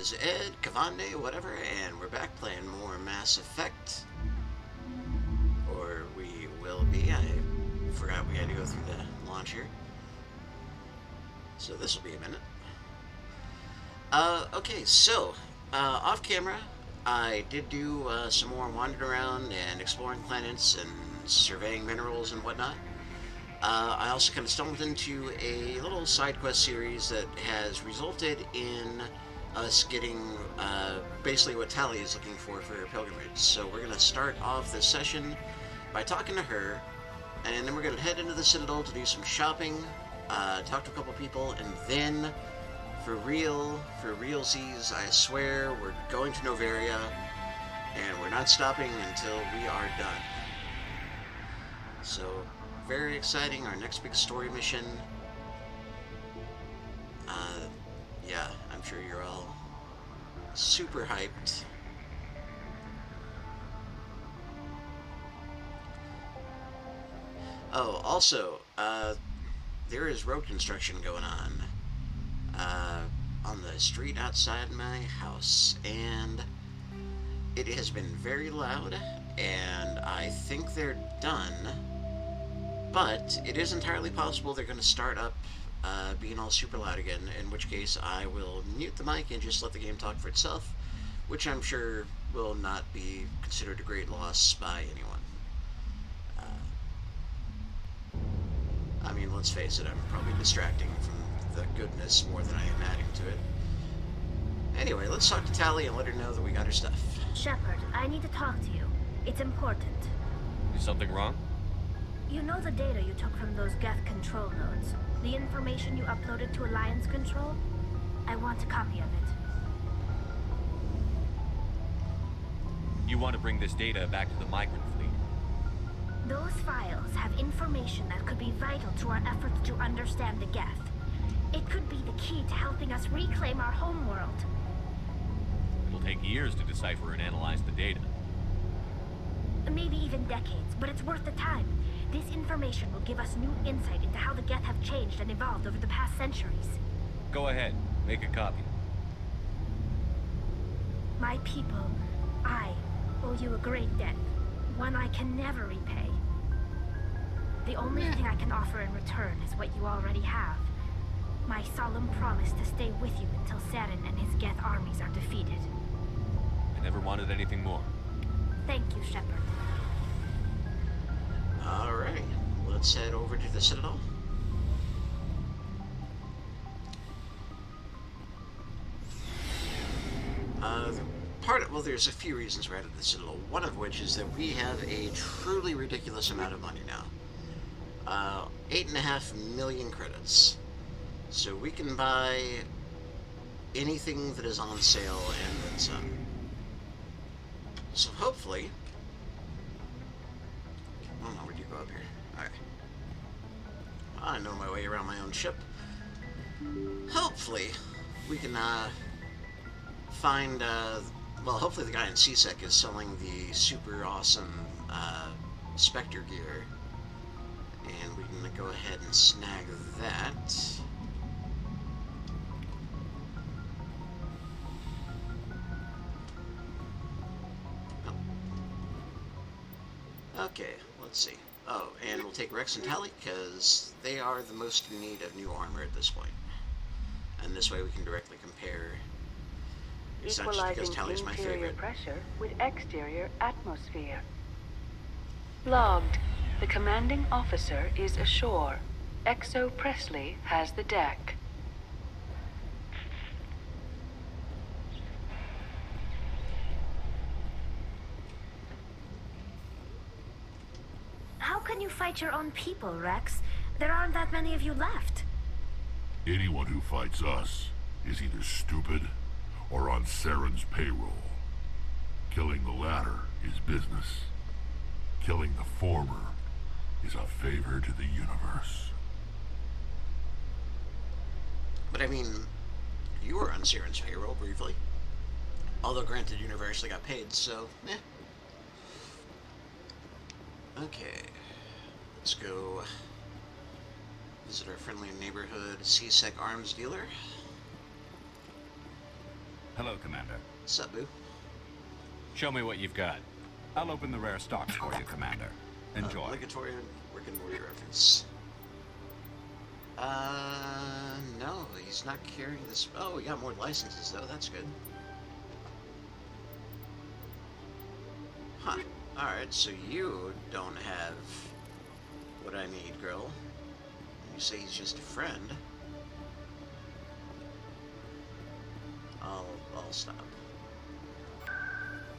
Is Ed, Cavande, whatever, and we're back playing more Mass Effect. Or we will be. I forgot we had to go through the launch here. So this will be a minute. Okay, so, off camera, I did do some more wandering around and exploring planets and surveying minerals and whatnot. I also kind of stumbled into a little side quest series that has resulted in us getting basically what Tally is looking for her pilgrimage. So we're going to start off this session by talking to her, and then we're going to head into the Citadel to do some shopping, talk to a couple people, and then for realsies, I swear we're going to Noveria, and we're not stopping until we are done. So, very exciting, our next big story mission. Yeah, I'm sure you're all super hyped. Oh, also, there is road construction going on the street outside my house, and it has been very loud, and I think they're done, but it is entirely possible they're going to start up being all super loud again, in which case I will mute the mic and just let the game talk for itself, which I'm sure will not be considered a great loss by anyone. I mean, let's face it, I'm probably distracting from the goodness more than I am adding to it. Anyway, let's talk to Tally and let her know that we got her stuff. Shepard, I need to talk to you. It's important. Is something wrong? You know the data you took from those Geth control nodes? The information you uploaded to Alliance Control? I want a copy of it. You want to bring this data back to the migrant fleet? Those files have information that could be vital to our efforts to understand the Geth. It could be the key to helping us reclaim our homeworld. It'll take years to decipher and analyze the data. Maybe even decades, but it's worth the time. This information will give us new insight into how the Geth have changed and evolved over the past centuries. Go ahead, make a copy. My people, I owe you a great debt, one I can never repay. The only thing I can offer in return is what you already have. My solemn promise to stay with you until Saren and his Geth armies are defeated. I never wanted anything more. Thank you, Shepard. Alright, let's head over to the Citadel. Well, there's a few reasons we're headed to the Citadel. One of which is that we have a truly ridiculous amount of money now. 8.5 million credits. So we can buy anything that is on sale and then some. So hopefully... I don't know, where'd you go up here? Alright. I know my way around my own ship. Hopefully, we can, find, well, hopefully the guy in CSEC is selling the super awesome, Spectre gear. And we can go ahead and snag that. Okay, let's see. Oh, and we'll take Rex and Tally, because they are the most in need of new armor at this point. And this way we can directly compare. It's not just because Tally's my favorite. Pressure with exterior atmosphere. Logged. The commanding officer is ashore. Exo Presley has the deck. How can you fight your own people, Rex? There aren't that many of you left. Anyone who fights us is either stupid or on Saren's payroll. Killing the latter is business. Killing the former is a favor to the universe. But I mean, you were on Saren's payroll briefly. Although granted, you never actually got paid, so, eh. Okay. Let's go visit our friendly neighborhood CSEC arms dealer. Hello, Commander. Sup, boo? Show me what you've got. I'll open the rare stocks for you, Commander. Enjoy. Obligatory Rick and Morty reference. No, he's not carrying this. Oh, we got more licenses, though. That's good. Huh. Alright, so you don't have what I need, girl. You say he's just a friend. I'll stop.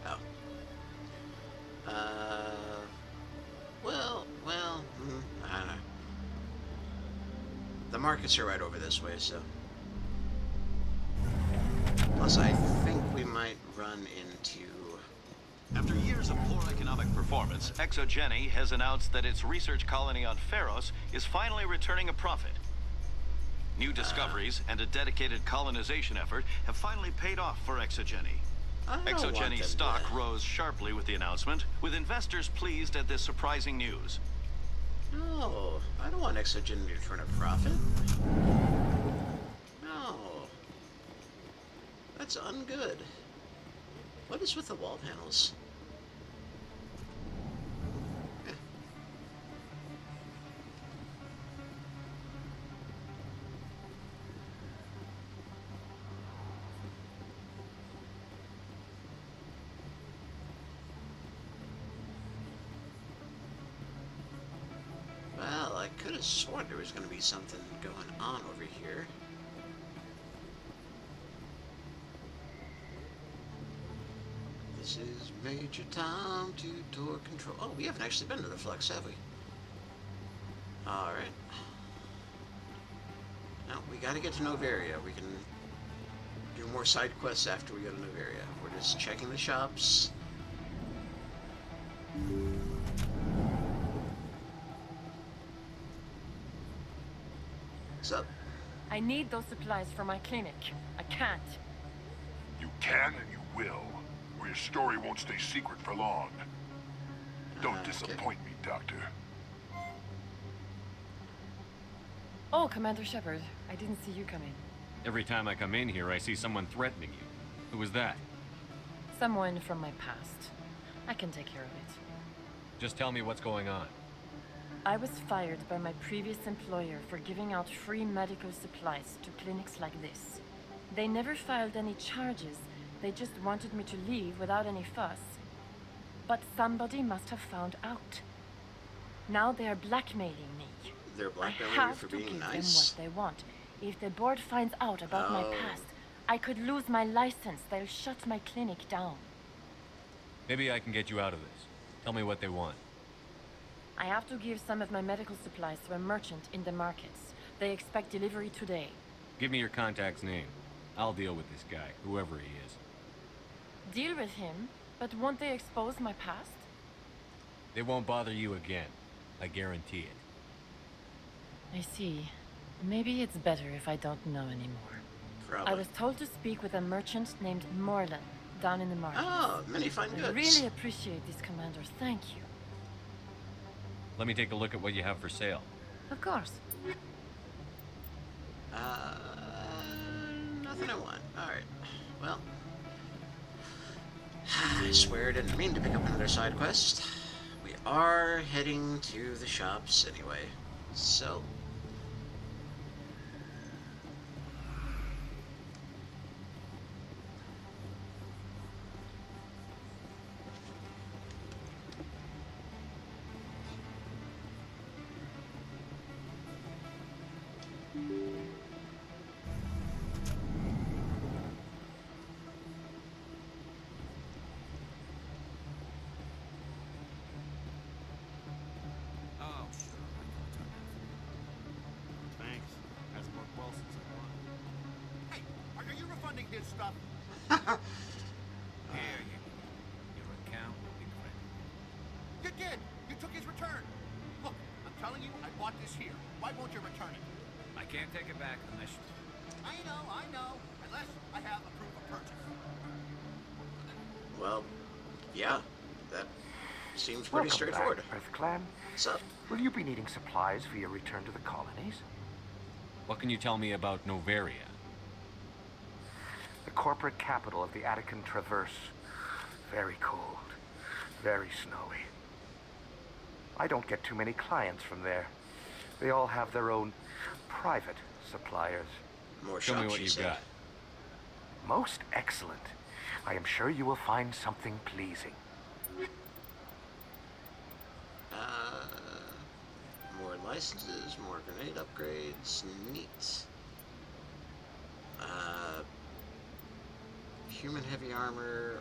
Oh. I don't know. The markets are right over this way, so. Plus, I think we might run into... After years of poor economic performance, ExoGeni has announced that its research colony on Pharos is finally returning a profit. New discoveries and a dedicated colonization effort have finally paid off for ExoGeni. ExoGeni stock rose sharply with the announcement, with investors pleased at this surprising news. No, I don't want ExoGeni to turn a profit. No. That's ungood. What is with the wall panels? Eh. Well, I could have sworn there was going to be something going on over here. This is Major Tom to door control. Oh, we haven't actually been to the Flux, have we? Alright. Now, we gotta get to Noveria. We can do more side quests after we go to Noveria. We're just checking the shops. What's up? I need those supplies for my clinic. I can't. You can and you will, or your story won't stay secret for long. Don't disappoint me, Doctor. Oh, Commander Shepard. I didn't see you coming. Every time I come in here, I see someone threatening you. Who was that? Someone from my past. I can take care of it. Just tell me what's going on. I was fired by my previous employer for giving out free medical supplies to clinics like this. They never filed any charges. They just wanted me to leave without any fuss. But somebody must have found out. Now they are blackmailing me. They're I blackmailing you have for to being give nice? them what they want. If the board finds out about my Oh. past, I could lose my license. They'll shut my clinic down. Maybe I can get you out of this. Tell me what they want. I have to give some of my medical supplies to a merchant in the markets. They expect delivery today. Give me your contact's name. I'll deal with this guy, whoever he is. Deal with him, but won't they expose my past? They won't bother you again. I guarantee it. I see. Maybe it's better if I don't know anymore. Probably. I was told to speak with a merchant named Morlan, down in the market. Oh, many fine goods. I really appreciate this, Commander. Thank you. Let me take a look at what you have for sale. Of course. Nothing I want. Alright. Well. I swear I didn't mean to pick up another side quest. We are heading to the shops anyway. So. Oh, sure. Thanks. Hasn't worked well since I won. Hey, are you refunding his stuff? Here, your account will be credited. You did! You took his return! Look, I'm telling you, I bought this here. Why won't you return it? I can't take it back unless you... I know. Unless I have a proof of purchase. Well, yeah. That seems pretty Welcome straightforward. back, Earth Clan. So, Will you be needing supplies for your return to the colonies? What can you tell me about Noveria? The The corporate capital of the Attican Traverse. Very cold. Very snowy. I don't get too many clients from there. They all have their own private suppliers. More Show me shops, what she you've said. got. Most excellent. I am sure you will find something pleasing. More licenses, more grenade upgrades, neat. Human heavy armor,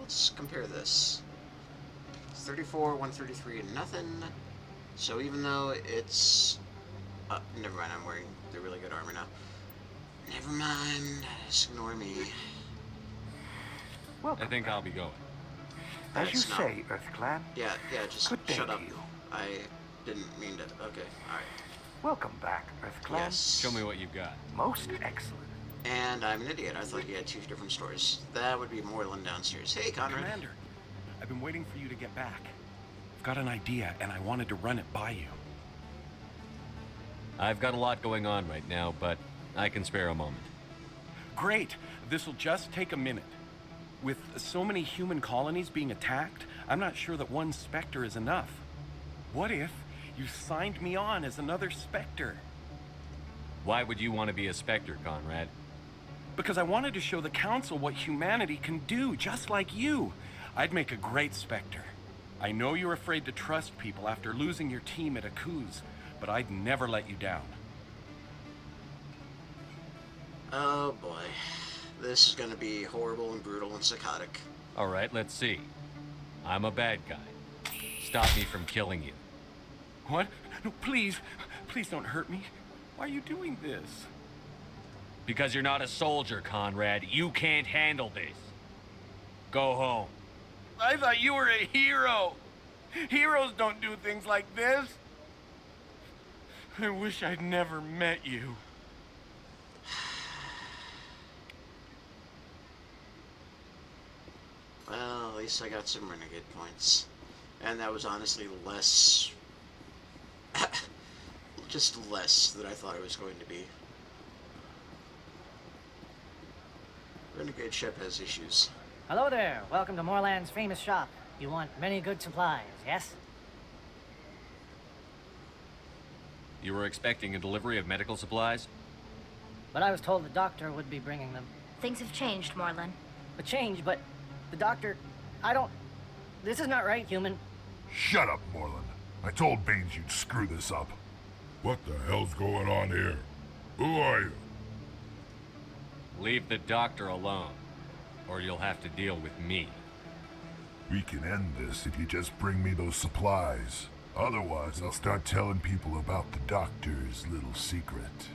let's compare this. 34, 133, and nothing. So even though it's... never mind, I'm wearing the really good armor now. Never mind, just ignore me. Welcome I think back. I'll be going. As you It's not. say, Earth Clan. Yeah, just Good day shut to up. you. I didn't mean to. Okay, alright. Welcome back, Earth Clan. Yes. Show me what you've got. Most excellent. And I'm an idiot. I thought he had two different stores. That would be Moreland downstairs. Hey, Conrad. Commander, I've been waiting for you to get back. I've got an idea, and I wanted to run it by you. I've got a lot going on right now, but I can spare a moment. Great. This'll just take a minute. With so many human colonies being attacked, I'm not sure that one Spectre is enough. What if you signed me on as another Spectre? Why would you want to be a Spectre, Conrad? Because I wanted to show the Council what humanity can do, just like you. I'd make a great Spectre. I know you're afraid to trust people after losing your team at Akuz, but I'd never let you down. Oh boy. This is gonna be horrible and brutal and psychotic. All right, let's see. I'm a bad guy. Stop me from killing you. What? No, please. Please don't hurt me. Why are you doing this? Because you're not a soldier, Conrad. You can't handle this. Go home. I thought you were a hero. Heroes don't do things like this. I wish I'd never met you. Well, at least I got some renegade points. And that was honestly less... just less than I thought it was going to be. Renegade ship has issues. Hello there. Welcome to Moreland's famous shop. You want many good supplies, yes? You were expecting a delivery of medical supplies? But I was told the doctor would be bringing them. Things have changed, Moreland. A change, but the doctor... I don't... This is not right, human. Shut up, Moreland. I told Baines you'd screw this up. What the hell's going on here? Who are you? Leave the doctor alone, or you'll have to deal with me. We can end this if you just bring me those supplies. Otherwise, I'll start telling people about the doctor's little secret.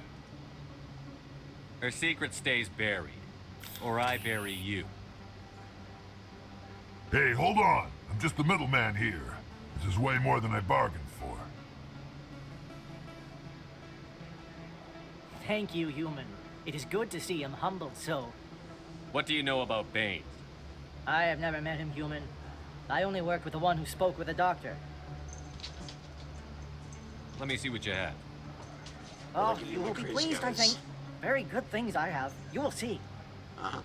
Her secret stays buried, or I bury you. Hey, hold on. I'm just the middleman here. This is way more than I bargained for. Thank you, human. It is good to see him humbled so. What do you know about Baines? I have never met him, human. I only worked with the one who spoke with the doctor. Let me see what you have. Oh, give you you my will be crazy pleased, I guys. think. Very good things I have. You will see. Uh-huh.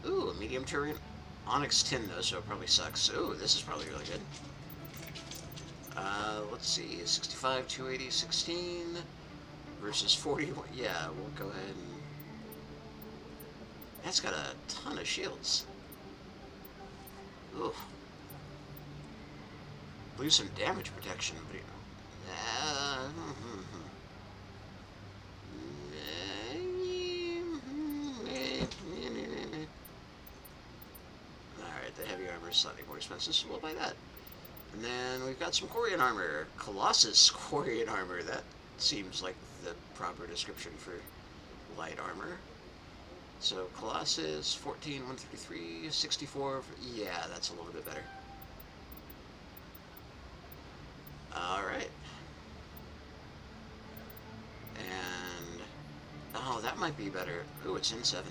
Ooh, a medium turret. Onyx tin, though, so it probably sucks. Ooh, this is probably really good. Let's see. 65, 280, 16 versus 40. Yeah, we'll go ahead and... That's got a ton of shields. Ooh. Lose some damage protection, but... Alright, the heavy armor is slightly more expensive, so we'll buy that. And then we've got some Quarian armor. Colossus Quarian armor. That seems like the proper description for light armor. So Colossus, 14, 133, 64. Yeah, that's a little bit better. Alright. And... oh, that might be better. Ooh, it's in 7.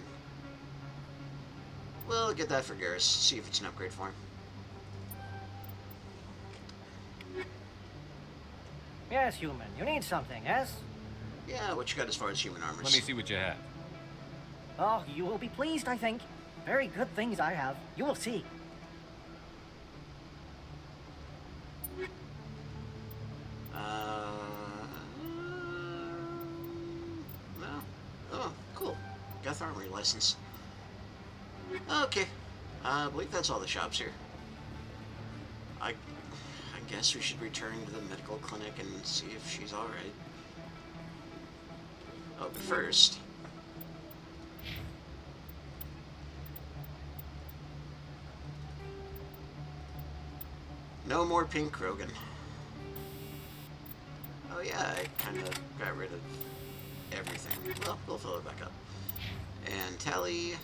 We'll get that for Garrus. See if it's an upgrade for him. Yes, human. You need something, yes? Yeah, what you got as far as human armors? Let me see what you have. Oh, you will be pleased, I think. Very good things I have. You will see. No. Oh, cool. Geth Armory license. Okay. I believe that's all the shops here. I guess we should return to the medical clinic and see if she's alright. Oh, but first... no more pink Krogan. Oh yeah, I kind of got rid of everything. Well, we'll fill it back up. And Tally...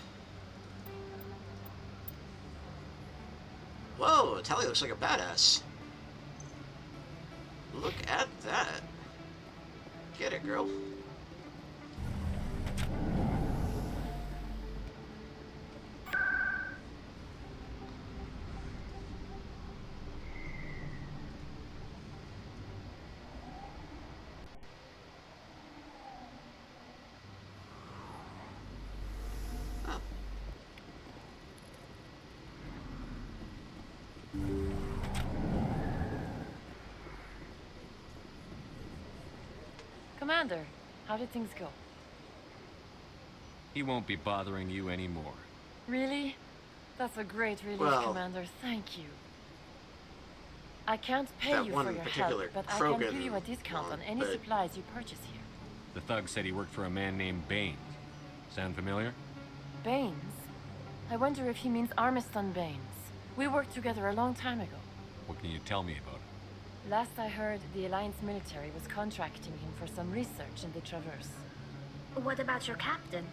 whoa, Tally looks like a badass. Look at that. Get it, girl. Commander, how did things go? He won't be bothering you anymore. Really? That's a great relief, Well, Commander. Thank you. I can't pay that you one for your help, particular but I can Krogan give you a discount on any but- supplies you purchase here. The thug said he worked for a man named Baines. Sound familiar? Baines? I wonder if he means Armiston Baines. We worked together a long time ago. What can you tell me about it? Last I heard, the Alliance military was contracting him for some research in the Traverse. What about your captain?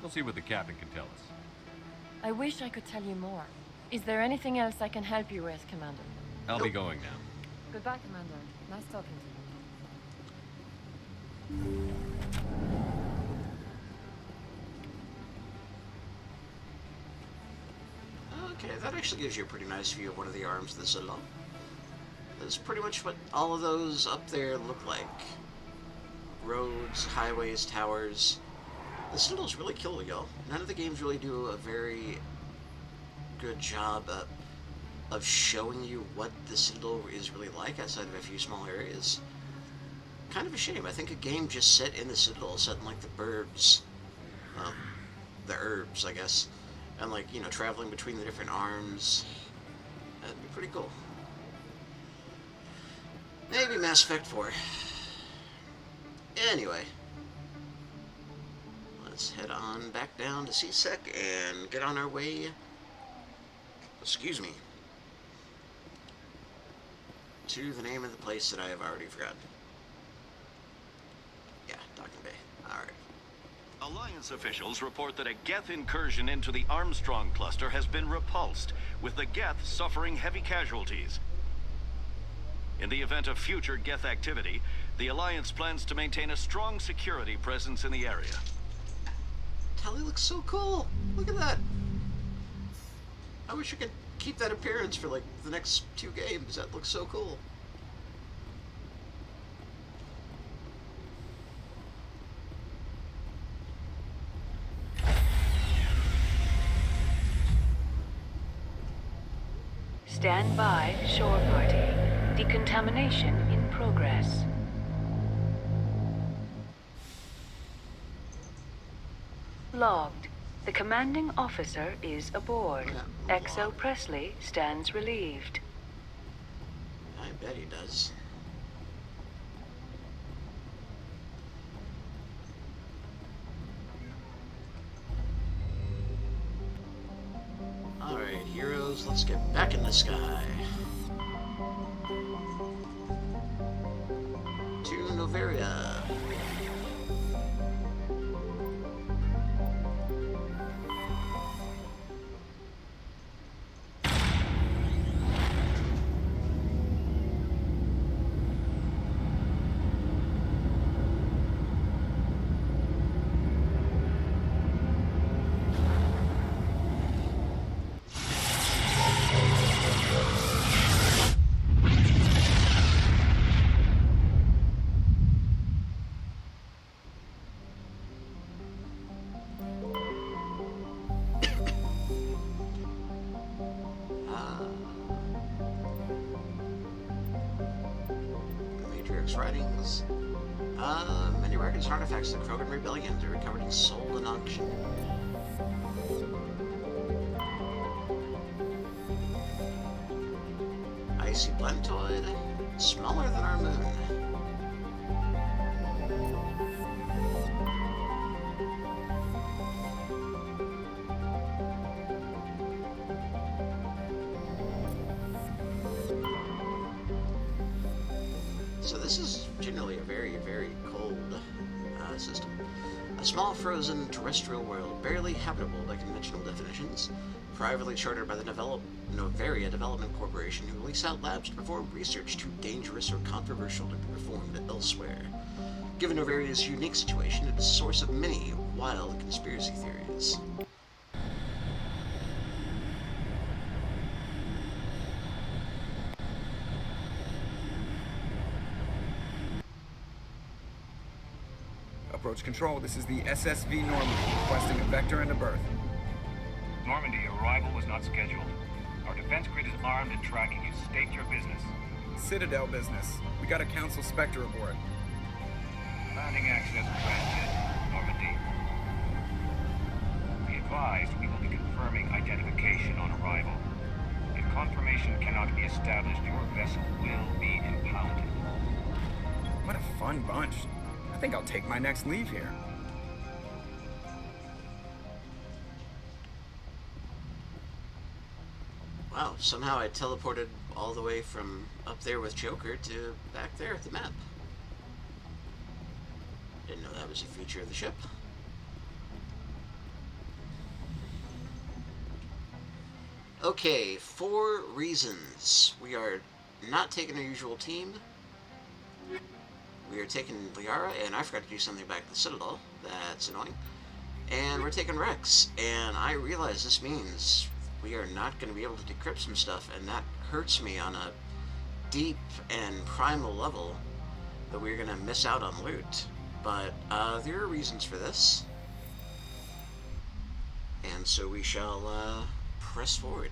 We'll see what the captain can tell us. I wish I could tell you more. Is there anything else I can help you with, Commander? I'll be going now. Goodbye, Commander. Nice talking to you. Okay, that actually gives you a pretty nice view of one of the arms of the Citadel. That's pretty much what all of those up there look like. Roads, highways, towers. The Citadel's really cool, y'all. None of the games really do a very good job of showing you what the Citadel is really like outside of a few small areas. Kind of a shame. I think a game just set in the Citadel, set in like the burbs, the herbs, I guess, and like, you know, traveling between the different arms. That'd be pretty cool. Maybe Mass Effect 4. Anyway, let's head on back down to CSEC and get on our way, excuse me, to the name of the place that I have already forgotten. Yeah, Docking Bay. Alright. Alliance officials report that a Geth incursion into the Armstrong cluster has been repulsed, with the Geth suffering heavy casualties. In the event of future Geth activity, the Alliance plans to maintain a strong security presence in the area. Tally looks so cool. Look at that. I wish I could keep that appearance for like the next 2 games. That looks so cool. Stand by, shore party. Decontamination in progress. Logged. The commanding officer is aboard. Yeah, XO Presley stands relieved. I bet he does. Alright, heroes, let's get back in the sky. To Noveria. writings. Many records and artifacts of the Krogan Rebellion are recovered and sold in auction. Icy planetoid, smaller than our moon. So this is generally a very, very cold system. A small frozen terrestrial world, barely habitable by conventional definitions, privately chartered by the Noveria Development Corporation, who lease out labs to perform research too dangerous or controversial to be performed elsewhere. Given Noveria's unique situation, it is a source of many wild conspiracy theories. Approach control, this is the SSV Normandy, requesting a vector and a berth. Normandy, your arrival was not scheduled. Our defense grid is armed and tracking you. State your business. Citadel business. We got a Council Spectre aboard. Landing access granted, Normandy. Be advised, we will be confirming identification on arrival. If confirmation cannot be established, your vessel will be impounded. What a fun bunch. I think I'll take my next leave here. Wow, somehow I teleported all the way from up there with Joker to back there at the map. Didn't know that was a feature of the ship. Okay, 4 reasons. We are not taking our usual team. We are taking Liara, and I forgot to do something back at the Citadel. That's annoying. And we're taking Rex, and I realize this means we are not going to be able to decrypt some stuff, and that hurts me on a deep and primal level that we're going to miss out on loot. But there are reasons for this. And so we shall press forward.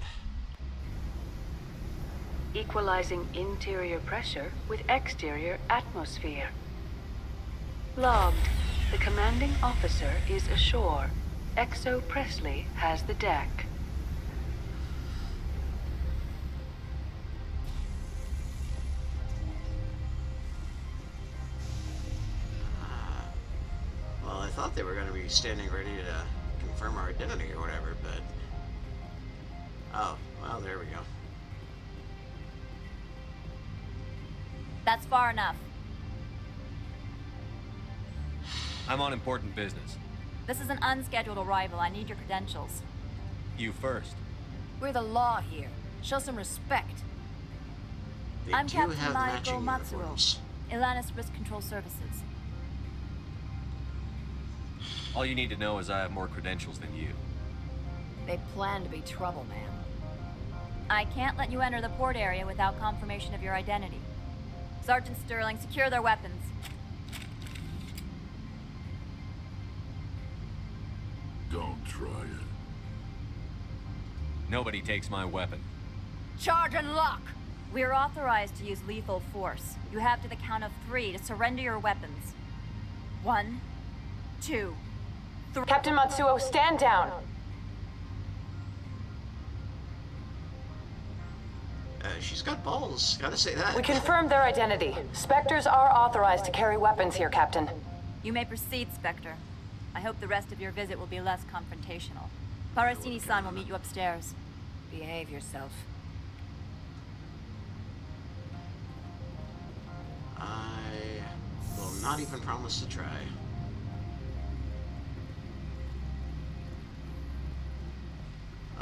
Equalizing interior pressure with exterior atmosphere. Logged. The commanding officer is ashore. Exo Presley has the deck. Well, I thought they were going to be standing ready to confirm our identity or whatever, but... Oh, well, there we go. That's far enough. I'm on important business. This is an unscheduled arrival. I need your credentials. You first. We're the law here. Show some respect. I'm They do Captain have Michael matching Matsuo, uniforms. Ilanis Risk Control Services. All you need to know is I have more credentials than you. They plan to be trouble, man. I can't let you enter the port area without confirmation of your identity. Sergeant Sterling, secure their weapons. Don't try it. Nobody takes my weapon. Charge and lock! We are authorized to use lethal force. You have to the count of 3 to surrender your weapons. 1, 2, 3. Captain Matsuo, stand down! She's got balls, gotta say that. We confirmed their identity. Spectres are authorized to carry weapons here, Captain. You may proceed, Spectre. I hope the rest of your visit will be less confrontational. Parasini-san will meet you upstairs. Behave yourself. I will not even promise to try.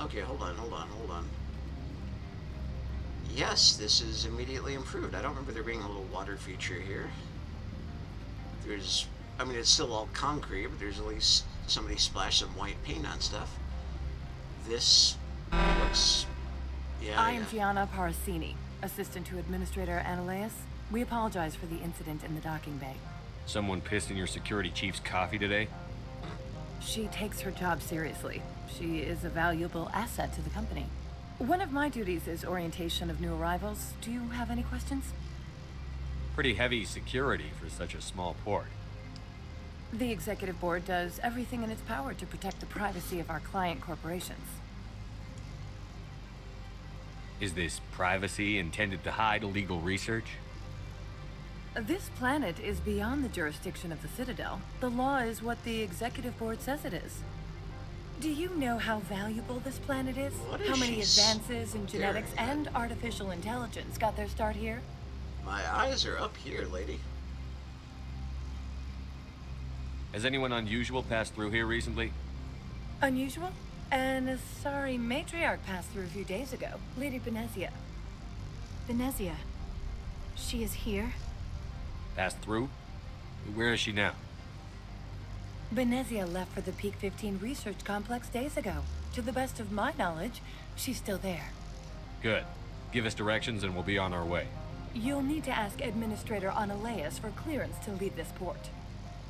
Okay, hold on. Yes, this is immediately improved. I don't remember there being a little water feature here. I mean, it's still all concrete, but there's at least somebody splashed some white paint on stuff. This looks... Yeah, I am Gianna Parasini, assistant to Administrator Ananias. We apologize for the incident in the docking bay. Someone pissed in your security chief's coffee today? She takes her job seriously. She is a valuable asset to the company. One of my duties is orientation of new arrivals. Do you have any questions? Pretty heavy security for such a small port. The executive board does everything in its power to protect the privacy of our client corporations. Is this privacy intended to hide illegal research? This planet is beyond the jurisdiction of the Citadel. The law is what the executive board says it is. Do you know how valuable this planet is? How many advances in genetics and artificial intelligence got their start here? My eyes are up here, lady. Has anyone unusual passed through here recently? Unusual? An Asari matriarch passed through a few days ago. Lady Benezia. Benezia. She is here? Passed through? Where is she now? Benezia left for the Peak 15 research complex days ago. To the best of my knowledge, she's still there. Good. Give us directions and we'll be on our way. You'll need to ask Administrator Analeas for clearance to leave this port.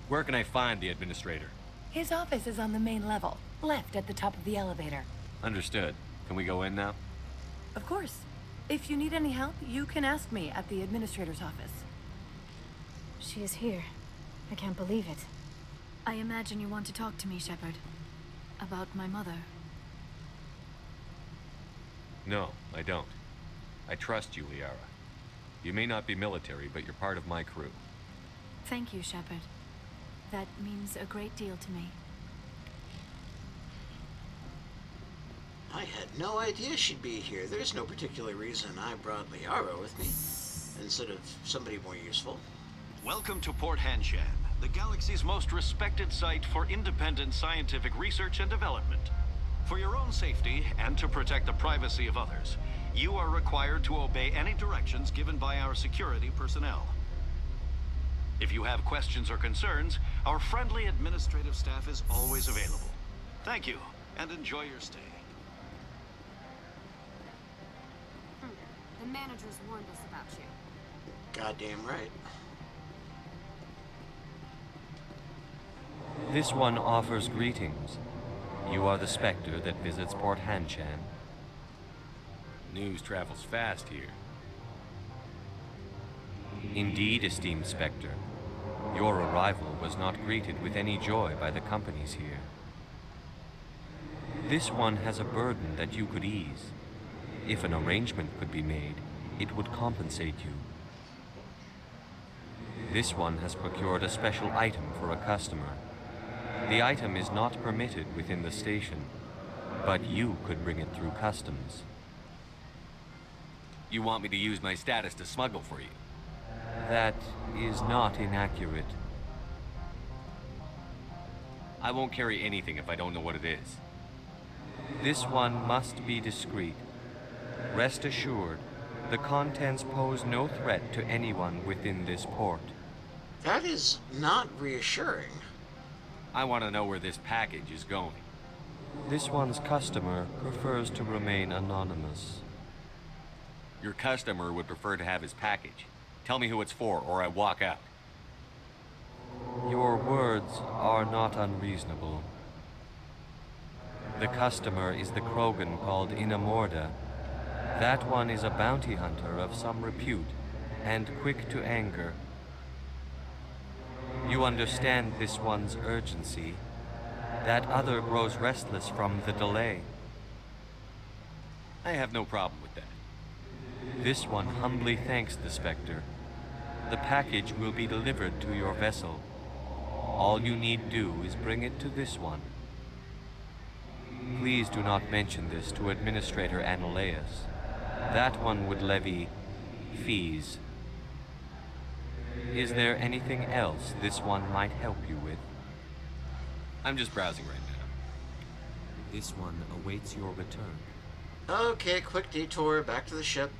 Where can I find the administrator? His office is on the main level, left at the top of the elevator. Understood. Can we go in now? Of course. If you need any help, you can ask me at the administrator's office. She is here. I can't believe it. I imagine you want to talk to me, Shepard. About my mother. No, I don't. I trust you, Liara. You may not be military, but you're part of my crew. Thank you, Shepard. That means a great deal to me. I had no idea she'd be here. There's no particular reason I brought Liara with me, instead of somebody more useful. Welcome to Port Hanshan, the galaxy's most respected site for independent scientific research and development. For your own safety and to protect the privacy of others, you are required to obey any directions given by our security personnel. If you have questions or concerns, our friendly administrative staff is always available. Thank you, and enjoy your stay. The managers warned us about you. Goddamn right. This one offers greetings. You are the Spectre that visits Port Hanshan. News travels fast here. Indeed, esteemed Spectre. Your arrival was not greeted with any joy by the companies here. This one has a burden that you could ease. If an arrangement could be made, it would compensate you. This one has procured a special item for a customer. The item is not permitted within the station, but you could bring it through customs. You want me to use my status to smuggle for you? That is not inaccurate. I won't carry anything if I don't know what it is. This one must be discreet. Rest assured, the contents pose no threat to anyone within this port. That is not reassuring. I want to know where this package is going. This one's customer prefers to remain anonymous. Your customer would prefer to have his package. Tell me who it's for, or I walk out. Your words are not unreasonable. The customer is the Krogan called Inamorda. That one is a bounty hunter of some repute, and quick to anger. You understand this one's urgency. That other grows restless from the delay. I have no problem with that. This one humbly thanks the Spectre. The package will be delivered to your vessel. All you need do is bring it to this one. Please do not mention this to Administrator Analeas. That one would levy fees. Is there anything else this one might help you with? I'm just browsing right now. This one awaits your return. Okay, quick detour back to the ship.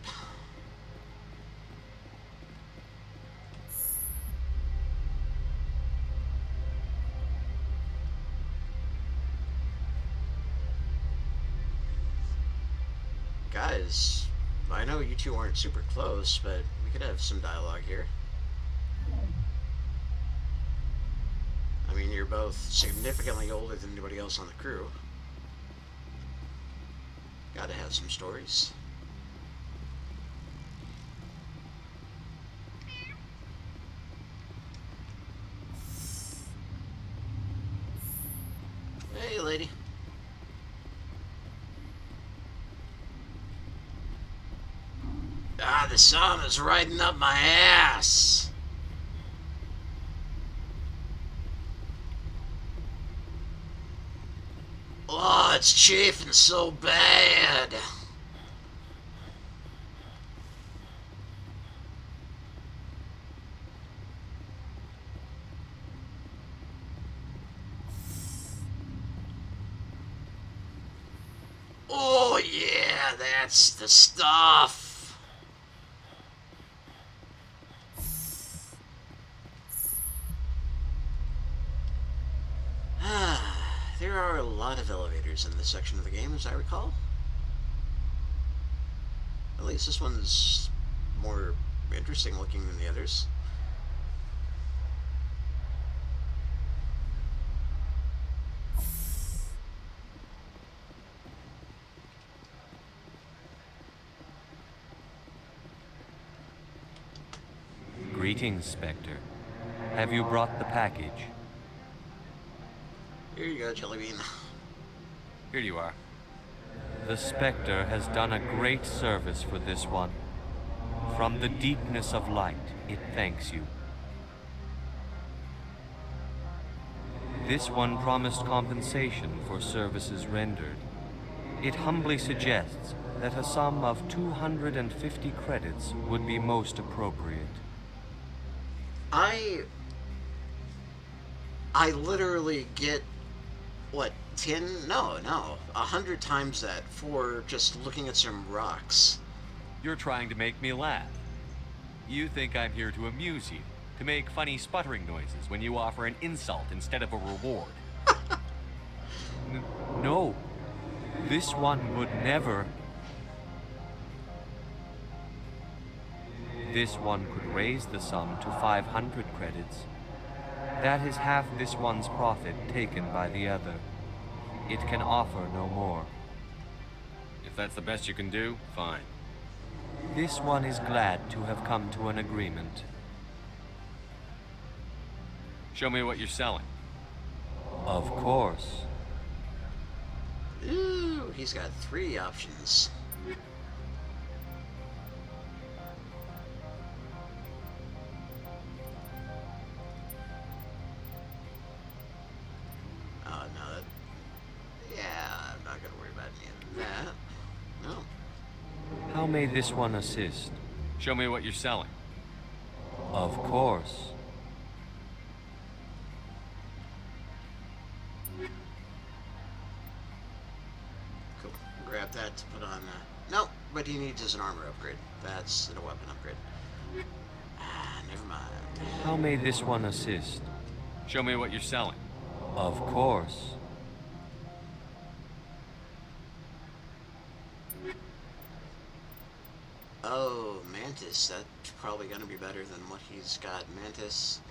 Guys, I know you two aren't super close, but we could have some dialogue here. I mean, you're both significantly older than anybody else on the crew. Gotta have some stories. Hey, lady. Ah, the sun is riding up my ass. Oh, it's chafing so bad. Oh, yeah, that's the stuff. There are a lot of elevators in this section of the game, as I recall. At least this one's more interesting looking than the others. Greetings, Spectre. Have you brought the package? Here you go, Jellybean. Here you are. The Spectre has done a great service for this one. From the deepness of light, it thanks you. This one promised compensation for services rendered. It humbly suggests that a sum of 250 credits would be most appropriate. I literally get, what, 10? No, 100 times that for just looking at some rocks. You're trying to make me laugh. You think I'm here to amuse you, to make funny sputtering noises when you offer an insult instead of a reward. No, this one would never. This one could raise the sum to 500 credits. That is half this one's profit taken by the other. It can offer no more. If that's the best you can do, fine. This one is glad to have come to an agreement. Show me what you're selling. Of course. Ooh, he's got 3 options. Oh, no. Yeah, I'm not gonna worry about any of that. No. How may this one assist? Show me what you're selling. Of course. Cool. Grab that to put on. Nope, what he needs is an armor upgrade. That's a weapon upgrade. Never mind. How may this one assist? Show me what you're selling. Of course. Oh, Mantis. That's probably going to be better than what he's got. Mantis.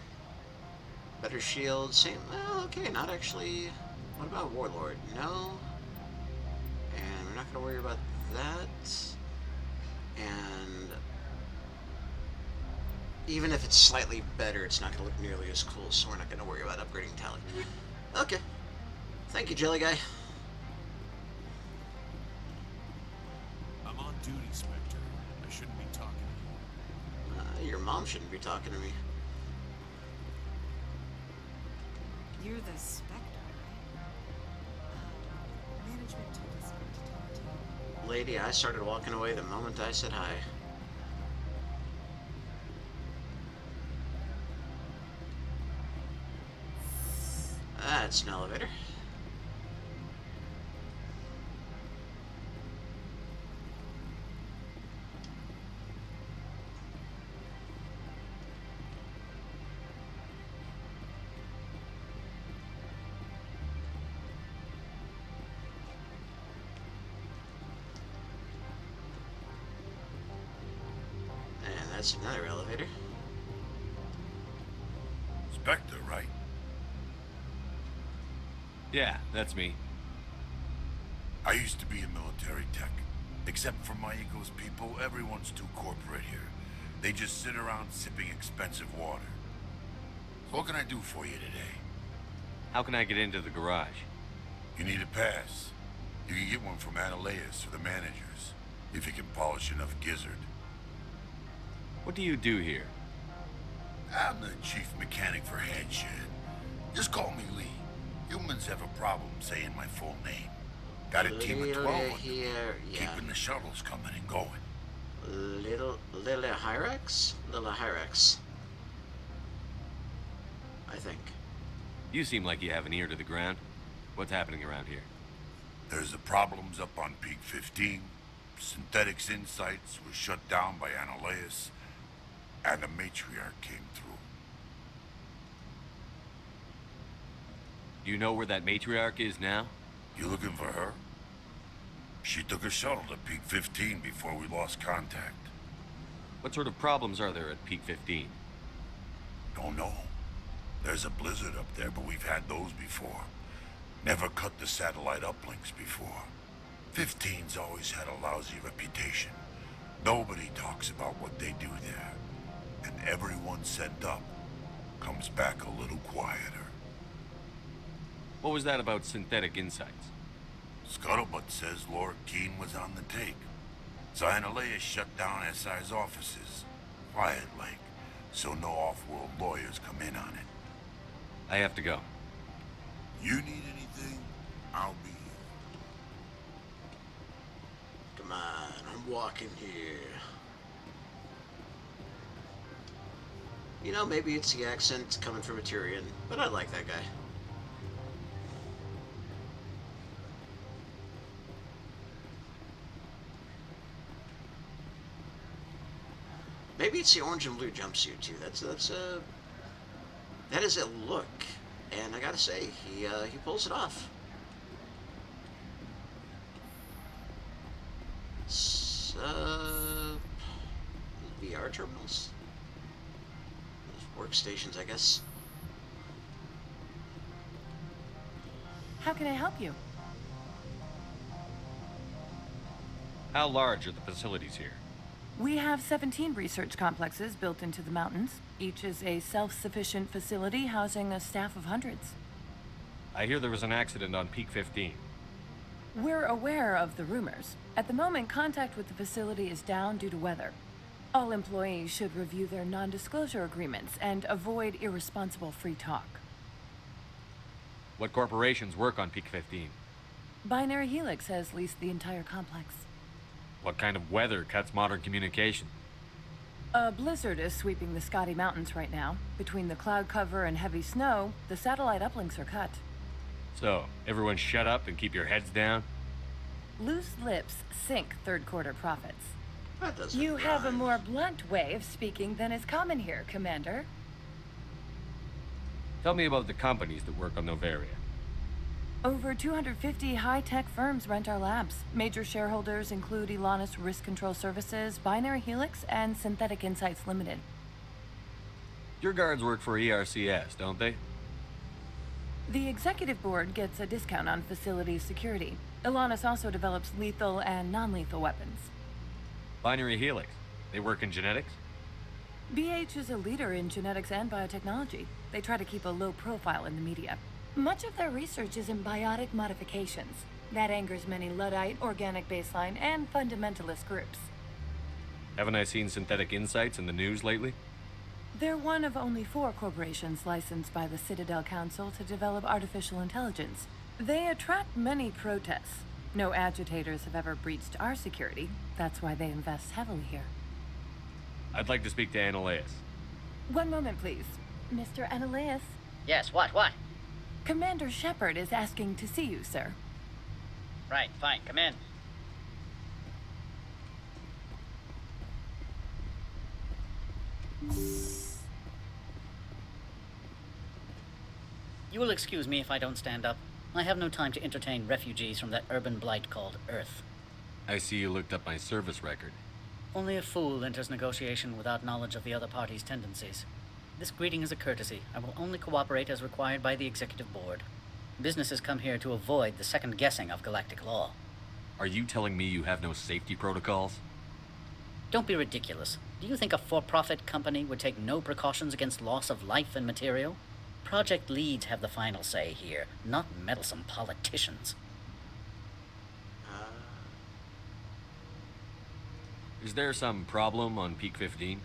Better shield. Same. Well, okay, not actually. What about Warlord? No. And we're not going to worry about that. And even if it's slightly better, it's not going to look nearly as cool, so we're not going to worry about upgrading Tally. Okay. Thank you, Jelly Guy. I'm on duty, Spectre. I shouldn't be talking to you. Your mom shouldn't be talking to me. You're the Spectre, right? Management told us not to talk to you. Lady, I started walking away the moment I said hi. That's an elevator. And that's another elevator. Spectre, right? Yeah, that's me. I used to be in military tech. Except for my Eagles people, everyone's too corporate here. They just sit around sipping expensive water. So what can I do for you today? How can I get into the garage? You need a pass. You can get one from Ananias or the managers, if you can polish enough gizzard. What do you do here? I'm the chief mechanic for Handshed. Just call me Lee. Humans have a problem saying my full name. Got a team of 12 here, keeping the shuttles coming and going. Little Hyrax? Little Hyrax. I think. You seem like you have an ear to the ground. What's happening around here? There's the problems up on Peak 15. Synthetics Insights was shut down by Ananias, and the matriarch came through. You know where that matriarch is now? You looking for her? She took a shuttle to Peak 15 before we lost contact. What sort of problems are there at Peak 15? Don't know. There's a blizzard up there, but we've had those before. Never cut the satellite uplinks before. 15's always had a lousy reputation. Nobody talks about what they do there. And everyone sent up comes back a little quieter. What was that about Synthetic Insights? Scuttlebutt says Lord Keene was on the take. So Ananias shut down SI's offices. Quiet like, so no off-world lawyers come in on it. I have to go. You need anything, I'll be here. Come on, I'm walking here. You know, maybe it's the accent coming from a Tyrian, but I like that guy. Maybe it's the orange and blue jumpsuit too. That is a look, and I gotta say, he pulls it off. VR terminals, workstations, I guess. How can I help you? How large are the facilities here? We have 17 research complexes built into the mountains. Each is a self-sufficient facility housing a staff of hundreds. I hear there was an accident on Peak 15. We're aware of the rumors. At the moment, contact with the facility is down due to weather. All employees should review their non-disclosure agreements and avoid irresponsible free talk. What corporations work on Peak 15? Binary Helix has leased the entire complex. What kind of weather cuts modern communication? A blizzard is sweeping the Scotty Mountains right now. Between the cloud cover and heavy snow, the satellite uplinks are cut. So, everyone shut up and keep your heads down? Loose lips sink third quarter profits. That doesn't You have a rhyme. more blunt way of speaking than is common here, Commander. Tell me about the companies that work on Noveria. Over 250 high-tech firms rent our labs. Major shareholders include Elanus Risk Control Services, Binary Helix, and Synthetic Insights Limited. Your guards work for ERCS, don't they? The executive board gets a discount on facility security. Elanus also develops lethal and non-lethal weapons. Binary Helix. They work in genetics? BH is a leader in genetics and biotechnology. They try to keep a low profile in the media. Much of their research is in biotic modifications. That angers many Luddite, organic baseline, and fundamentalist groups. Haven't I seen Synthetic Insights in the news lately? They're one of only 4 corporations licensed by the Citadel Council to develop artificial intelligence. They attract many protests. No agitators have ever breached our security. That's why they invest heavily here. I'd like to speak to Ananias. One moment, please. Mr. Ananias? Yes, what? Commander Shepard is asking to see you, sir. Right, fine, come in. You will excuse me if I don't stand up. I have no time to entertain refugees from that urban blight called Earth. I see you looked up my service record. Only a fool enters negotiation without knowledge of the other party's tendencies. This greeting is a courtesy. I will only cooperate as required by the executive board. Businesses come here to avoid the second guessing of galactic law. Are you telling me you have no safety protocols? Don't be ridiculous. Do you think a for-profit company would take no precautions against loss of life and material? Project leads have the final say here, not meddlesome politicians. Is there some problem on Peak 15?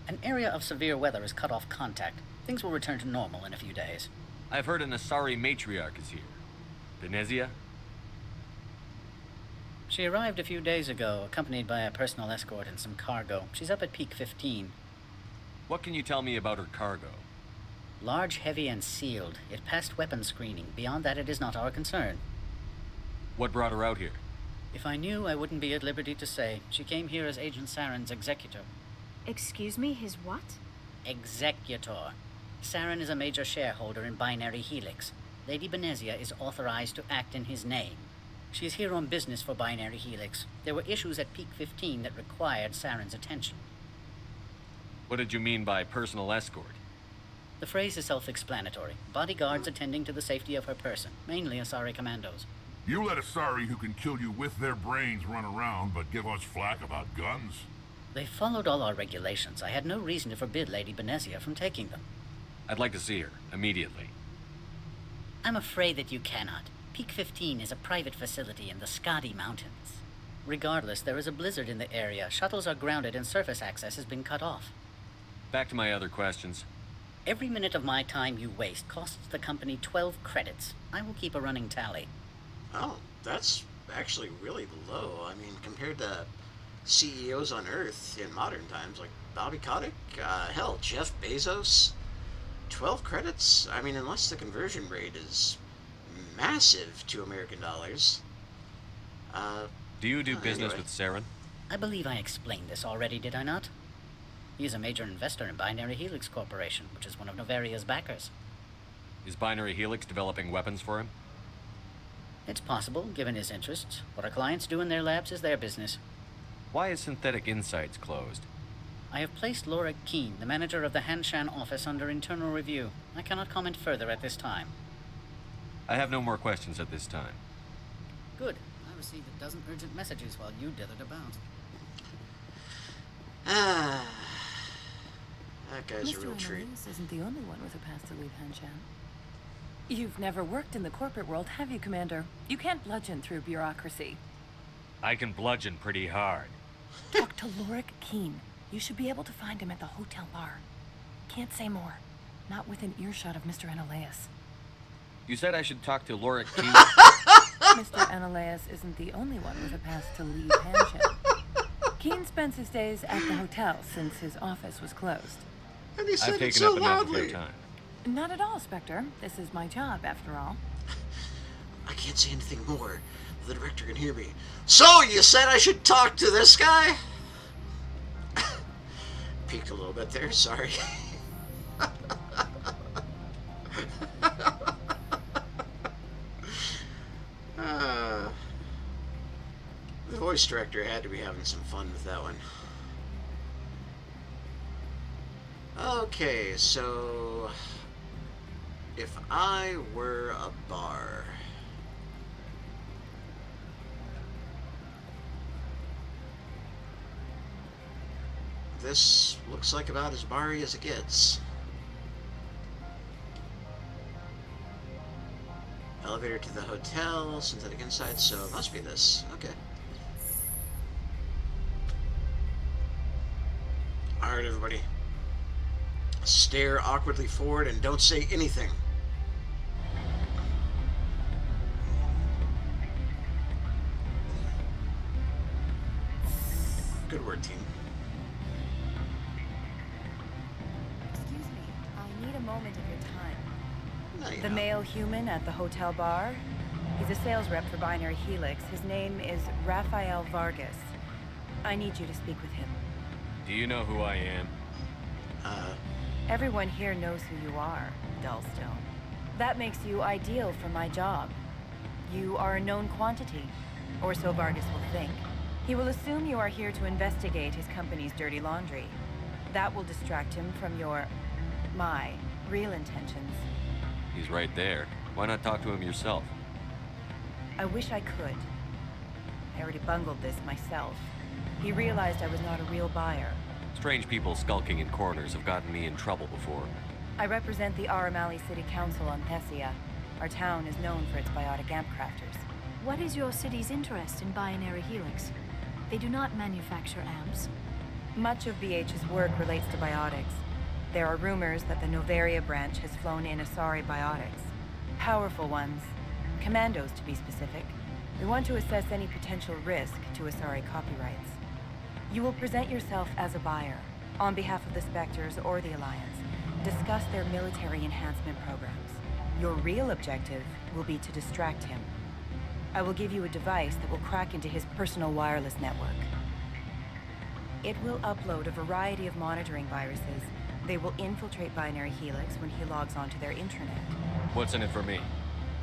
An area of severe weather has cut off contact. Things will return to normal in a few days. I've heard an Asari matriarch is here. Venezia? She arrived a few days ago, accompanied by a personal escort and some cargo. She's up at Peak 15. What can you tell me about her cargo? Large, heavy, and sealed. It passed weapons screening. Beyond that, it is not our concern. What brought her out here? If I knew, I wouldn't be at liberty to say. She came here as Agent Saren's executor. Excuse me, his what? Executor. Saren is a major shareholder in Binary Helix. Lady Venezia is authorized to act in his name. She is here on business for Binary Helix. There were issues at Peak 15 that required Saren's attention. What did you mean by personal escort? The phrase is self-explanatory. Bodyguards attending to the safety of her person, mainly Asari commandos. You let Asari who can kill you with their brains run around, but give us flack about guns? They followed all our regulations. I had no reason to forbid Lady Venezia from taking them. I'd like to see her, immediately. I'm afraid that you cannot. Peak 15 is a private facility in the Skadi Mountains. Regardless, there is a blizzard in the area. Shuttles are grounded and surface access has been cut off. Back to my other questions. Every minute of my time you waste costs the company 12 credits. I will keep a running tally. Oh, that's actually really low. I mean, compared to CEOs on Earth in modern times, like Bobby Kotick, hell, Jeff Bezos, 12 credits? I mean, unless the conversion rate is massive to American dollars. Do you do business anyway. with Saren? I believe I explained this already, did I not? He is a major investor in Binary Helix Corporation, which is one of Noveria's backers. Is Binary Helix developing weapons for him? It's possible, given his interests. What our clients do in their labs is their business. Why is Synthetic Insights closed? I have placed Laura Keene, the manager of the Hanshan office, under internal review. I cannot comment further at this time. I have no more questions at this time. Good. I received a dozen urgent messages while you dithered about. That guy's a real treat. Annalise isn't the only one with a path to leave Hanshan. You've never worked in the corporate world, have you, Commander? You can't bludgeon through bureaucracy. I can bludgeon pretty hard. Talk to Lorik Keene. You should be able to find him at the hotel bar. Can't say more. Not within earshot of Mr. Annalise. You said I should talk to Laura Keene? Mr. Annalise isn't the only one with a path to leave Hanshan. Keene spends his days at the hotel since his office was closed. And he said I've it taken so up enough of loudly. your time. Not at all, Spectre. This is my job, after all. I can't say anything more. The director can hear me. So, you said I should talk to this guy? Peeked a little bit there, sorry. The voice director had to be having some fun with that one. Okay, so if I were a bar, this looks like about as bar-y as it gets. Elevator to the hotel, synthetic inside, so it must be this. Okay. Alright, everybody. Stare awkwardly forward and don't say anything. Good work, team. Excuse me, I need a moment of your time. No, you The don't. male human at the hotel bar? He's a sales rep for Binary Helix. His name is Rafael Vargas. I need you to speak with him. Do you know who I am? Everyone here knows who you are, Dullstone. That makes you ideal for my job. You are a known quantity, or so Vargas will think. He will assume you are here to investigate his company's dirty laundry. That will distract him from my real intentions. He's right there. Why not talk to him yourself? I wish I could. I already bungled this myself. He realized I was not a real buyer. Strange people skulking in corners have gotten me in trouble before. I represent the Aramali City Council on Thessia. Our town is known for its biotic amp crafters. What is your city's interest in binary helix? They do not manufacture amps. Much of BH's work relates to biotics. There are rumors that the Noveria branch has flown in Asari biotics. Powerful ones. Commandos, to be specific. We want to assess any potential risk to Asari copyrights. You will present yourself as a buyer, on behalf of the Spectres or the Alliance. Discuss their military enhancement programs. Your real objective will be to distract him. I will give you a device that will crack into his personal wireless network. It will upload a variety of monitoring viruses. They will infiltrate Binary Helix when he logs onto their intranet. What's in it for me?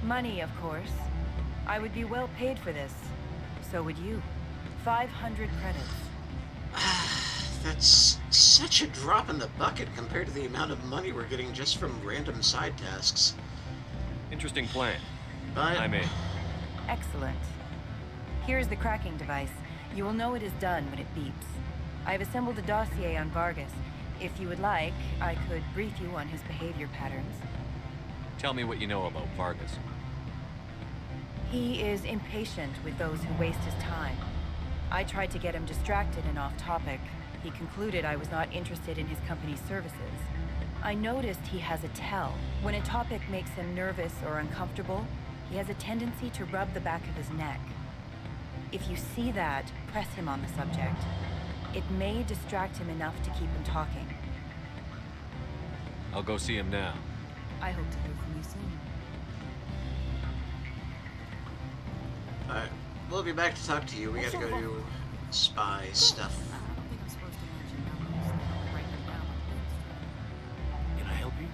Money, of course. I would be well paid for this. So would you. 500 credits. That's such a drop in the bucket compared to the amount of money we're getting just from random side tasks. Interesting plan. But I'm in. Excellent. Here's the cracking device. You will know it is done when it beeps. I've assembled a dossier on Vargas. If you would like, I could brief you on his behavior patterns. Tell me what you know about Vargas. He is impatient with those who waste his time. I tried to get him distracted and off topic. He concluded I was not interested in his company's services. I noticed he has a tell. When a topic makes him nervous or uncomfortable, he has a tendency to rub the back of his neck. If you see that, press him on the subject. It may distract him enough to keep him talking. I'll go see him now. I hope to hear from you soon. Alright, we'll be back to talk to you. We gotta go do spy stuff. I don't think I'm supposed to mention numbers. They don't write them down on things. Can I help you?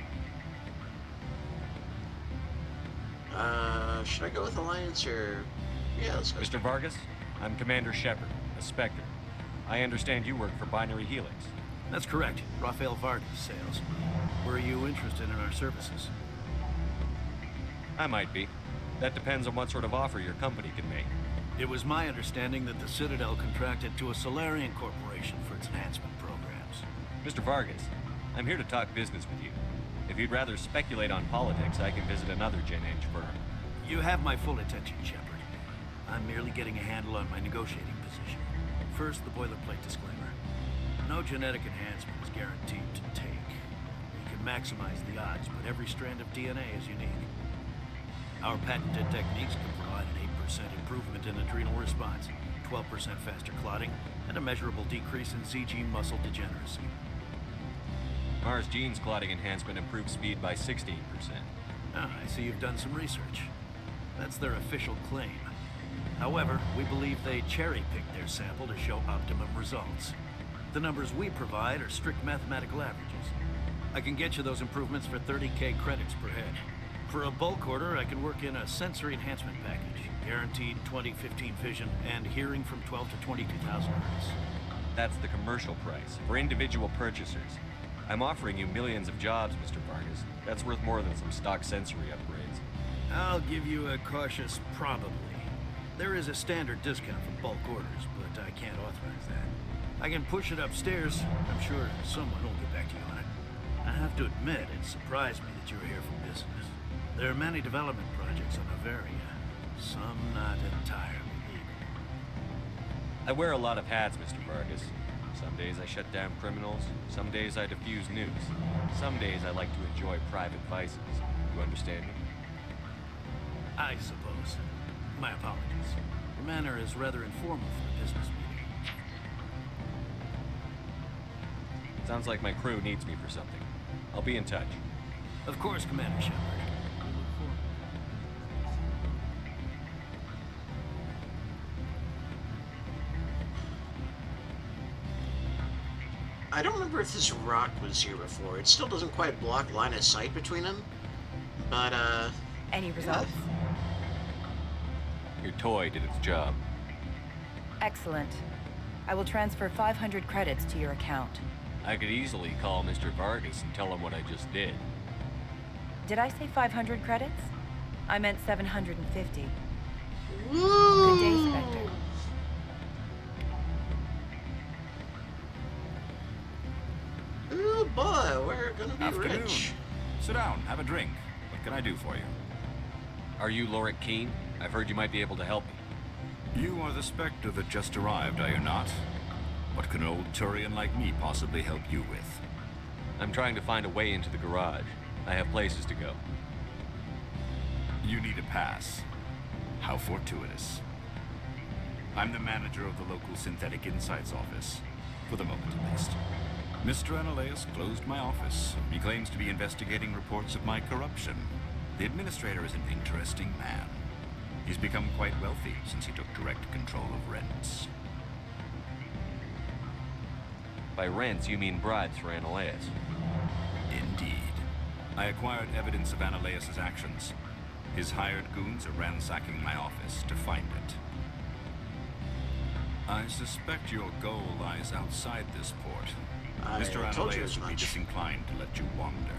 Should I go with Alliance or... Yeah, let's go. Mr. Vargas, I'm Commander Shepard, a Spectre. I understand you work for Binary Helix. That's correct. Rafael Vargas, sales. Were you interested in our services? I might be. That depends on what sort of offer your company can make. It was my understanding that the Citadel contracted to a Solarian corporation for its enhancement programs. Mr. Vargas, I'm here to talk business with you. If you'd rather speculate on politics, I can visit another Gen Age firm. You have my full attention, Shepard. I'm merely getting a handle on my negotiating position. First, the boilerplate disclaimer. No genetic enhancement is guaranteed to take. You can maximize the odds, but every strand of DNA is unique. Our patented techniques can provide an 8% improvement in adrenal response, 12% faster clotting, and a measurable decrease in ZG muscle degeneracy. Mars Gene's clotting enhancement improves speed by 16%. Ah, I see you've done some research. That's their official claim. However, we believe they cherry-picked their sample to show optimum results. The numbers we provide are strict mathematical averages. I can get you those improvements for 30K credits per head. For a bulk order, I can work in a sensory enhancement package, guaranteed 20/15 vision and hearing from 12 to 22,000 hertz. That's the commercial price for individual purchasers. I'm offering you millions of jobs, Mr. Vargas. That's worth more than some stock sensory upgrades. I'll give you a cautious probably. There is a standard discount for bulk orders, but I can't authorize that. I can push it upstairs. I'm sure someone will get back to you on it. I have to admit, it surprised me that you were here for business. There are many development projects on Noveria, some not entirely legal. I wear a lot of hats, Mr. Vargas. Some days I shut down criminals, some days I diffuse news. Some days I like to enjoy private vices. You understand me? I suppose. My apologies. Your manner is rather informal for a business meeting. Sounds like my crew needs me for something. I'll be in touch. Of course, Commander Shepard. I don't remember if this rock was here before. It still doesn't quite block line of sight between them. But, Any results? Your toy did its job. Excellent. I will transfer 500 credits to your account. I could easily call Mr. Vargas and tell him what I just did. Did I say 500 credits? I meant 750. Woo! Good day, Spectre. Oh boy, we're gonna be Afternoon. rich. Sit down, have a drink. What can I do for you? Are you Lorik Keene? I've heard you might be able to help me. You are the Spectre that just arrived, are you not? What can an old Turian like me possibly help you with? I'm trying to find a way into the garage. I have places to go. You need a pass. How fortuitous. I'm the manager of the local Synthetic Insights office. For the moment, at least. Mr. Analeus closed my office. He claims to be investigating reports of my corruption. The administrator is an interesting man. He's become quite wealthy since he took direct control of rents. By rents, you mean bribes for Analeus. Indeed. I acquired evidence of Analeus's actions. His hired goons are ransacking my office to find it. I suspect your goal lies outside this port. Mr. Analeus would be disinclined to let you wander.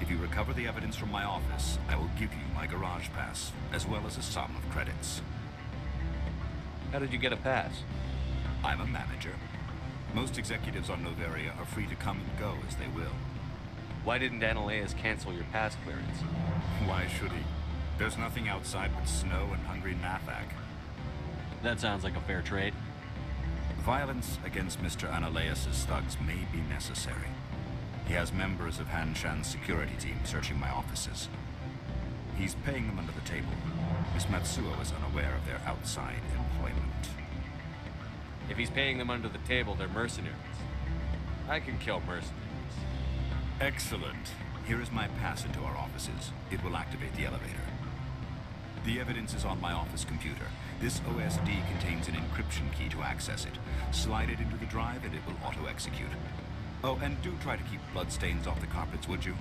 If you recover the evidence from my office, I will give you my garage pass, as well as a sum of credits. How did you get a pass? I'm a manager. Most executives on Noveria are free to come and go as they will. Why didn't Analeus cancel your pass clearance? Why should he? There's nothing outside but snow and hungry Nathak. That sounds like a fair trade. Violence against Mr. Analeus's thugs may be necessary. He has members of Han Shan's security team searching my offices. He's paying them under the table. Miss Matsuo is unaware of their outside employment. If he's paying them under the table, they're mercenaries. I can kill mercenaries. Excellent. Here is my pass into our offices. It will activate the elevator. The evidence is on my office computer. This OSD contains an encryption key to access it. Slide it into the drive and it will auto-execute. Oh, and do try to keep bloodstains off the carpets, would you?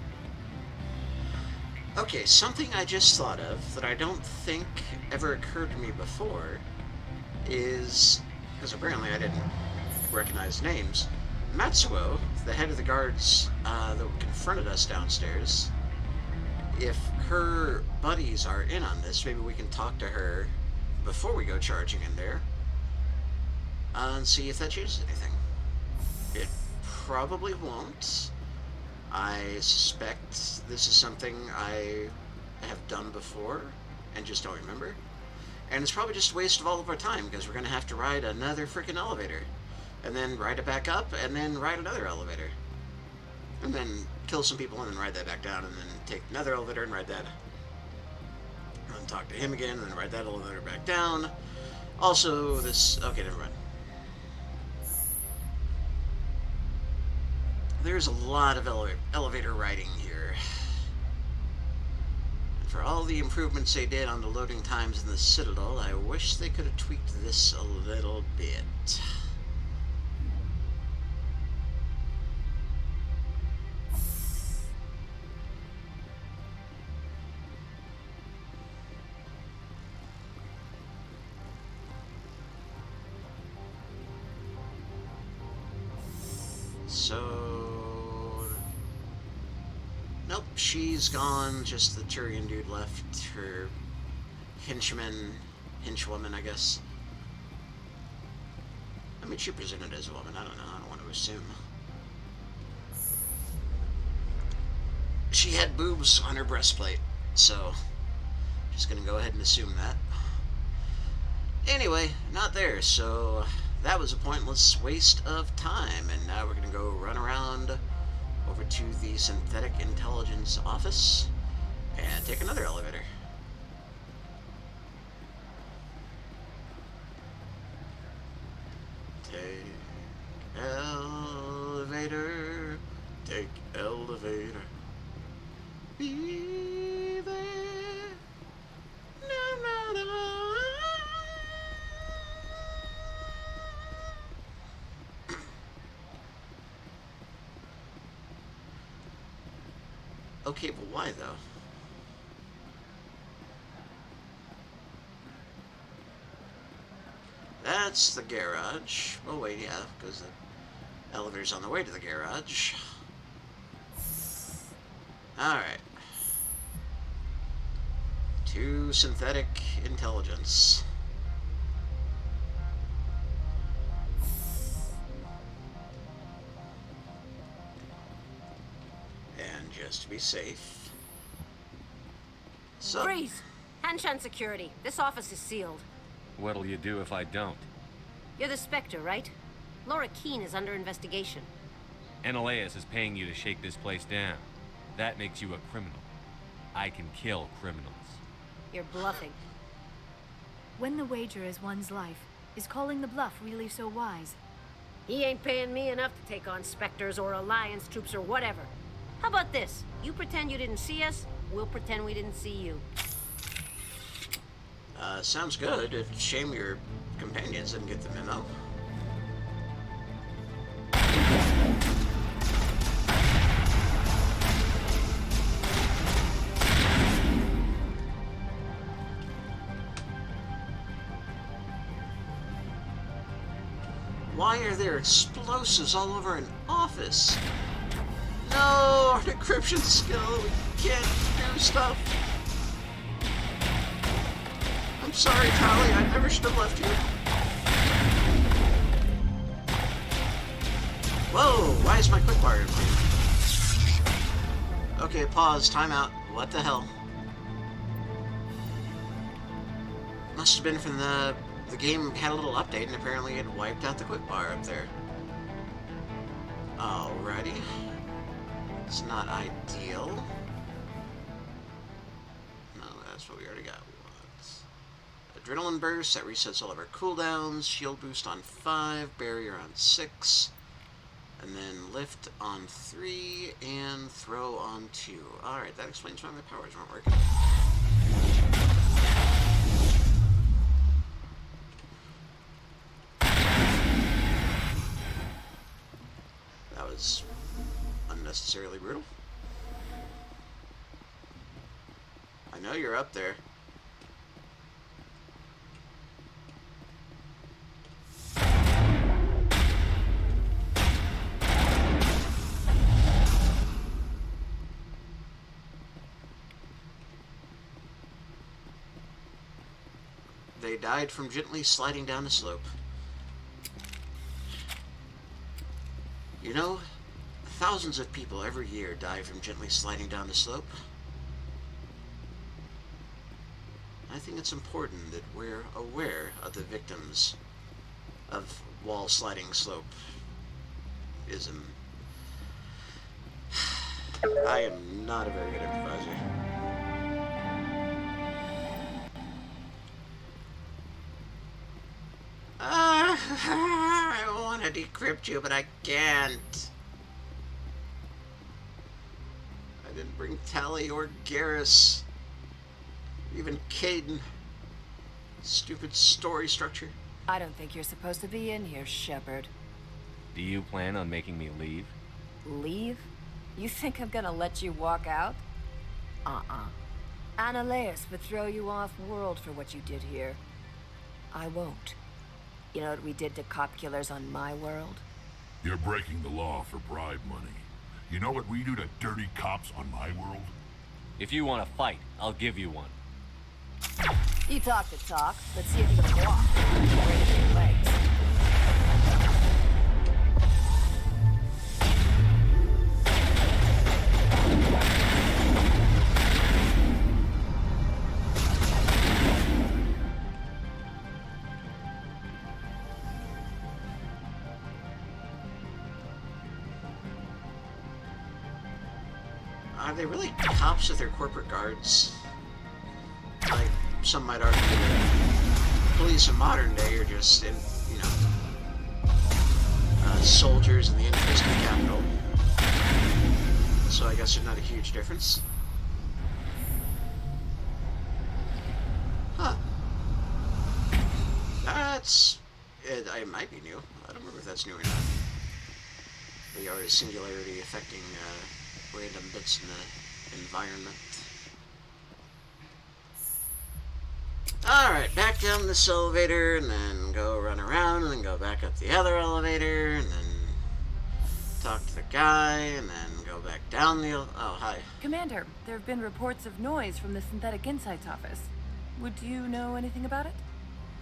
Okay, something I just thought of that I don't think ever occurred to me before is, because apparently I didn't recognize names, Matsuo, the head of the guards that confronted us downstairs, if her buddies are in on this, maybe we can talk to her before we go charging in there and see if that changes anything. It probably won't. I suspect this is something I have done before and just don't remember. And it's probably just a waste of all of our time because we're going to have to ride another freaking elevator. And then ride it back up and then ride another elevator. And then kill some people and then ride that back down and then take another elevator and ride that. And then talk to him again and then ride that elevator back down. Also, this... Okay, never mind. There's a lot of elevator riding here. And for all the improvements they did on the loading times in the Citadel, I wish they could have tweaked this a little bit. So... Nope, she's gone. Just the Turian dude left. Her henchwoman, I guess. I mean, she presented as a woman. I don't know. I don't want to assume. She had boobs on her breastplate, so just gonna go ahead and assume that. Anyway, not there, so that was a pointless waste of time, and now we're gonna go run around over to the Synthetic Intelligence office and take another elevator. Take elevator, take elevator. Be there. Na, na, na. Okay, but why though? That's the garage. Oh wait, yeah, because the elevator's on the way to the garage. Alright. To Synthetic Intelligence. to be safe. So... Freeze! Hanshan security. This office is sealed. What'll you do if I don't? You're the Spectre, right? Laura Keene is under investigation. Ananias is paying you to shake this place down. That makes you a criminal. I can kill criminals. You're bluffing. When the wager is one's life, is calling the bluff really so wise? He ain't paying me enough to take on Spectres or Alliance troops or whatever. How about this? You pretend you didn't see us, we'll pretend we didn't see you. Sounds good. It's a shame your companions didn't get the memo. Why are there explosives all over an office? No, our decryption skill, we can't do stuff. I'm sorry, Tali, I never should have left you. Whoa, why is my quick bar empty? Okay, pause, timeout. What the hell? Must have been from the game had a little update and apparently it wiped out the quick bar up there. Alrighty. It's not ideal. No, that's what we already got. Adrenaline burst, that resets all of our cooldowns. Shield boost on 5, barrier on 6. And then lift on 3, and throw on 2. Alright, that explains why my powers weren't working. That was unnecessarily brutal. I know you're up there. They died from gently sliding down the slope. You know, thousands of people every year die from gently sliding down the slope. I think it's important that we're aware of the victims of wall sliding slope-ism. I am not a very good improviser. I want to decrypt you, but I can't. I didn't bring Tali or Garrus. Even Caden. Stupid story structure. I don't think you're supposed to be in here, Shepard. Do you plan on making me leave? Leave? You think I'm gonna let you walk out? Ananias would throw you off-world for what you did here. I won't. You know what we did to cop killers on my world? You're breaking the law for bribe money. You know what we do to dirty cops on my world? If you want to fight, I'll give you one. You talk the talk. Let's see if you can walk. Break your legs. Are they really cops with their corporate guards? Like, some might argue that police in modern day are just, soldiers in the interest of capital. So I guess there's not a huge difference. Huh. That's... it might be new. I don't remember if that's new or not. The art is singularity affecting, random bits in the environment. Alright, back down this elevator, and then go run around, and then go back up the other elevator, and then talk to the guy, and then go back down the... oh, hi. Commander, there have been reports of noise from the Synthetic Insights office. Would you know anything about it?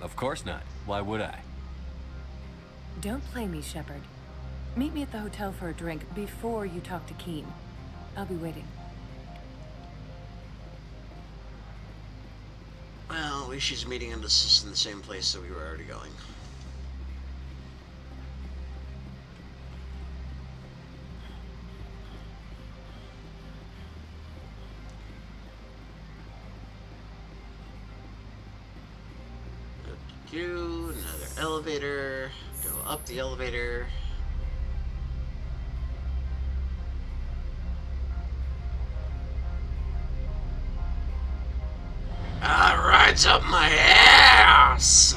Of course not. Why would I? Don't play me, Shepard. Meet me at the hotel for a drink before you talk to Keene. I'll be waiting. Well, at least she's meeting us in the same place that we were already going. Do another elevator. Go up the elevator. Rides up my ass!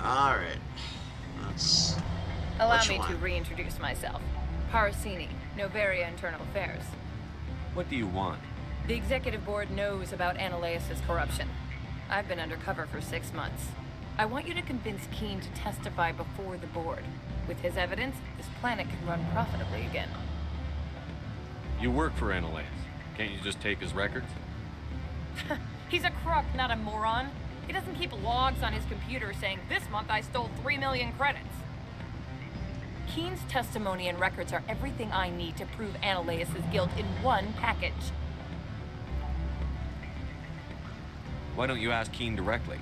Alright. Let's... Allow me to reintroduce myself. Parasini, Noveria Internal Affairs. What do you want? The executive board knows about Ananias' corruption. I've been undercover for 6 months. I want you to convince Keene to testify before the board. With his evidence, this planet can run profitably again. You work for Ananias. Can't you just take his records? He's a crook, not a moron. He doesn't keep logs on his computer saying, "This month I stole 3 million credits." Keene's testimony and records are everything I need to prove Ananias' guilt in one package. Why don't you ask Keene directly?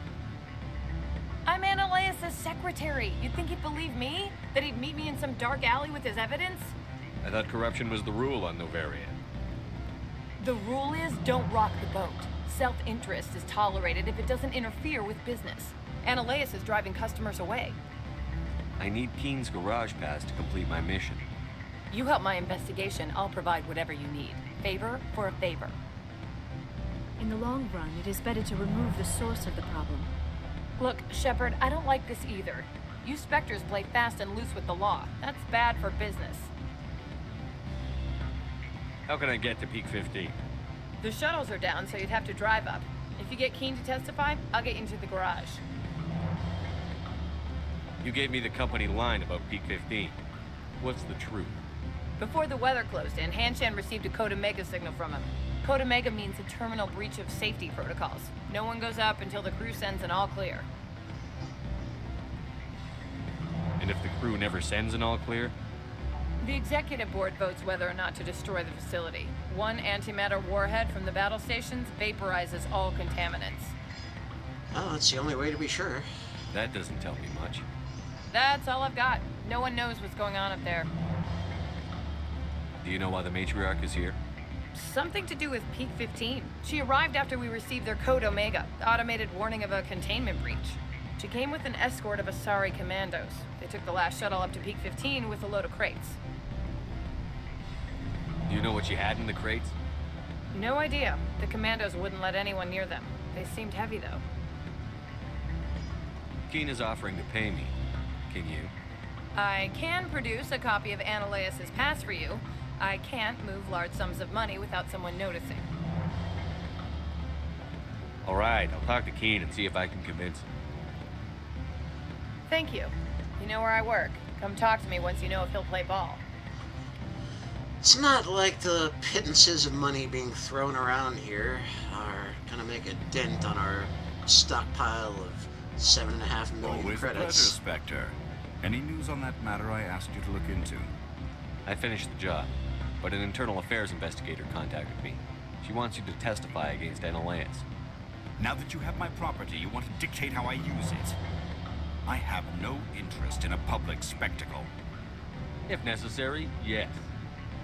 I'm Ananias' secretary. You'd think he'd believe me? That he'd meet me in some dark alley with his evidence? I thought corruption was the rule on Noveria. The rule is, don't rock the boat. Self-interest is tolerated if it doesn't interfere with business. Ananias is driving customers away. I need Keene's garage pass to complete my mission. You help my investigation, I'll provide whatever you need. Favor for a favor. In the long run, it is better to remove the source of the problem. Look, Shepard, I don't like this either. You Spectres play fast and loose with the law. That's bad for business. How can I get to Peak 15? The shuttles are down, so you'd have to drive up. If you get Keene to testify, I'll get you into the garage. You gave me the company line about Peak 15. What's the truth? Before the weather closed in, Hanshan received a Code Omega signal from him. Code Omega means a terminal breach of safety protocols. No one goes up until the crew sends an all clear. And if the crew never sends an all clear? The executive board votes whether or not to destroy the facility. One antimatter warhead from the battle stations vaporizes all contaminants. Oh, that's the only way to be sure. That doesn't tell me much. That's all I've got. No one knows what's going on up there. Do you know why the matriarch is here? Something to do with Peak 15. She arrived after we received their Code Omega, the automated warning of a containment breach. She came with an escort of Asari commandos. They took the last shuttle up to Peak 15 with a load of crates. Do you know what you had in the crates? No idea. The commandos wouldn't let anyone near them. They seemed heavy, though. Keene is offering to pay me. Can you? I can produce a copy of Ananias' pass for you. I can't move large sums of money without someone noticing. All right, I'll talk to Keene and see if I can convince him. Thank you. You know where I work. Come talk to me once you know if he'll play ball. It's not like the pittances of money being thrown around here are gonna make a dent on our stockpile of 7.5 million Always credits. a pleasure, Spectre. Any news on that matter I asked you to look into? I finished the job, but an internal affairs investigator contacted me. She wants you to testify against Ananias. Now that you have my property, you want to dictate how I use it. I have no interest in a public spectacle. If necessary, yes.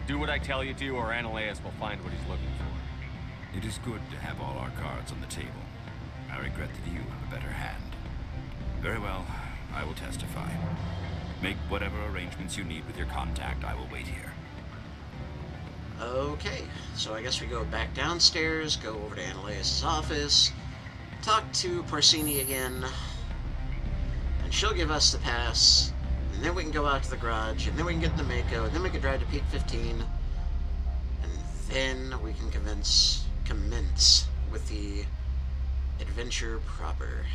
Do what I tell you to, or Ananias will find what he's looking for. It is good to have all our cards on the table. I regret that you have a better hand. Very well, I will testify. Make whatever arrangements you need with your contact. I will wait here. Okay, so I guess we go back downstairs, go over to Ananias' office, talk to Parasini again, and she'll give us the pass, and then we can go out to the garage, and then we can get in the Mako, and then we can drive to Peak 15, and then we can commence with the adventure proper.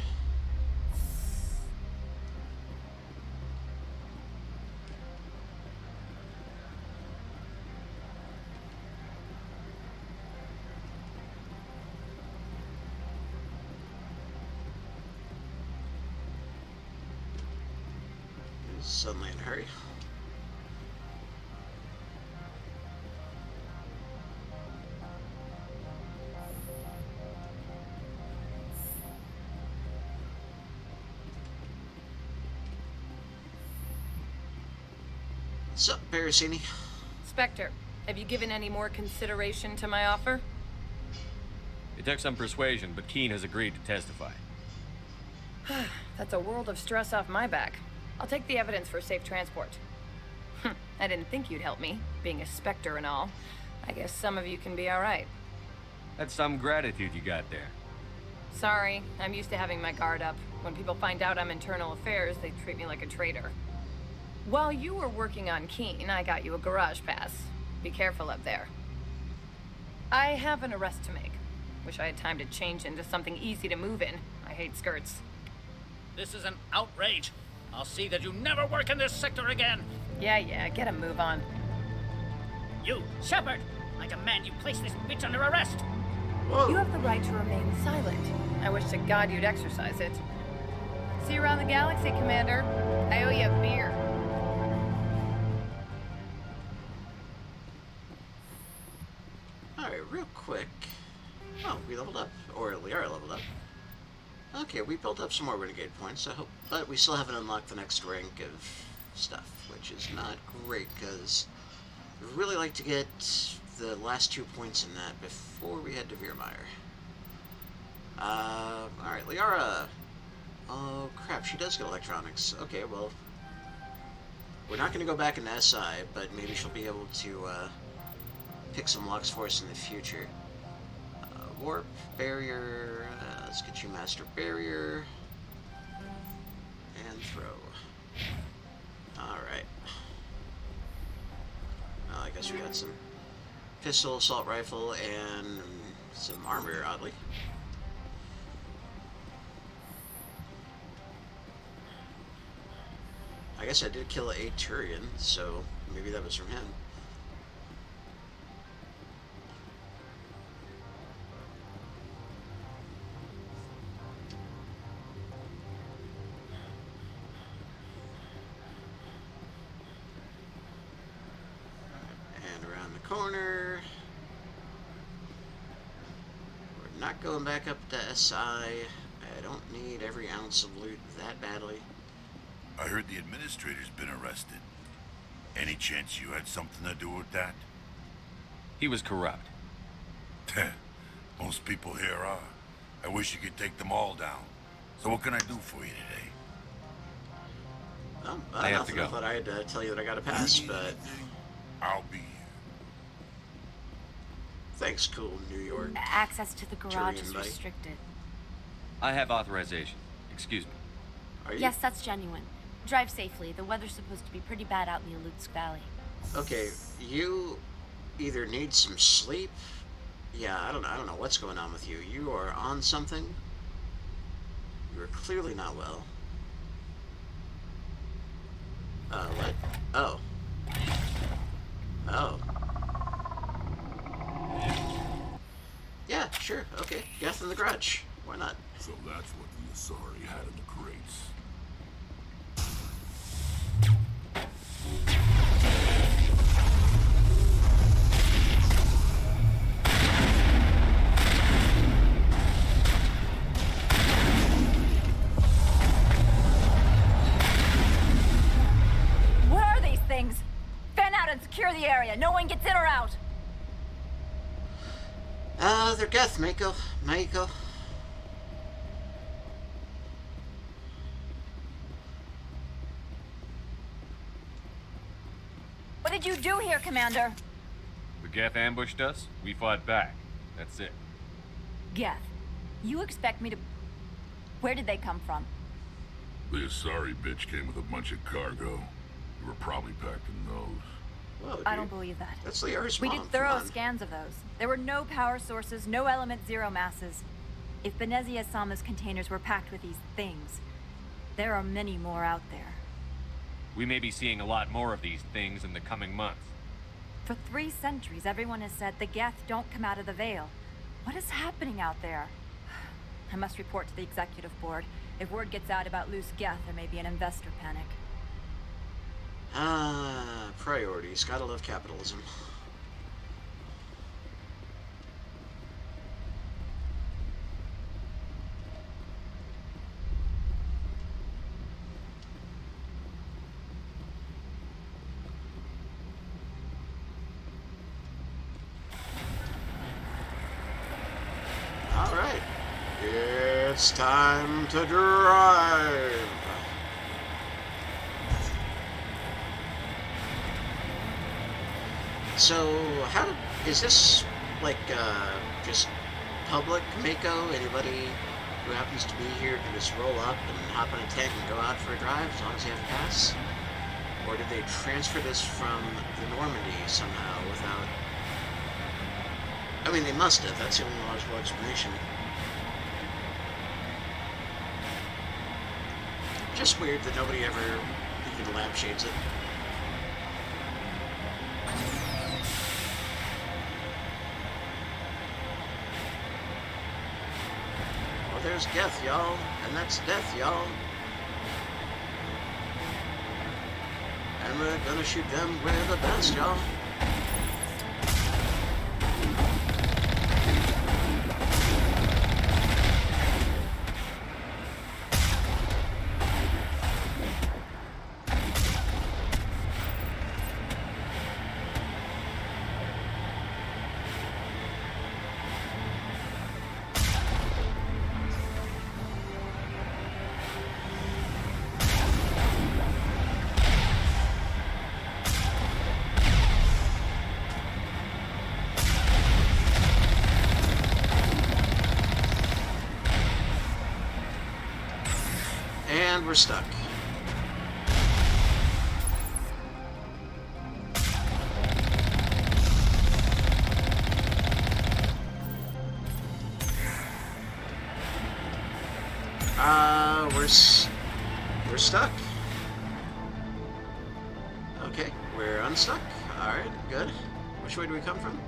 Suddenly in a hurry. What's up, Parasini? Spectre, have you given any more consideration to my offer? It took some persuasion, but Keen has agreed to testify. That's a world of stress off my back. I'll take the evidence for safe transport. I didn't think you'd help me, being a Spectre and all. I guess some of you can be alright. That's some gratitude you got there. Sorry, I'm used to having my guard up. When people find out I'm internal affairs, they treat me like a traitor. While you were working on Keen, I got you a garage pass. Be careful up there. I have an arrest to make. Wish I had time to change into something easy to move in. I hate skirts. This is an outrage. I'll see that you never work in this sector again. Yeah, get a move on. You, Shepard! I demand you place this bitch under arrest! You have the right to remain silent. I wish to God you'd exercise it. See you around the galaxy, Commander. I owe you a beer. Alright, real quick. Oh, we leveled up. Or Liara leveled up. Okay, we built up some more renegade points, I hope. But we still haven't unlocked the next rank of stuff, which is not great, because we'd really like to get the last 2 points in that before we head to Veermeyer. Alright, Liara. Oh, crap, she does get electronics. Okay, well, we're not going to go back into SI, but maybe she'll be able to, pick some locks for us in the future. Warp, barrier, let's get you master barrier, and throw. Alright. Well, I guess we got some pistol, assault rifle, and some armor, oddly. I guess I did kill a Turian, so maybe that was from him. Corner. We're not going back up to SI. I don't need every ounce of loot that badly. I heard the administrator's been arrested. Any chance you had something to do with that? He was corrupt. Most people here are. I wish you could take them all down. So what can I do for you today? I have to go. I thought I'd tell you that I got a pass, but... I'll be here. Thanks, cool New York. Access to the garage Turian is buddy. restricted. I have authorization. Excuse me. Are you? Yes, that's genuine. Drive safely. The weather's supposed to be pretty bad out in the Alutsk Valley. Okay, you either need some sleep. Yeah, I don't know what's going on with you. You are on something. You are clearly not well. What? Oh. Oh. Yeah, sure, okay. Death in the garage. Why not? So that's what the Asari had in the crates. What are these things? Fan out and secure the area. No one gets in or out. They're Geth, Mako. What did you do here, Commander? The Geth ambushed us. We fought back. That's it. Geth, you expect me to... Where did they come from? The Asari bitch came with a bunch of cargo. You were probably packed in those. Whoa, I don't believe that. That's Liara's We mom. did thorough scans of those. There were no power sources, no element zero masses. If Benezia Sama's containers were packed with these things, there are many more out there. We may be seeing a lot more of these things in the coming months. For 3 centuries, everyone has said the Geth don't come out of the Veil. What is happening out there? I must report to the executive board. If word gets out about loose Geth, there may be an investor panic. Priorities. Gotta love capitalism. Alright. It's time to drive. So, is this, like, just public Mako? Anybody who happens to be here can just roll up and hop in a tank and go out for a drive as long as you have a pass? Or did they transfer this from the Normandy somehow without... I mean, they must have. That's the only logical explanation. Just weird that nobody ever even lampshades it. Well, there's death, y'all. And that's death, y'all. And we're gonna shoot them with the best, y'all. And we're stuck. We're stuck. Okay, we're unstuck. Alright, good. Which way do we come from?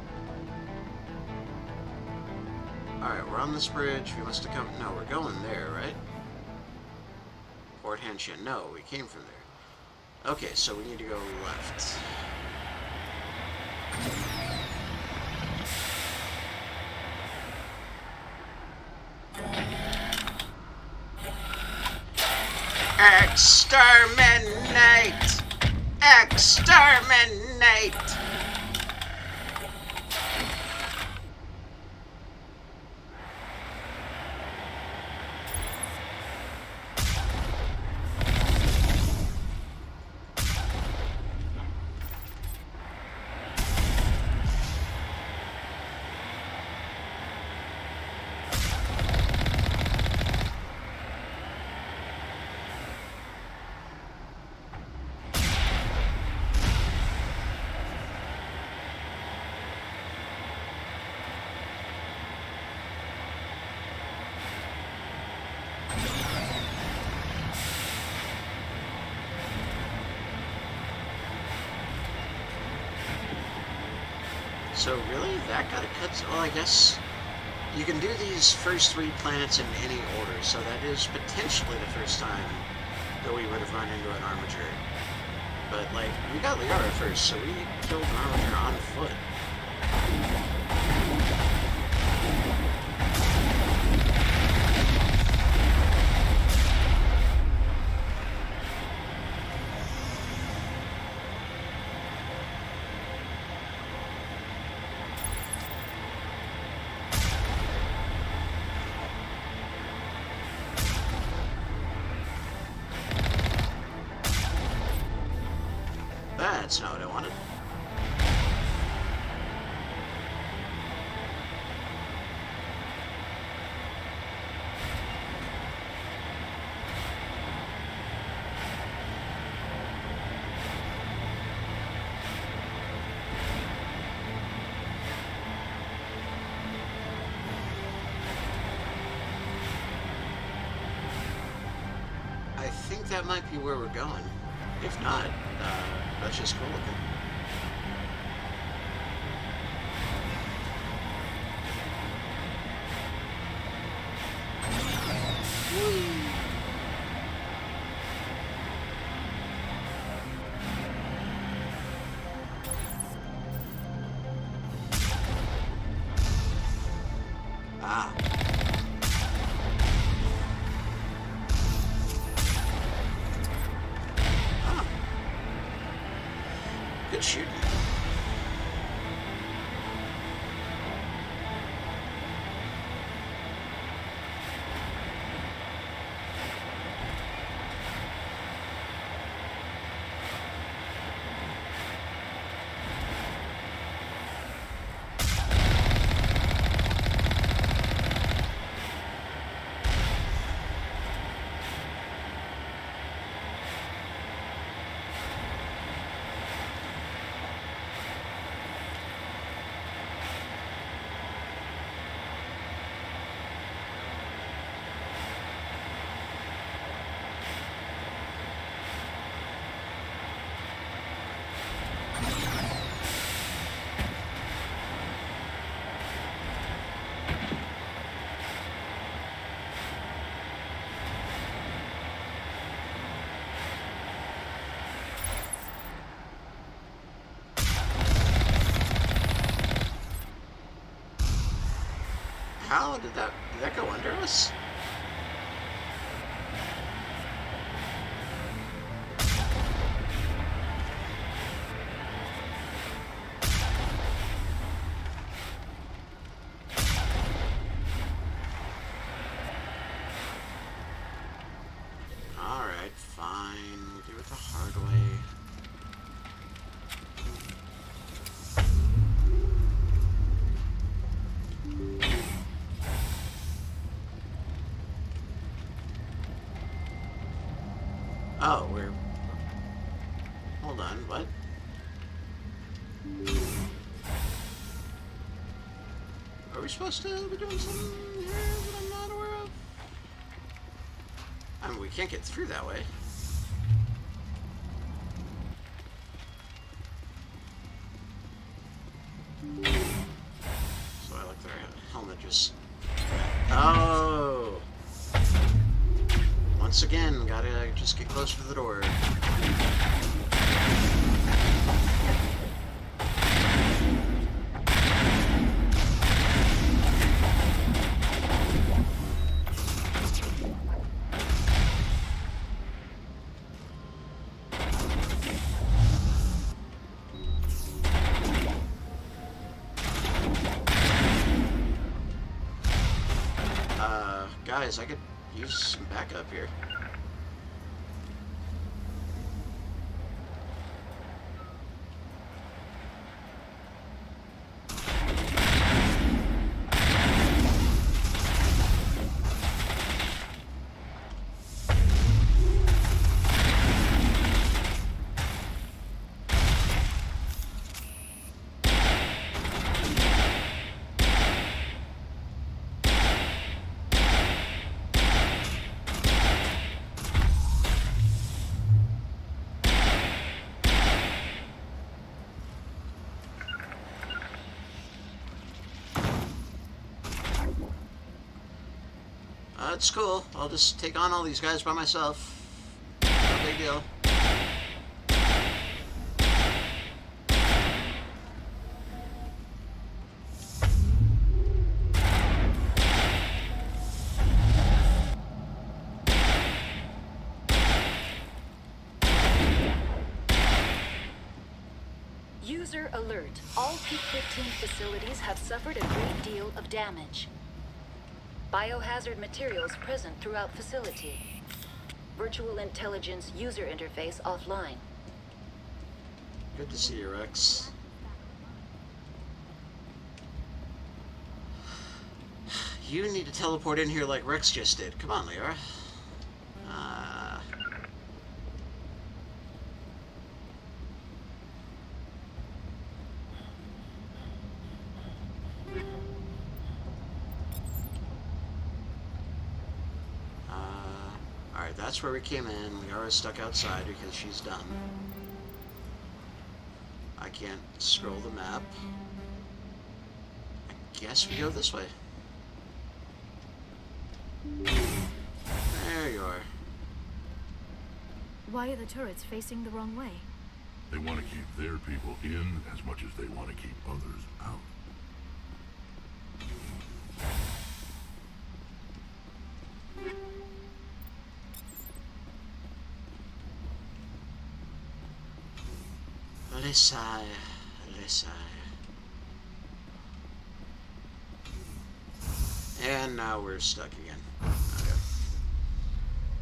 Alright, we're on this bridge. We must have come... No, we're going there, right? Port Henshin. No, we came from there. Okay, so we need to go left. Exterminate! Exterminate! So really, that got to cut. Well, I guess you can do these first 3 planets in any order, so that is potentially the first time that we would have run into an armature. But, like, we got Liara first, so we killed an armature on foot. That's not what I wanted. I think that might be where we're going. If not, that's just cool looking. Ah. Ah. Good shooting. How did that go under us? All right, fine. We'll do it the hard way. Oh, we're... Hold on, what? Are we supposed to be doing something here that I'm not aware of? I mean, we can't get through that way. So I like their helmet just... Oh! Once again, gotta just get closer to the door. Guys, I could use some backup here. It's cool. I'll just take on all these guys by myself. No big deal. User alert. All Peak 15 facilities have suffered a great deal of damage. Biohazard materials present throughout facility. Virtual intelligence user interface offline. Good to see you, Rex. You need to teleport in here like Rex just did. Come on, Liara. Alright, that's where we came in. Liara's stuck outside because she's done. I can't scroll the map. I guess we go this way. There you are. Why are the turrets facing the wrong way? They want to keep their people in as much as they want to keep others out. Lesai. And now we're stuck again. Okay.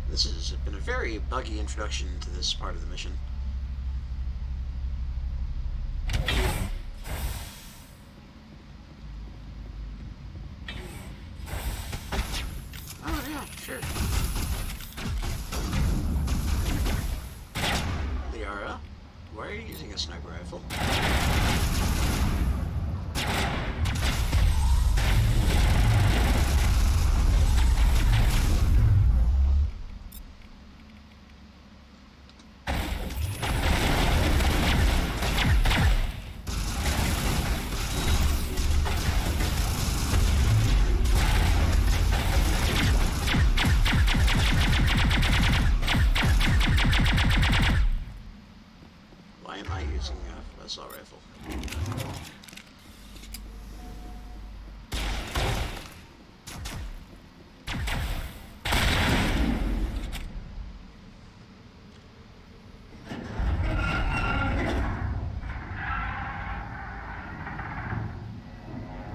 This has been a very buggy introduction to this part of the mission. Oh yeah, sure. Liara, why are you using a sniper rifle? Why am I using a assault rifle?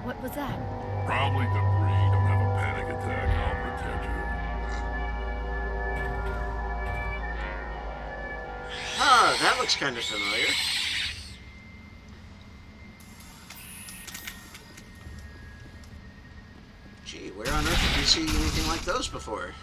What was that? Probably debris. Don't have a panic attack. I'll protect you. Ah, that looks kind of familiar. Gee, where on earth did you see anything like those before?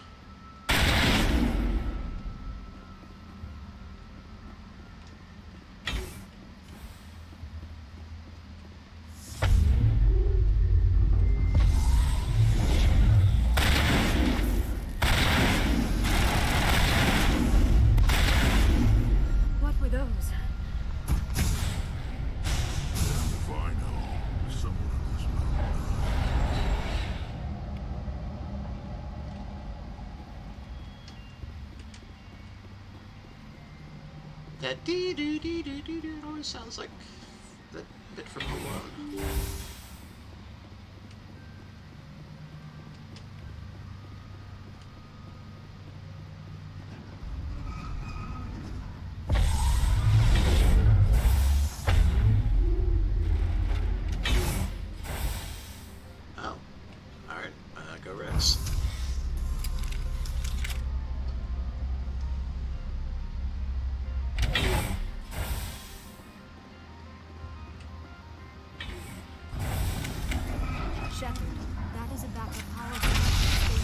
What were those? If I know someone in this mountain. That dee doo dee doo doo doo always sounds like that bit from Home Alone. Oh, alright, go Rex. Shepard, that is a backup power station main.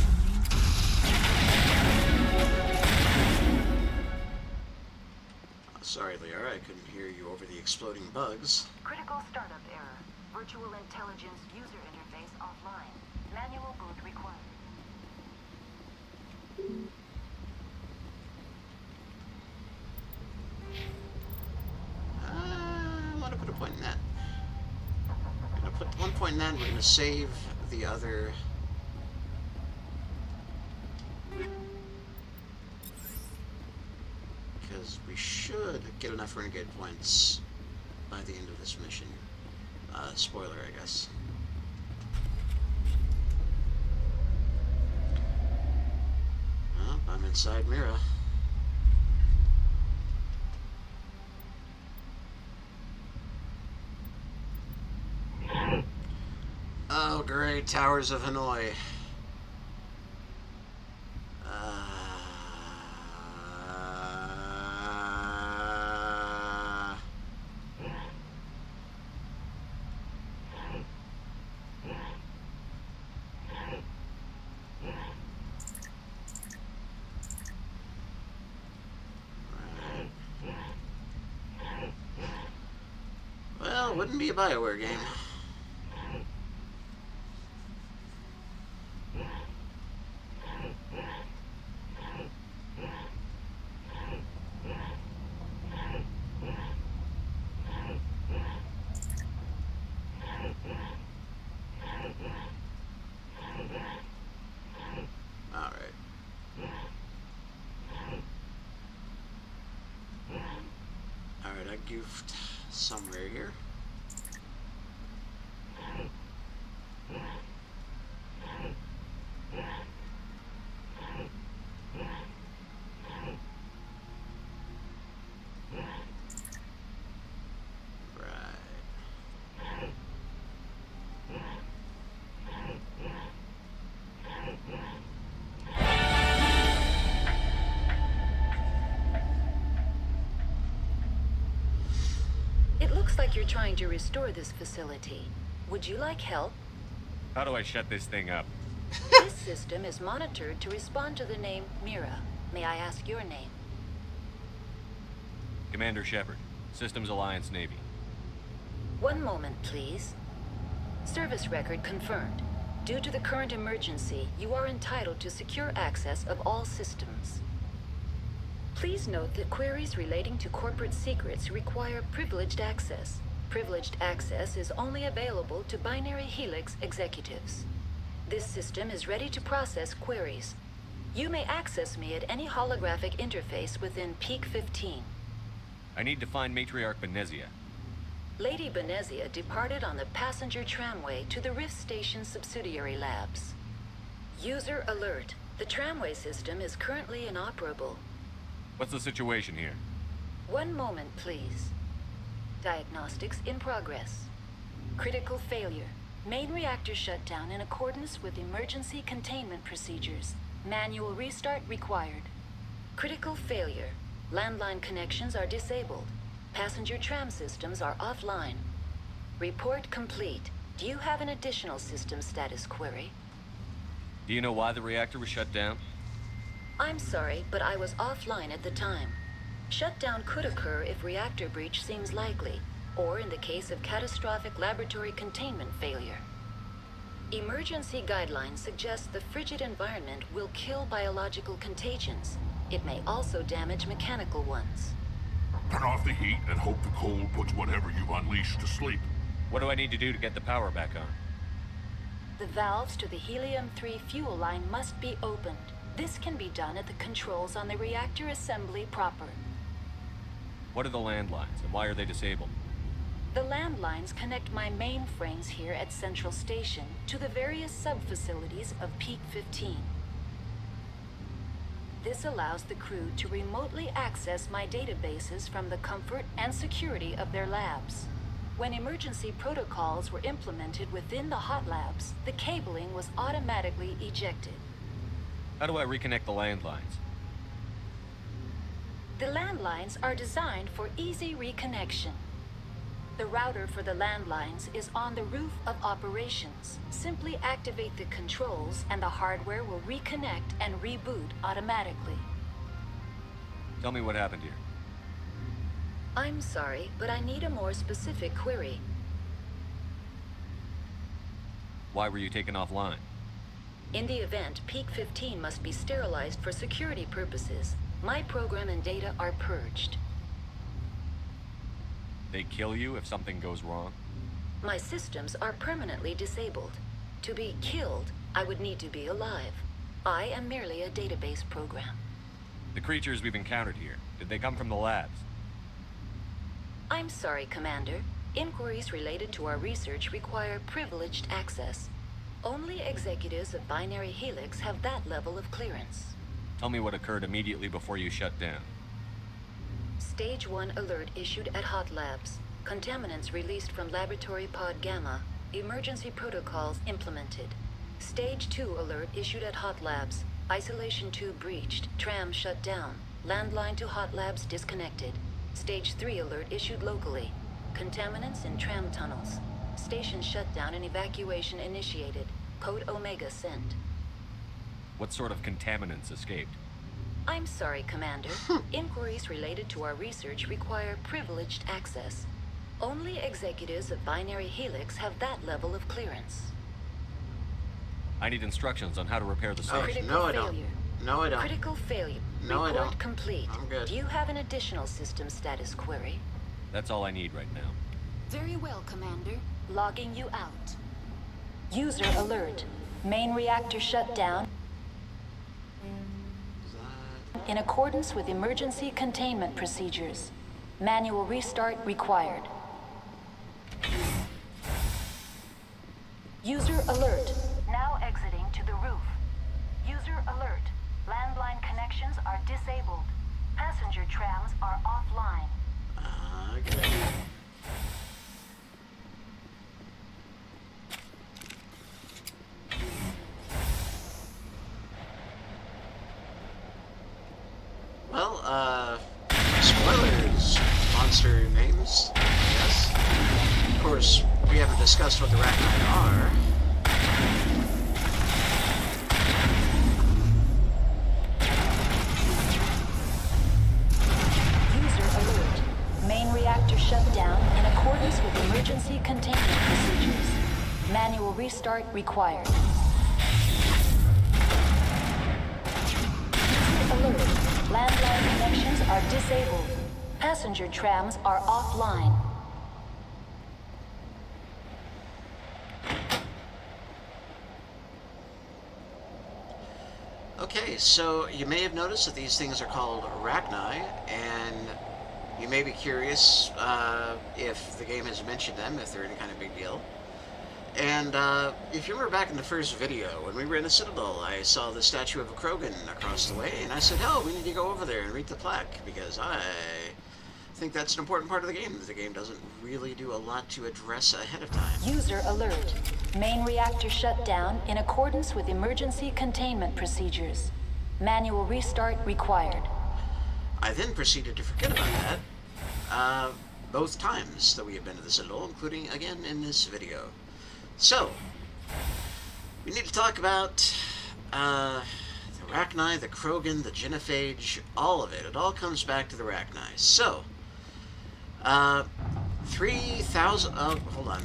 Sorry, Liara, I couldn't hear you over the exploding bugs. Critical startup error. Virtual intelligence user interface offline. Manual boot required. I want to put a point in that. I'm going to put one point in that, and we're going to save the other. Because we should get enough renegade points by the end of this mission. Spoiler, I guess. Oh, I'm inside Mira. Oh, great. Towers of Hanoi. Well, it wouldn't be a BioWare game. Alright, I goofed somewhere here. It looks like you're trying to restore this facility. Would you like help? How do I shut this thing up? This system is monitored to respond to the name Mira. May I ask your name? Commander Shepard, Systems Alliance Navy. One moment, please. Service record confirmed. Due to the current emergency, you are entitled to secure access of all systems. Please note that queries relating to corporate secrets require privileged access. Privileged access is only available to Binary Helix executives. This system is ready to process queries. You may access me at any holographic interface within Peak 15. I need to find Matriarch Benezia. Lady Benezia departed on the passenger tramway to the Rift Station subsidiary labs. User alert. The tramway system is currently inoperable. What's the situation here? One moment, please. Diagnostics in progress. Critical failure. Main reactor shut down in accordance with emergency containment procedures. Manual restart required. Critical failure. Landline connections are disabled. Passenger tram systems are offline. Report complete. Do you have an additional system status query? Do you know why the reactor was shut down? I'm sorry, but I was offline at the time. Shutdown could occur if reactor breach seems likely, or in the case of catastrophic laboratory containment failure. Emergency guidelines suggest the frigid environment will kill biological contagions. It may also damage mechanical ones. Turn off the heat and hope the cold puts whatever you've unleashed to sleep. What do I need to do to get the power back on? The valves to the helium-3 fuel line must be opened. This can be done at the controls on the reactor assembly proper. What are the landlines, and why are they disabled? The landlines connect my mainframes here at Central Station to the various sub-facilities of Peak 15. This allows the crew to remotely access my databases from the comfort and security of their labs. When emergency protocols were implemented within the hot labs, the cabling was automatically ejected. How do I reconnect the landlines? The landlines are designed for easy reconnection. The router for the landlines is on the roof of operations. Simply activate the controls and the hardware will reconnect and reboot automatically. Tell me what happened here. I'm sorry, but I need a more specific query. Why were you taken offline? In the event, Peak 15 must be sterilized for security purposes. My program and data are purged. They kill you if something goes wrong? My systems are permanently disabled. To be killed, I would need to be alive. I am merely a database program. The creatures we've encountered here, did they come from the labs? I'm sorry, Commander. Inquiries related to our research require privileged access. Only executives of Binary Helix have that level of clearance. Tell me what occurred immediately before you shut down. Stage 1 alert issued at Hot Labs. Contaminants released from Laboratory Pod Gamma. Emergency protocols implemented. Stage 2 alert issued at Hot Labs. Isolation tube breached. Tram shut down. Landline to Hot Labs disconnected. Stage 3 alert issued locally. Contaminants in tram tunnels. Station shutdown and evacuation initiated. Code Omega sent. What sort of contaminants escaped? I'm sorry, Commander. Inquiries related to our research require privileged access. Only executives of Binary Helix have that level of clearance. I need instructions on how to repair the station. No, I don't. No, I don't. Critical failure. No, I Report don't. complete. I'm good. Do you have an additional system status query? That's all I need right now. Very well, Commander. Logging you out. User alert. Main reactor shut down. In accordance with emergency containment procedures. Manual restart required. User alert. Now exiting to the roof. User alert. Landline connections are disabled. Passenger trams are offline. Okay. Well, spoilers. Monster names, yes. course, we haven't discussed what the Rachni are. User alert. Main reactor shut down in accordance with emergency containment procedures. Manual restart required. Alert. Landline connections are disabled. Passenger trams are offline. Okay, so you may have noticed that these things are called Rachni, and you may be curious if the game has mentioned them, if they're any kind of big deal. And if you remember back in the first video, when we were in the Citadel, I saw the statue of a Krogan across the way, and I said, oh, we need to go over there and read the plaque, because I think that's an important part of the game. The game doesn't really do a lot to address ahead of time. User alert. Main reactor shut down in accordance with emergency containment procedures. Manual restart required. I then proceeded to forget about that both times that we have been to the Citadel, including again in this video. So, we need to talk about the Rachni, the Krogan, the Genophage, all of it. It all comes back to the Rachni. So, 3,000... Oh, hold on.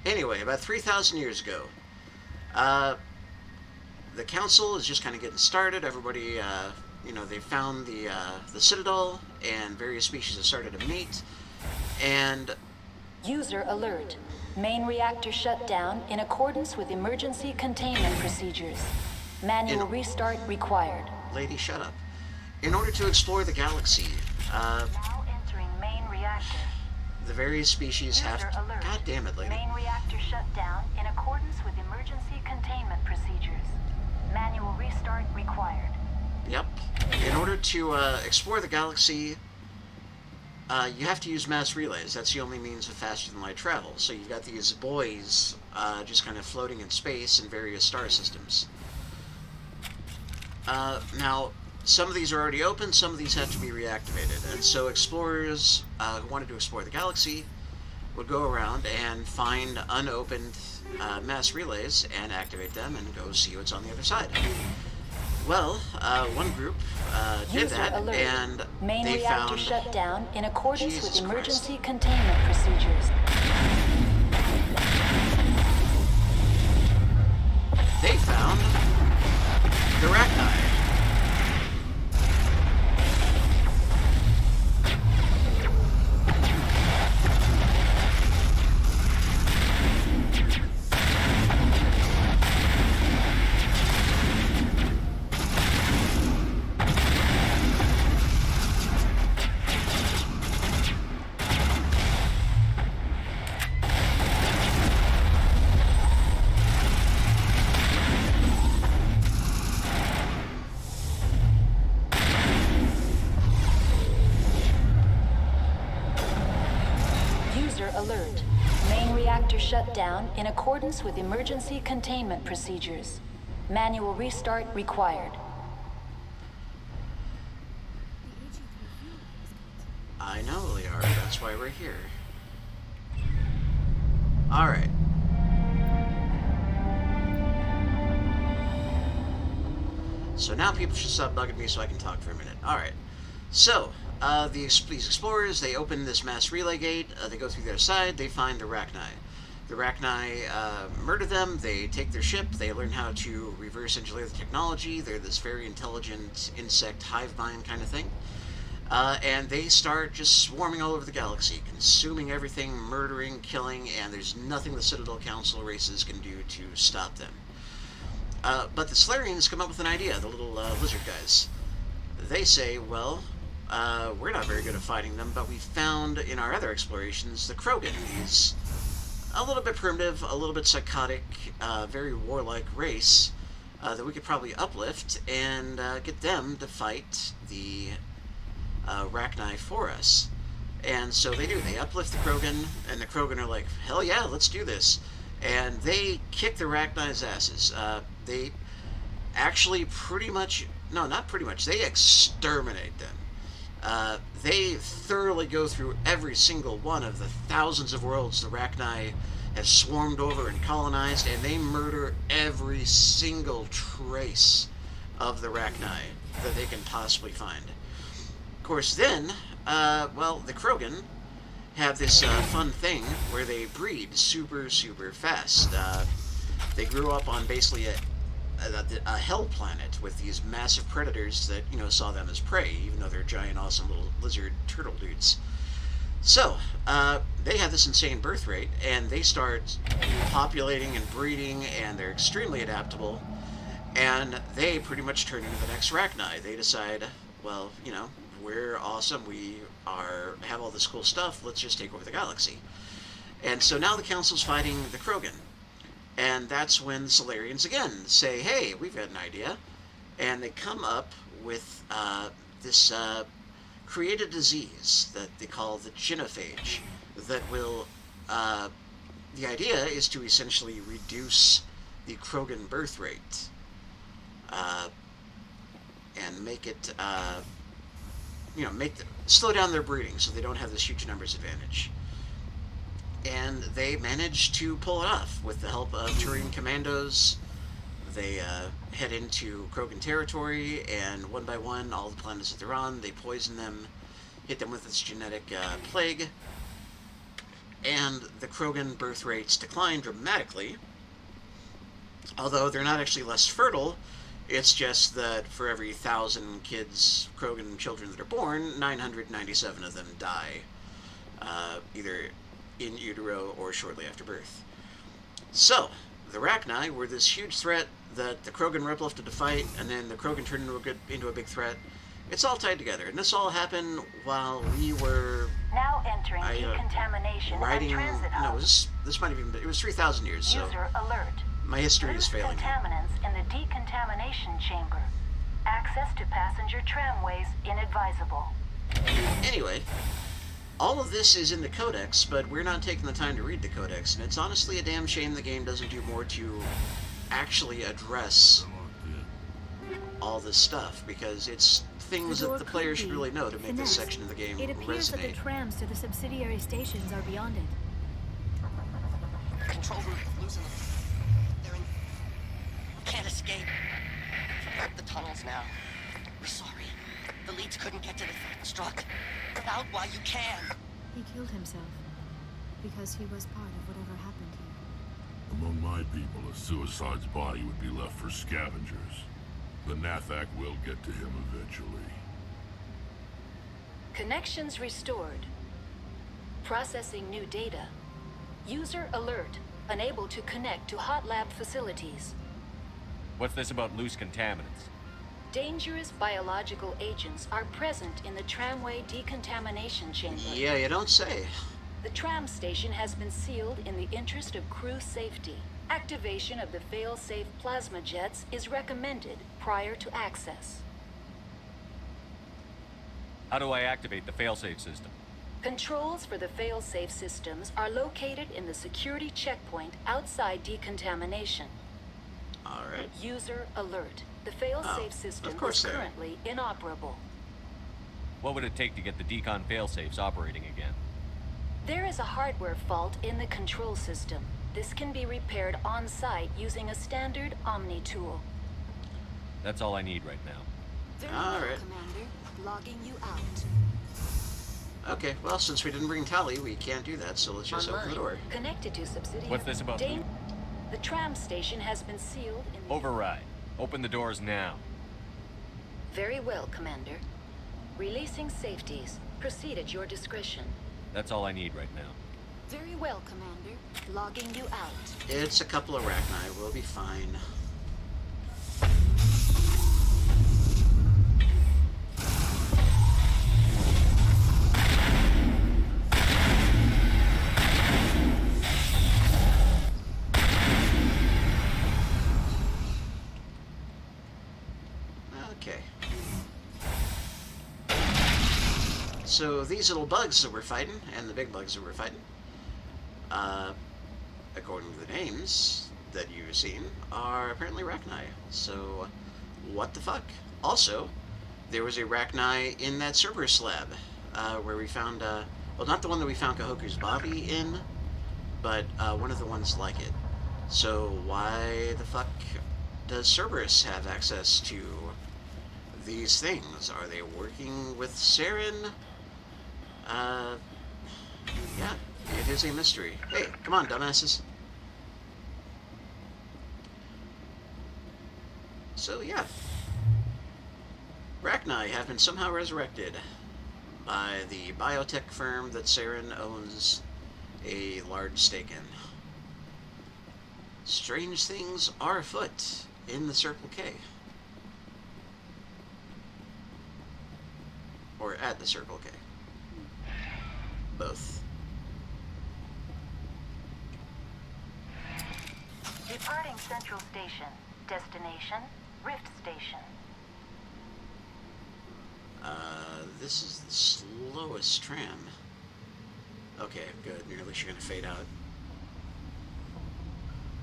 Anyway, about 3,000 years ago, the Council is just kind of getting started. Everybody... you know, they found the Citadel, and various species have started to mate, and... User alert. Main reactor shut down in accordance with emergency containment procedures. Manual restart required. Lady, shut up. In order to explore the galaxy, now entering main reactor. The various species have to... Alert. God damn it, lady. Main reactor shut down in accordance with emergency containment procedures. Manual restart required. Yep. In order to explore the galaxy, you have to use mass relays. That's the only means of faster-than-light travel. So you've got these boys just kind of floating in space in various star systems. Now, some of these are already open, some of these have to be reactivated. And so explorers who wanted to explore the galaxy would go around and find unopened mass relays and activate them and go see what's on the other side. Well, one group did that, alert. and main they reactor found... shut down in accordance Jesus with emergency Christ. containment procedures. They found the Rachni. Alert. Main reactor shut down in accordance with emergency containment procedures. Manual restart required. I know, Liara. That's why we're here. Alright. So now people should stop bugging me so I can talk for a minute. Alright. So, these explorers, they open this mass relay gate, they go through their side, they find the Rachni. The Rachni murder them, they take their ship, they learn how to reverse engineer the technology, they're this very intelligent insect hive mind kind of thing. And they start just swarming all over the galaxy, consuming everything, murdering, killing, and there's nothing the Citadel Council races can do to stop them. But the Solarians come up with an idea, the little lizard guys. They say, well, we're not very good at fighting them, but we found in our other explorations the Krogan, these a little bit primitive, a little bit psychotic, very warlike race that we could probably uplift and get them to fight the Rachni for us. And so they do. They uplift the Krogan, and the Krogan are like, hell yeah, let's do this. And they kick the Rachni's asses. They actually pretty much no, not pretty much. They exterminate them. They thoroughly go through every single one of the thousands of worlds the Rachni have swarmed over and colonized, and they murder every single trace of the Rachni that they can possibly find. Of course, then, well, the Krogan have this fun thing where they breed super, super fast. They grew up on basically a hell planet with these massive predators that, you know, saw them as prey, even though they're giant, awesome little lizard turtle dudes. So, they have this insane birth rate, and they start populating and breeding, and they're extremely adaptable, and they pretty much turn into the next Rachni. They decide, well, you know, we're awesome, we have all this cool stuff, let's just take over the galaxy. And so now the Council's fighting the Krogan. And that's when the Solarians again say, hey, we've got an idea. And they come up with this create a disease that they call the genophage that will, the idea is to essentially reduce the Krogan birth rate and make it, you know, slow down their breeding so they don't have this huge numbers advantage. And they manage to pull it off with the help of Turian commandos. They head into Krogan territory, and one by one, all the planets that they're on, they poison them, hit them with this genetic plague, and the Krogan birth rates decline dramatically. Although they're not actually less fertile, it's just that for every 1,000 kids, Krogan children that are born, 997 of them die, either in utero or shortly after birth. So, the Rachni were this huge threat that the Krogan were uplifted to fight, and then the Krogan turned into a big threat. It's all tied together, and this all happened while we were now entering decontamination riding. and transit No, hub. this might have even been. It was 3,000 years. So User alert. my history is Loose failing. contaminants in the decontamination chamber. Access to passenger tramways inadvisable. Anyway, all of this is in the Codex, but we're not taking the time to read the Codex, and it's honestly a damn shame the game doesn't do more to actually address all this stuff, because it's things that the player should really know to make this section of the game It appears that the resonate. trams to the subsidiary stations are beyond it. Control room, losing them. They're in... Can't escape. Up the tunnels now. We're sorry. The leads couldn't get to the struck. Get out while you can. He killed himself because he was part of whatever happened here. Among my people, a suicide's body would be left for scavengers. The Nathak will get to him eventually. Connections restored. Processing new data. User alert. Unable to connect to hot lab facilities. What's this about loose contaminants? Dangerous biological agents are present in the tramway decontamination chamber. Yeah, you don't say. The tram station has been sealed in the interest of crew safety. Activation of the fail-safe plasma jets is recommended prior to access. How do I activate the failsafe system? Controls for the fail-safe systems are located in the security checkpoint outside decontamination. Alright. User alert. The fail-safe system is currently inoperable. What would it take to get the decon failsafes operating again? There is a hardware fault in the control system. This can be repaired on-site using a standard Omni tool. That's all I need right now. Alright. Commander, logging you out. Okay, well, since we didn't bring Tali, we can't do that, so let's just open the door. Connected to subsidiary. What's this about? The tram station has been sealed in the... Override. Open the doors now. Very well, Commander. Releasing safeties. Proceed at your discretion. That's all I need right now. Very well, Commander. Logging you out. It's a couple of Rachni, we'll be fine. Okay. So these little bugs that we're fighting, and the big bugs that we're fighting, according to the names that you've seen, are apparently Rachni. So, what the fuck? Also, there was a Rachni in that Cerberus lab, where we found, well, not the one that we found Kahoku's body in, but one of the ones like it. So why the fuck does Cerberus have access to these things? Are they working with Saren? Yeah, it is a mystery. Hey, come on, dumbasses. So, yeah. Rachni have been somehow resurrected by the biotech firm that Saren owns a large stake in. Strange things are afoot in the Circle K. Or at the Circle K. Both. Departing Central Station. Destination, Rift Station. This is the slowest tram. Okay, good. Nearly she's gonna fade out.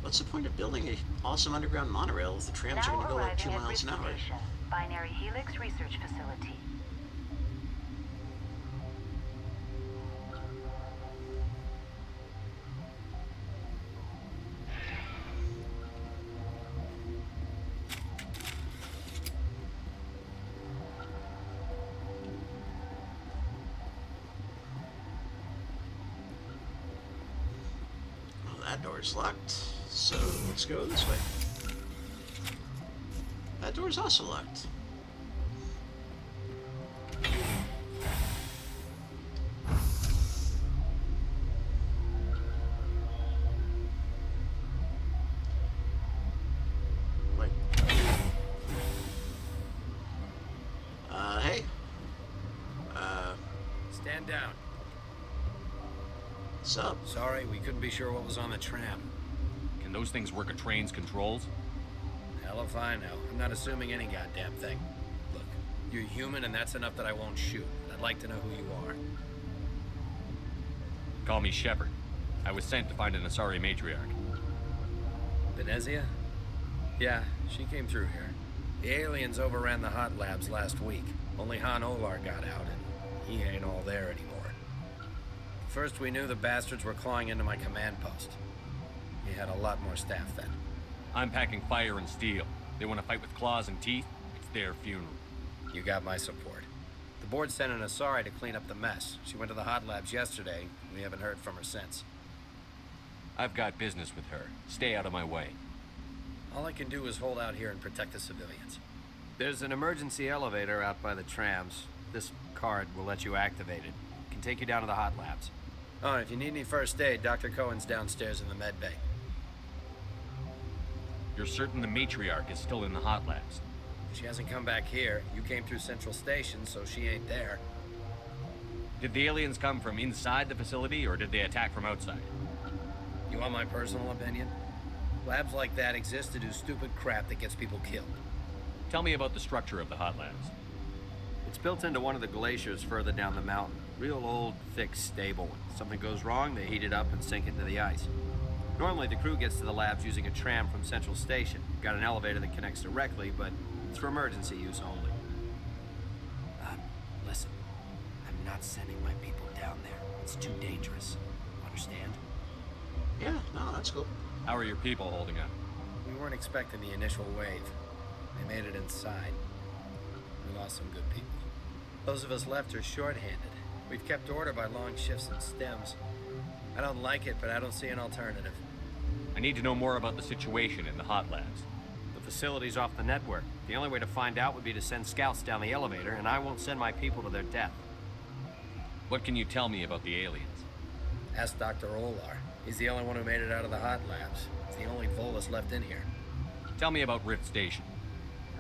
What's the point of building an awesome underground monorail if the trams are gonna go like 2 miles an hour? Binary Helix Research Facility. That door's locked, so let's go this way. That door's also locked. Wait. Hey. Stand down. What's up? Sorry, we couldn't be sure what was on the tram. Can those things work a train's controls? Hell if I know. I'm not assuming any goddamn thing. Look, you're human and that's enough that I won't shoot. I'd like to know who you are. Call me Shepard. I was sent to find an Asari matriarch. Venezia? Yeah, she came through here. The aliens overran the hot labs last week. Only Han Olar got out, and he ain't all there anymore. First we knew the bastards were clawing into my command post. He had a lot more staff then. I'm packing fire and steel. They want to fight with claws and teeth? It's their funeral. You got my support. The board sent an Asari to clean up the mess. She went to the hot labs yesterday. We haven't heard from her since. I've got business with her. Stay out of my way. All I can do is hold out here and protect the civilians. There's an emergency elevator out by the trams. This card will let you activate it. It can take you down to the hot labs. Oh, and if you need any first aid, Dr. Cohen's downstairs in the med bay. You're certain the matriarch is still in the hot labs? She hasn't come back here. You came through Central Station, so she ain't there. Did the aliens come from inside the facility, or did they attack from outside? You want my personal opinion? Labs like that exist to do stupid crap that gets people killed. Tell me about the structure of the hot labs. It's built into one of the glaciers further down the mountain. Real old, thick, stable one. Something goes wrong, they heat it up and sink it into the ice. Normally, the crew gets to the labs using a tram from Central Station. Got an elevator that connects directly, but it's for emergency use only. Listen, I'm not sending my people down there. It's too dangerous. Understand? Yeah, no, that's cool. How are your people holding up? We weren't expecting the initial wave. They made it inside. We lost some good people. Those of us left are short-handed. We've kept order by long shifts and stems. I don't like it, but I don't see an alternative. I need to know more about the situation in the hot labs. The facility's off the network. The only way to find out would be to send scouts down the elevator, and I won't send my people to their death. What can you tell me about the aliens? Ask Dr. Olar. He's the only one who made it out of the hot labs. It's the only Volus left in here. Tell me about Rift Station.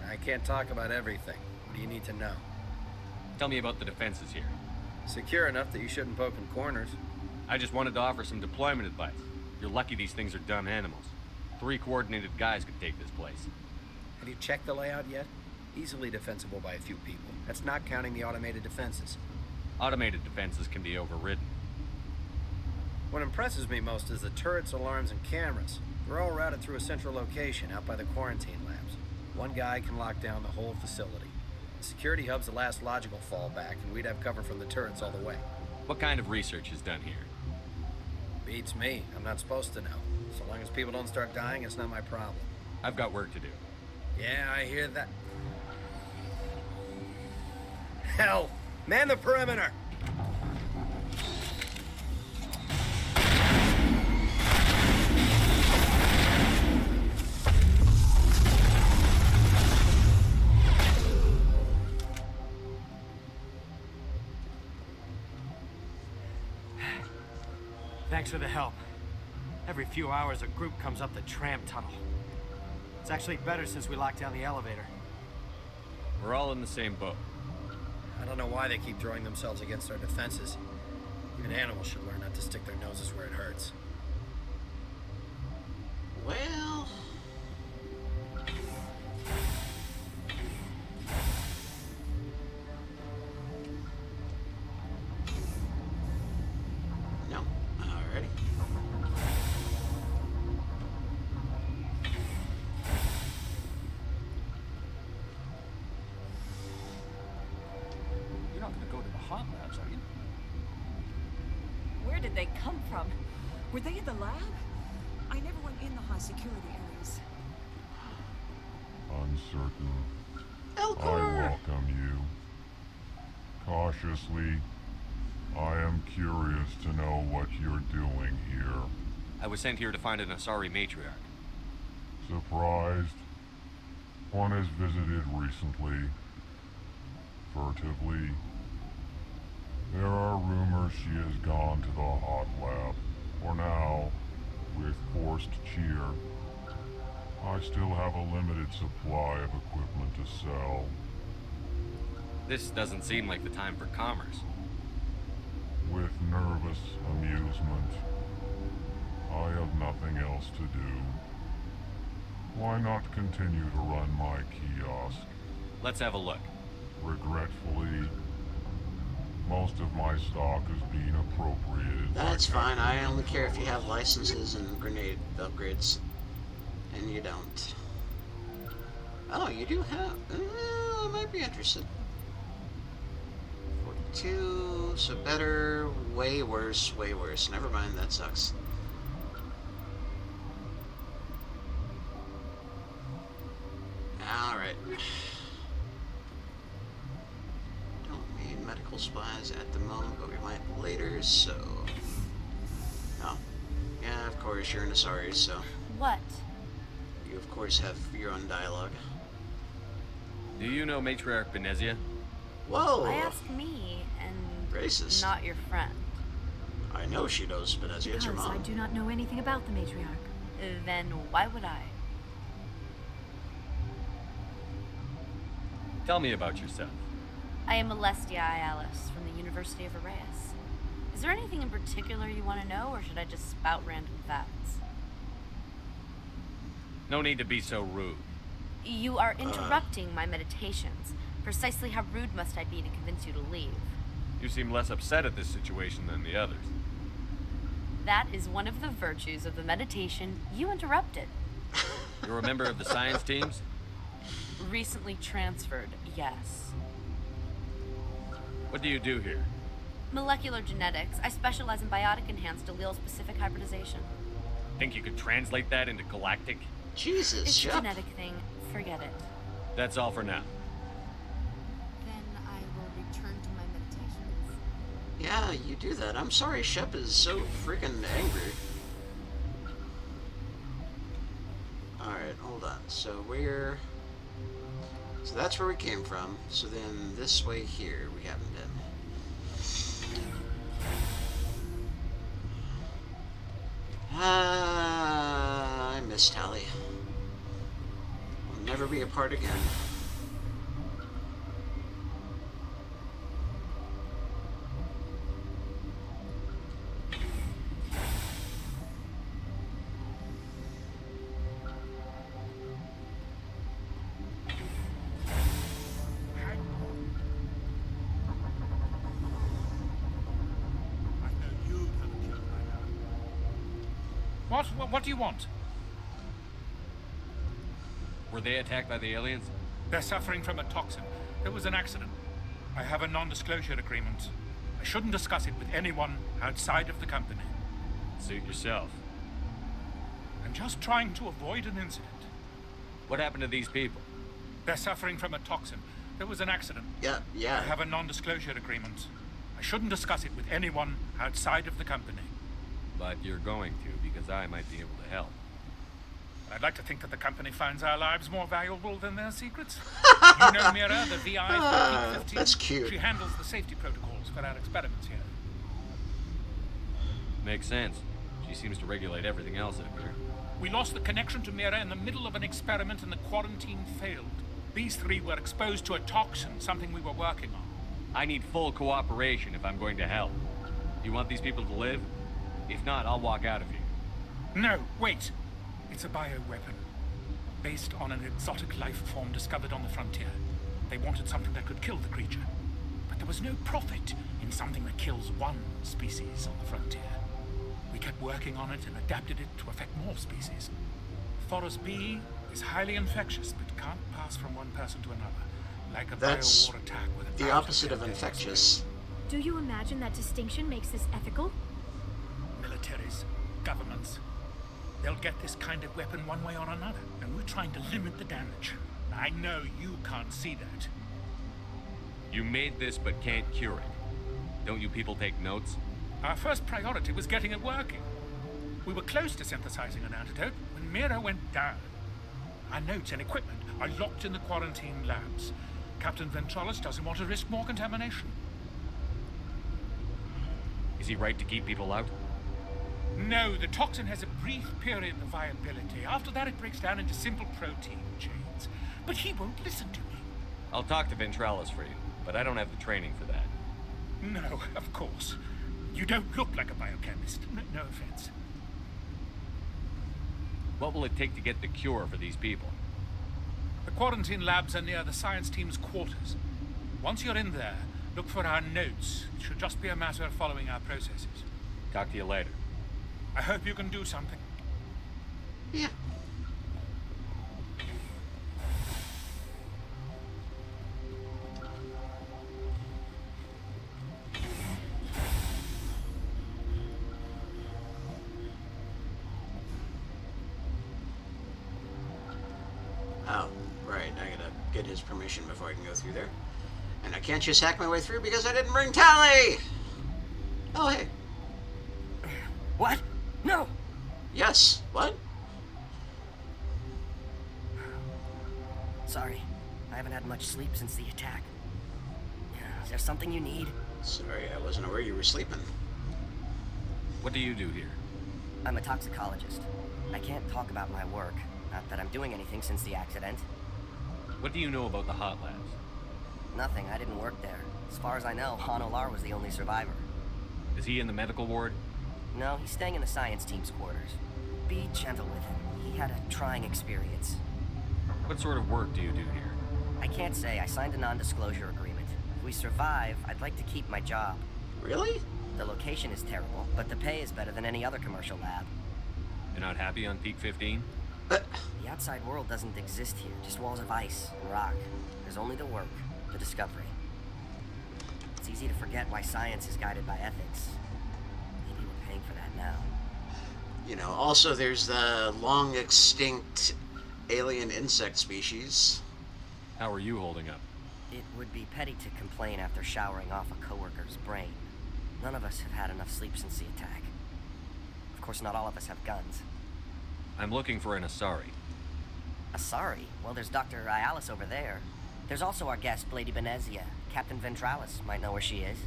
I can't talk about everything. What do you need to know? Tell me about the defenses here. Secure enough that you shouldn't poke in corners. I just wanted to offer some deployment advice. You're lucky these things are dumb animals. 3 coordinated guys could take this place. Have you checked the layout yet? Easily defensible by a few people. That's not counting the automated defenses. Automated defenses can be overridden. What impresses me most is the turrets, alarms, and cameras. They're all routed through a central location out by the quarantine labs. One guy can lock down the whole facility. The security hub's the last logical fallback, and we'd have cover from the turrets all the way. What kind of research is done here? Beats me. I'm not supposed to know. So long as people don't start dying, it's not my problem. I've got work to do. Yeah, I hear that. Hell! Man the perimeter! Thanks for the help. Every few hours, a group comes up the tram tunnel. It's actually better since we locked down the elevator. We're all in the same boat. I don't know why they keep throwing themselves against our defenses. Even animals should learn not to stick their noses where it hurts. Well... No. Alrighty. You're not gonna go to the hot labs, are you? Where did they come from? Were they in the lab? I never went in the high security areas. Uncertain. Elcor! I welcome you. Cautiously, I am curious to know what you're doing here. I was sent here to find an Asari matriarch. Surprised? One has visited recently. Furtively. There are rumors she has gone to the hot lab. For now, with forced cheer. I still have a limited supply of equipment to sell. This doesn't seem like the time for commerce. With nervous amusement. I have nothing else to do. Why not continue to run my kiosk? Let's have a look. Regretfully, most of my stock is being appropriated. That's fine. I only care if you have licenses and grenade upgrades. And you don't. Oh, you do have... I might be interested. 42, so better, way worse, way worse. Never mind, that sucks. Alright. Don't need medical supplies at the moment, but we might later, so... Oh. Yeah, of course, you're an Asari, so... What? You, of course, have your own dialogue. Do you know Matriarch Benezia? Whoa! Why ask me and Racist. not your friend? I know she knows Benezia, it's her Because I mom. do not know anything about the matriarch. Then why would I? Tell me about yourself. I am Alestia Alice from the University of Arraeus. Is there anything in particular you want to know, or should I just spout random facts? No need to be so rude. You are interrupting my meditations. Precisely how rude must I be to convince you to leave? You seem less upset at this situation than the others. That is one of the virtues of the meditation you interrupted. You're a member of the science teams? Recently transferred, yes. What do you do here? Molecular genetics. I specialize in biotic-enhanced allele-specific hybridization. Think you could translate that into galactic? Jesus, It's a Shep. genetic thing. Forget it. That's all for now. Then I will return to my meditations. Yeah, you do that. I'm sorry Shep is so freaking angry. Alright, hold on. So we're... So that's where we came from. So then this way here we haven't been. I miss Tally. We'll never be apart again. What do you want? Were they attacked by the aliens? They're suffering from a toxin. There was an accident. I have a non-disclosure agreement. I shouldn't discuss it with anyone outside of the company. Suit yourself. I'm just trying to avoid an incident. What happened to these people? They're suffering from a toxin. There was an accident. Yeah. I have a non-disclosure agreement. I shouldn't discuss it with anyone outside of the company. But you're going to, because I might be able to help. I'd like to think that the company finds our lives more valuable than their secrets. You know Mira, the VI for Peak 15? That's cute. She handles the safety protocols for our experiments here. Makes sense. She seems to regulate everything else up here. We lost the connection to Mira in the middle of an experiment and the quarantine failed. These three were exposed to a toxin, something we were working on. I need full cooperation if I'm going to help. You want these people to live? If not, I'll walk out of here. No, wait. It's a bioweapon, based on an exotic life form discovered on the frontier. They wanted something that could kill the creature, but there was no profit in something that kills one species on the frontier. We kept working on it and adapted it to affect more species. Forest B is highly infectious, but can't pass from one person to another, like a biowar attack with a the opposite of infectious. Do you imagine that distinction makes this ethical? Militaries, governments, they'll get this kind of weapon one way or another, and we're trying to limit the damage. I know you can't see that. You made this but can't cure it. Don't you people take notes? Our first priority was getting it working. We were close to synthesizing an antidote when Mira went down. Our notes and equipment are locked in the quarantine labs. Captain Ventralis doesn't want to risk more contamination. Is he right to keep people out? No, the toxin has a brief period of viability. After that, it breaks down into simple protein chains. But he won't listen to me. I'll talk to Ventralis for you, but I don't have the training for that. No, of course. You don't look like a biochemist. No offense. What will it take to get the cure for these people? The quarantine labs are near the science team's quarters. Once you're in there, look for our notes. It should just be a matter of following our processes. Talk to you later. I hope you can do something. Yeah. Oh, right. I gotta get his permission before I can go through there. And I can't just hack my way through because I didn't bring Tally! Oh, hey. What? No! Yes. What? Sorry. I haven't had much sleep since the attack. Is there something you need? Sorry, I wasn't aware you were sleeping. What do you do here? I'm a toxicologist. I can't talk about my work. Not that I'm doing anything since the accident. What do you know about the hot labs? Nothing. I didn't work there. As far as I know, Han Olar was the only survivor. Is he in the medical ward? No, he's staying in the science team's quarters. Be gentle with him. He had a trying experience. What sort of work do you do here? I can't say. I signed a non-disclosure agreement. If we survive, I'd like to keep my job. Really? The location is terrible, but the pay is better than any other commercial lab. You're not happy on Peak 15? The outside world doesn't exist here. Just walls of ice and rock. There's only the work, the discovery. It's easy to forget why science is guided by ethics. Maybe we're paying for that now. You know, also there's the long extinct alien insect species. How are you holding up? It would be petty to complain after showering off a coworker's brain. None of us have had enough sleep since the attack. Of course, not all of us have guns. I'm looking for an Asari. Asari? Well, there's Dr. Ayalis over there. There's also our guest, Lady Benezia. Captain Ventralis might know where she is.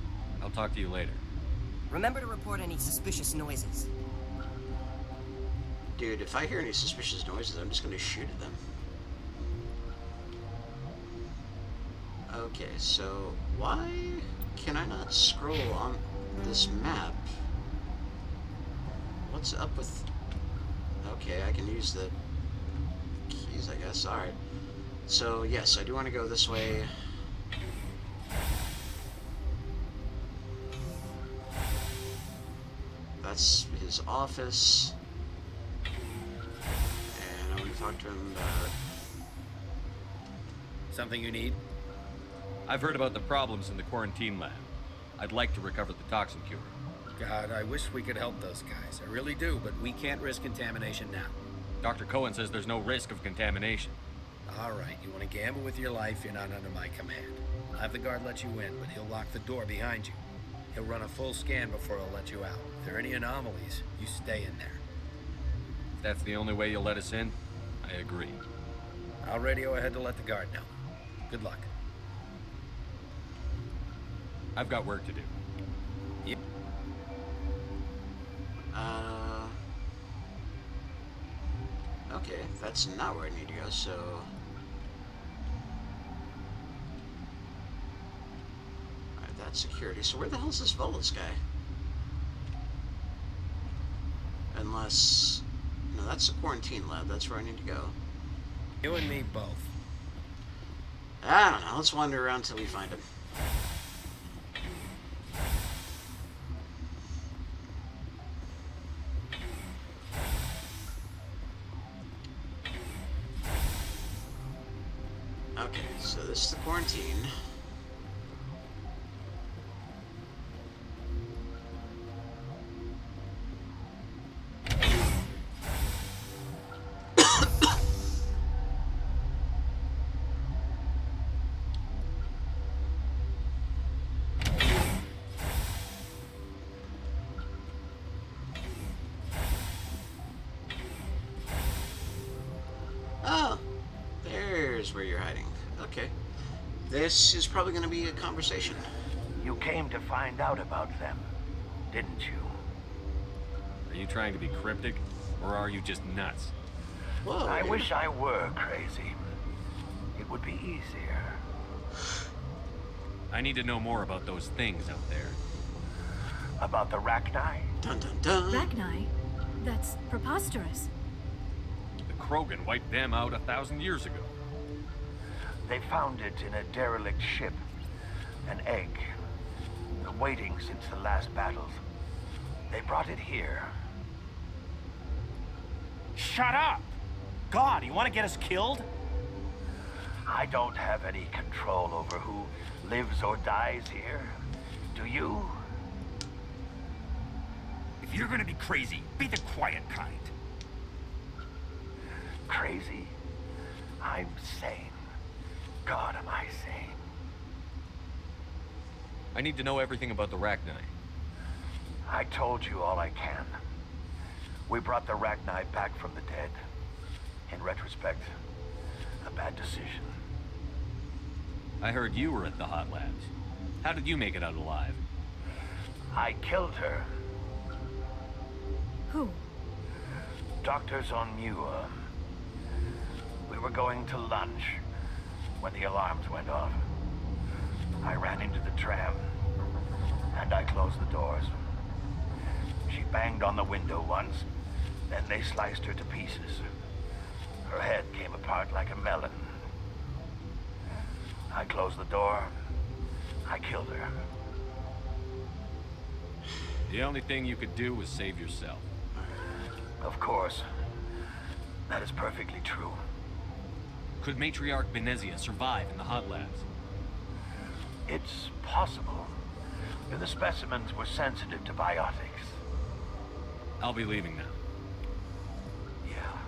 I'll talk to you later. Remember to report any suspicious noises. Dude, if I hear any suspicious noises, I'm just gonna shoot at them. Okay, so why can I not scroll on this map? What's up with... Okay, I can use the keys, I guess. Alright. So, yes, I do want to go this way. That's his office. And I want to talk to him about Something you need? I've heard about the problems in the quarantine lab. I'd like to recover the toxin cure. God, I wish we could help those guys. I really do, but we can't risk contamination now. Dr. Cohen says there's no risk of contamination. All right, you want to gamble with your life, you're not under my command. I'll have the guard let you in, but he'll lock the door behind you. He'll run a full scan before he'll let you out. If there are any anomalies, you stay in there. If that's the only way you'll let us in, I agree. I'll radio ahead to let the guard know. Good luck. I've got work to do. Yep. Okay, that's not where I need to go, so... Alright, that's security. So where the hell is this Volus guy? Unless... No, that's the quarantine lab. That's where I need to go. You and me both. I don't know. Let's wander around till we find him. Okay, so this is the quarantine. Oh, there's where you're hiding. Okay. This is probably going to be a conversation. You came to find out about them, didn't you? Are you trying to be cryptic, or are you just nuts? Whoa, I wish I were crazy. It would be easier. I need to know more about those things out there. About the Rachni? Dun dun dun. Rachni? That's preposterous. The Krogan wiped them out 1,000 years ago. They found it in a derelict ship. An egg. Waiting since the last battles. They brought it here. Shut up! God, you want to get us killed? I don't have any control over who lives or dies here. Do you? If you're gonna be crazy, be the quiet kind. Crazy? I'm sane. God, am I sane? I need to know everything about the Rachni. I told you all I can. We brought the Rachni back from the dead. In retrospect, a bad decision. I heard you were at the hot labs. How did you make it out alive? I killed her. Who? Doctors on Muir. We were going to lunch when the alarms went off. I ran into the tram, and I closed the doors. She banged on the window once, then they sliced her to pieces. Her head came apart like a melon. I closed the door. I killed her. The only thing you could do was save yourself. Of course. That is perfectly true. Could Matriarch Benezia survive in the hot labs? It's possible. The specimens were sensitive to biotics. I'll be leaving now. Yeah.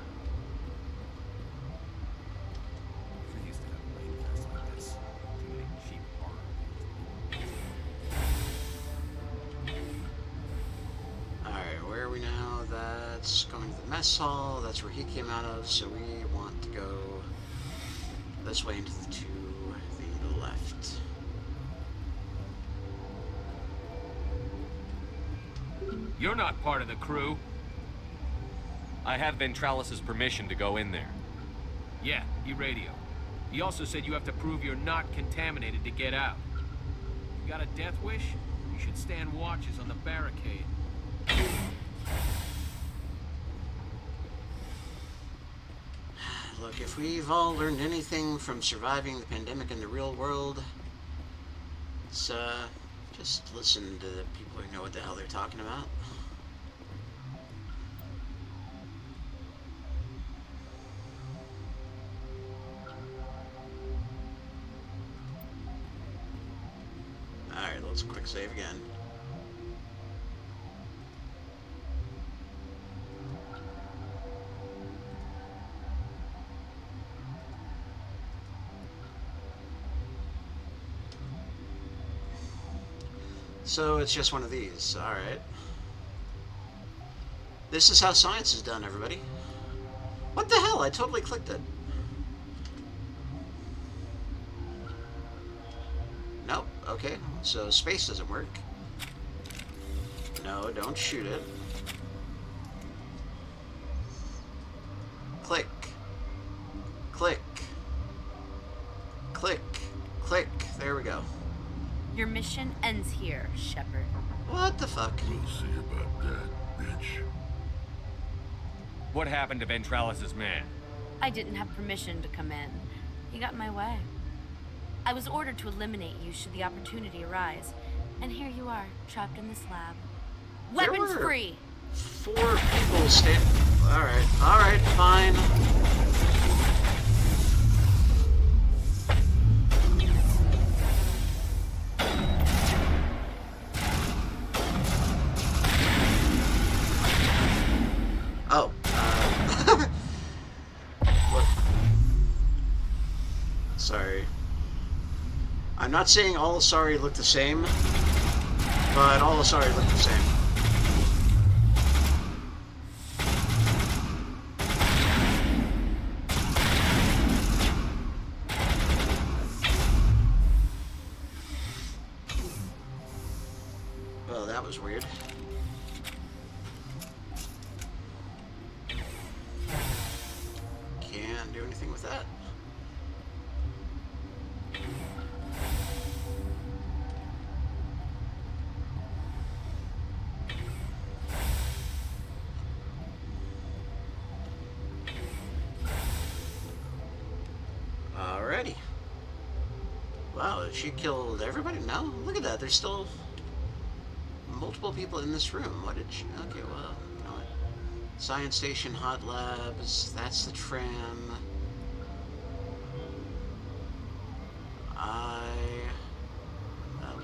Alright, where are we now? That's going to the mess hall. That's where he came out of, so we want to go this way to the left. You're not part of the crew. I have Ventralis' permission to go in there. Yeah, he radioed. He also said you have to prove you're not contaminated to get out. You got a death wish? You should stand watches on the barricade. Look, if we've all learned anything from surviving the pandemic in the real world, it's, just listen to the people who know what the hell they're talking about. let's quick save again. So it's just one of these. Alright. This is how science is done, everybody. What the hell? I totally clicked it. Nope. Okay. So space doesn't work. No, don't shoot it. Click. Click. Click. Click. There we go. Your mission ends here, Shepard. What the fuck? We'll see about that, bitch. What happened to Ventralis's man? I didn't have permission to come in. He got in my way. I was ordered to eliminate you should the opportunity arise. And here you are, trapped in this lab. Weapons free! 4 people stand. Alright, fine. Oh, what? Sorry. I'm not saying all Asari look the same, but all Asari look the same. Well, that was weird. Can't do anything with that. Alrighty. Wow, she killed everybody? No? Look at that, there's still multiple people in this room. What did she... Okay, well, you know what? Science Station, Hot Labs, that's the tram. I'll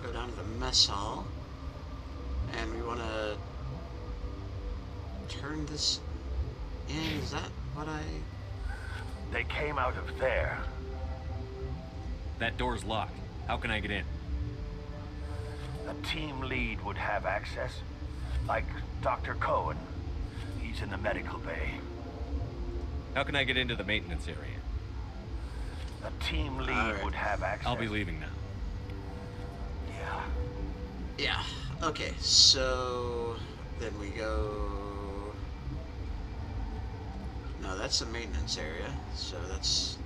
go down to the mess hall. And we want to turn this in. Is that what I... They came out of there. That door's locked. How can I get in? A team lead would have access. Like Dr. Cohen. He's in the medical bay. How can I get into the maintenance area? A team lead would have access. I'll be leaving now. Yeah. Yeah. Okay, so then we go... No, that's the maintenance area, so that's...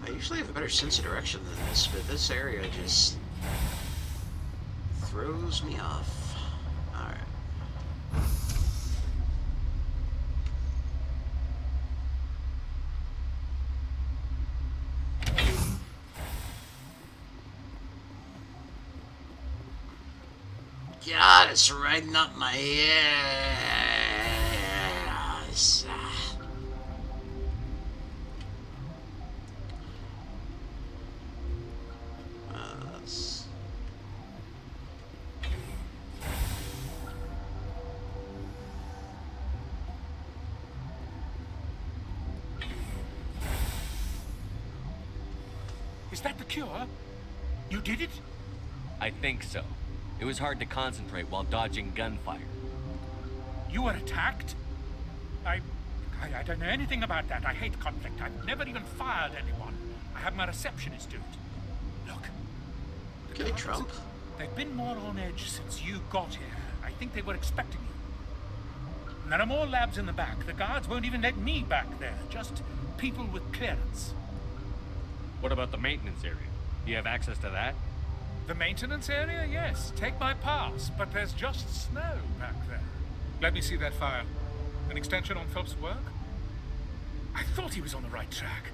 I usually have a better sense of direction than this, but this area just throws me off. Alright. God, it's riding up my ass. Is that the cure? You did it? I think so. It was hard to concentrate while dodging gunfire. You were attacked? I don't know anything about that. I hate conflict. I've never even fired anyone. I have my receptionist do it. Look. Okay, Trump. They've been more on edge since you got here. I think they were expecting you. And there are more labs in the back. The guards won't even let me back there. Just people with clearance. What about the maintenance area? Do you have access to that? The maintenance area? Yes. Take my pass. But there's just snow back there. Let me see that file. An extension on Phelps' work? I thought he was on the right track.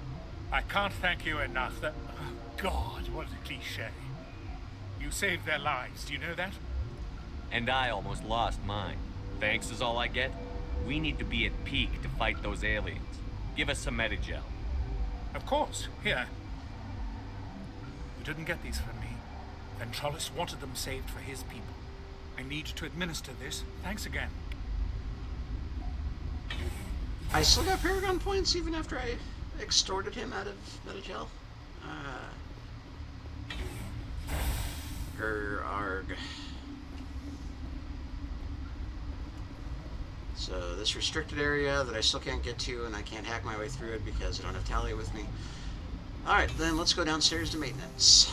I can't thank you enough that... Oh, God, what a cliche. You saved their lives, do you know that? And I almost lost mine. Thanks is all I get? We need to be at peak to fight those aliens. Give us some Medigel. Of course. Here. You didn't get these from me. Then Trollis wanted them saved for his people. I need to administer this. Thanks again. I still got Paragon points even after I extorted him out of Metajail. Arg. So this restricted area that I still can't get to, and I can't hack my way through it because I don't have Talia with me. Alright, then let's go downstairs to maintenance.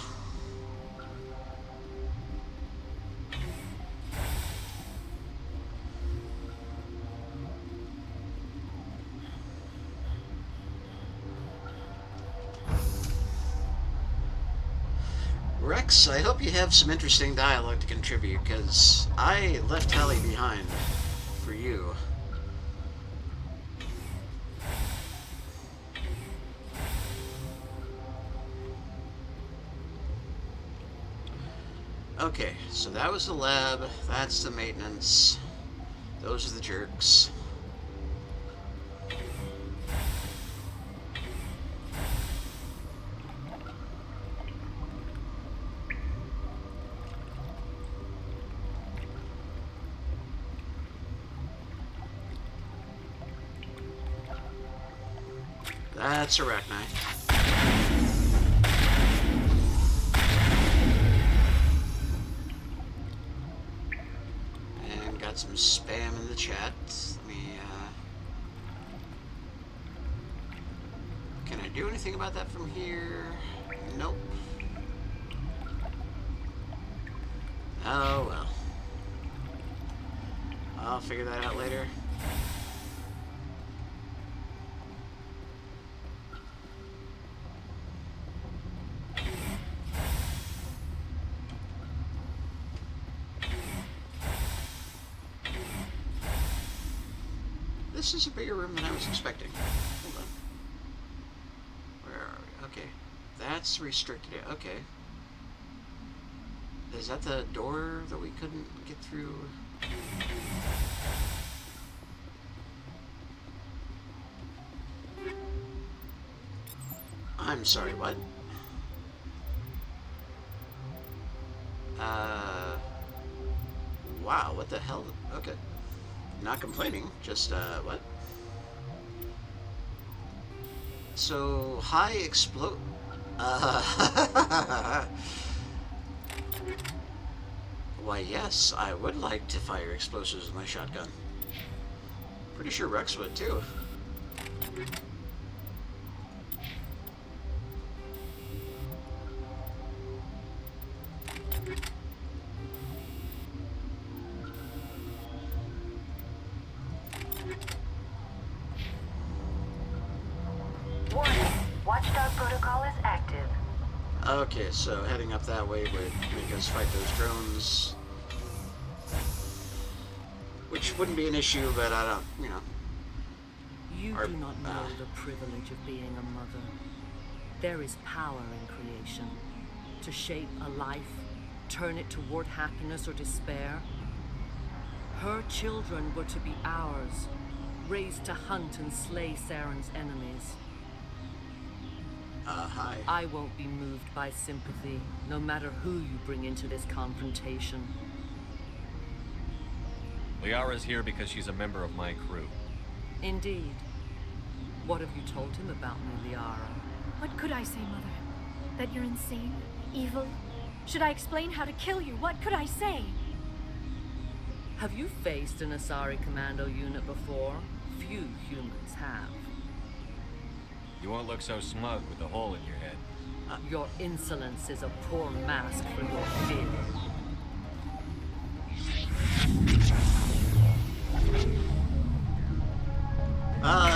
Rex, I hope you have some interesting dialogue to contribute, because I left Tally behind for you. Okay, so that was the lab, that's the maintenance, those are the jerks. That's Arachni. And got some spam in the chat. Let me, can I do anything about that from here? Nope. Oh well. I'll figure that out later. This is a bigger room than I was expecting. Hold on. Where are we? Okay. That's restricted. Okay. Is that the door that we couldn't get through? I'm sorry, what? Wow, what the hell? Okay. Not complaining, just, what? So, high explode... Why, yes, I would like to fire explosives with my shotgun. Pretty sure Rex would, too. Okay, so heading up that way would make us fight those drones. Which wouldn't be an issue, but I don't, you know. You do not know the privilege of being a mother. There is power in creation. To shape a life, turn it toward happiness or despair. Her children were to be ours, raised to hunt and slay Saren's enemies. Hi. I won't be moved by sympathy, no matter who you bring into this confrontation. Liara's here because she's a member of my crew. Indeed. What have you told him about me, Liara? What could I say, Mother? That you're insane? Evil? Should I explain how to kill you? What could I say? Have you faced an Asari commando unit before? Few humans have. You won't look so smug with a hole in your head. Your insolence is a poor mask for your fear.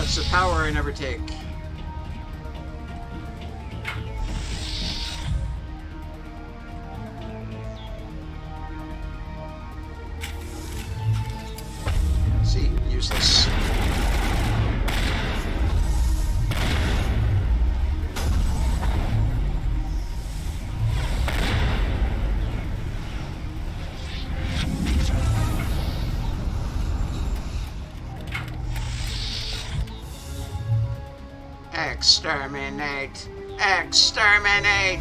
It's a power I never take. See, useless. Exterminate! Exterminate!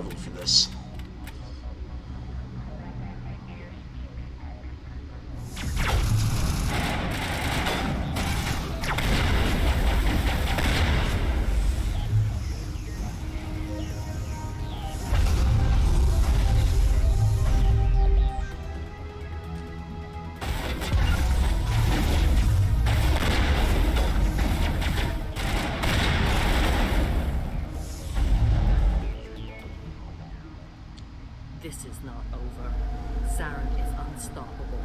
level for this. This is not over. Saren is unstoppable.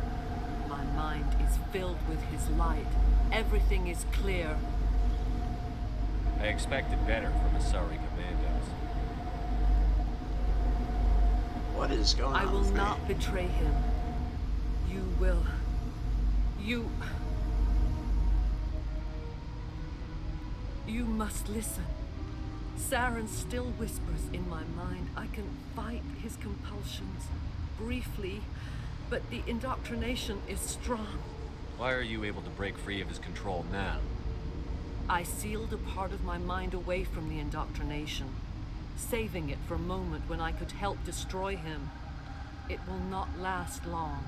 My mind is filled with his light. Everything is clear. I expected better from Asari commandos. What is going on? I will not betray him. You will. You must listen. Saren still whispers in my mind. I can fight his compulsions briefly, but the indoctrination is strong. Why are you able to break free of his control now? I sealed a part of my mind away from the indoctrination, saving it for a moment when I could help destroy him. It will not last long.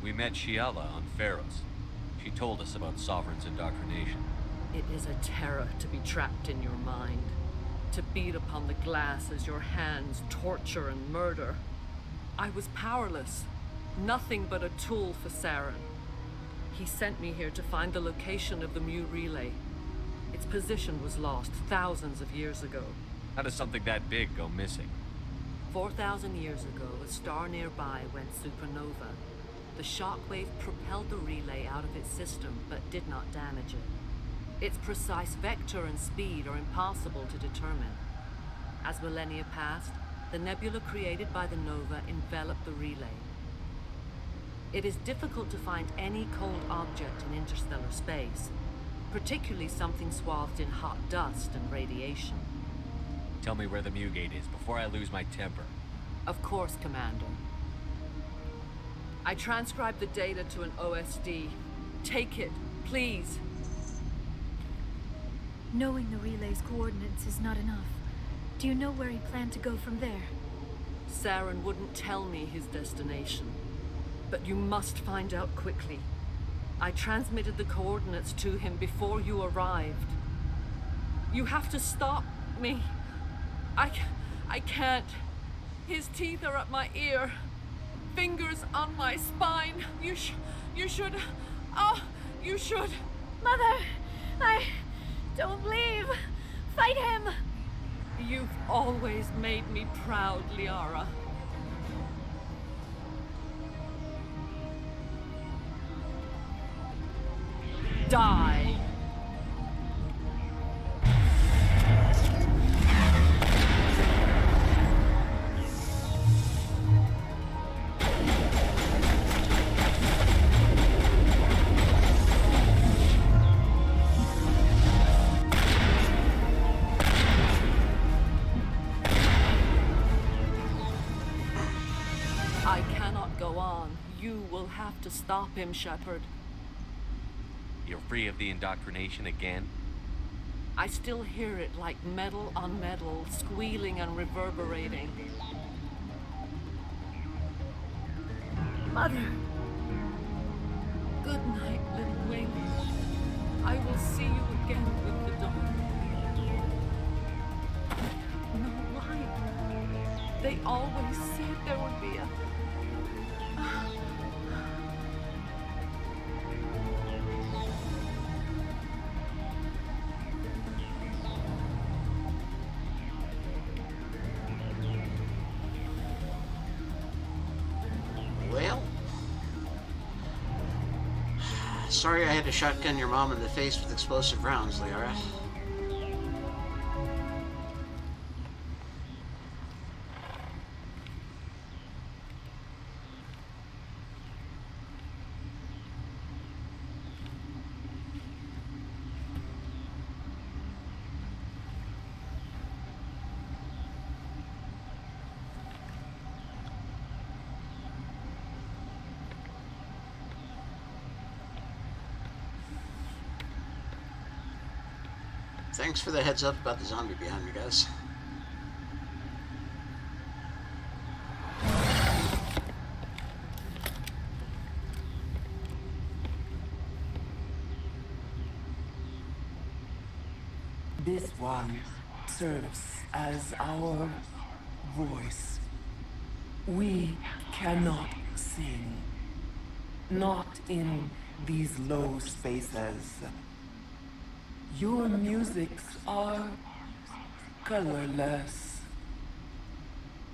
We met Shiala on Pharos. She told us about Sovereign's indoctrination. It is a terror to be trapped in your mind, to beat upon the glass as your hands torture and murder. I was powerless, nothing but a tool for Saren. He sent me here to find the location of the Mu relay. Its position was lost thousands of years ago. How does something that big go missing? 4,000 years ago, a star nearby went supernova. The shockwave propelled the relay out of its system, but did not damage it. Its precise vector and speed are impossible to determine. As millennia passed, the nebula created by the nova enveloped the relay. It is difficult to find any cold object in interstellar space, particularly something swathed in hot dust and radiation. Tell me where the Mu gate is before I lose my temper. Of course, Commander. I transcribed the data to an OSD. Take it, please. Knowing the relay's coordinates is not enough. Do you know where he planned to go from there? Saren wouldn't tell me his destination. But you must find out quickly. I transmitted the coordinates to him before you arrived. You have to stop me. I can't. His teeth are at my ear. Fingers on my spine. You should... Oh, you should... Mother, don't leave! Fight him! You've always made me proud, Liara. Die! To stop him, Shepard. You're free of the indoctrination again? I still hear it like metal on metal, squealing and reverberating. Mother! Good night, little wing. I will see you again with the dawn. No light. They always said there would be a... Sorry I had to shotgun your mom in the face with explosive rounds, Liara. Thanks for the heads up about the zombie behind me, guys. This one serves as our voice. We cannot sing. Not in these low spaces. Your musics are colorless.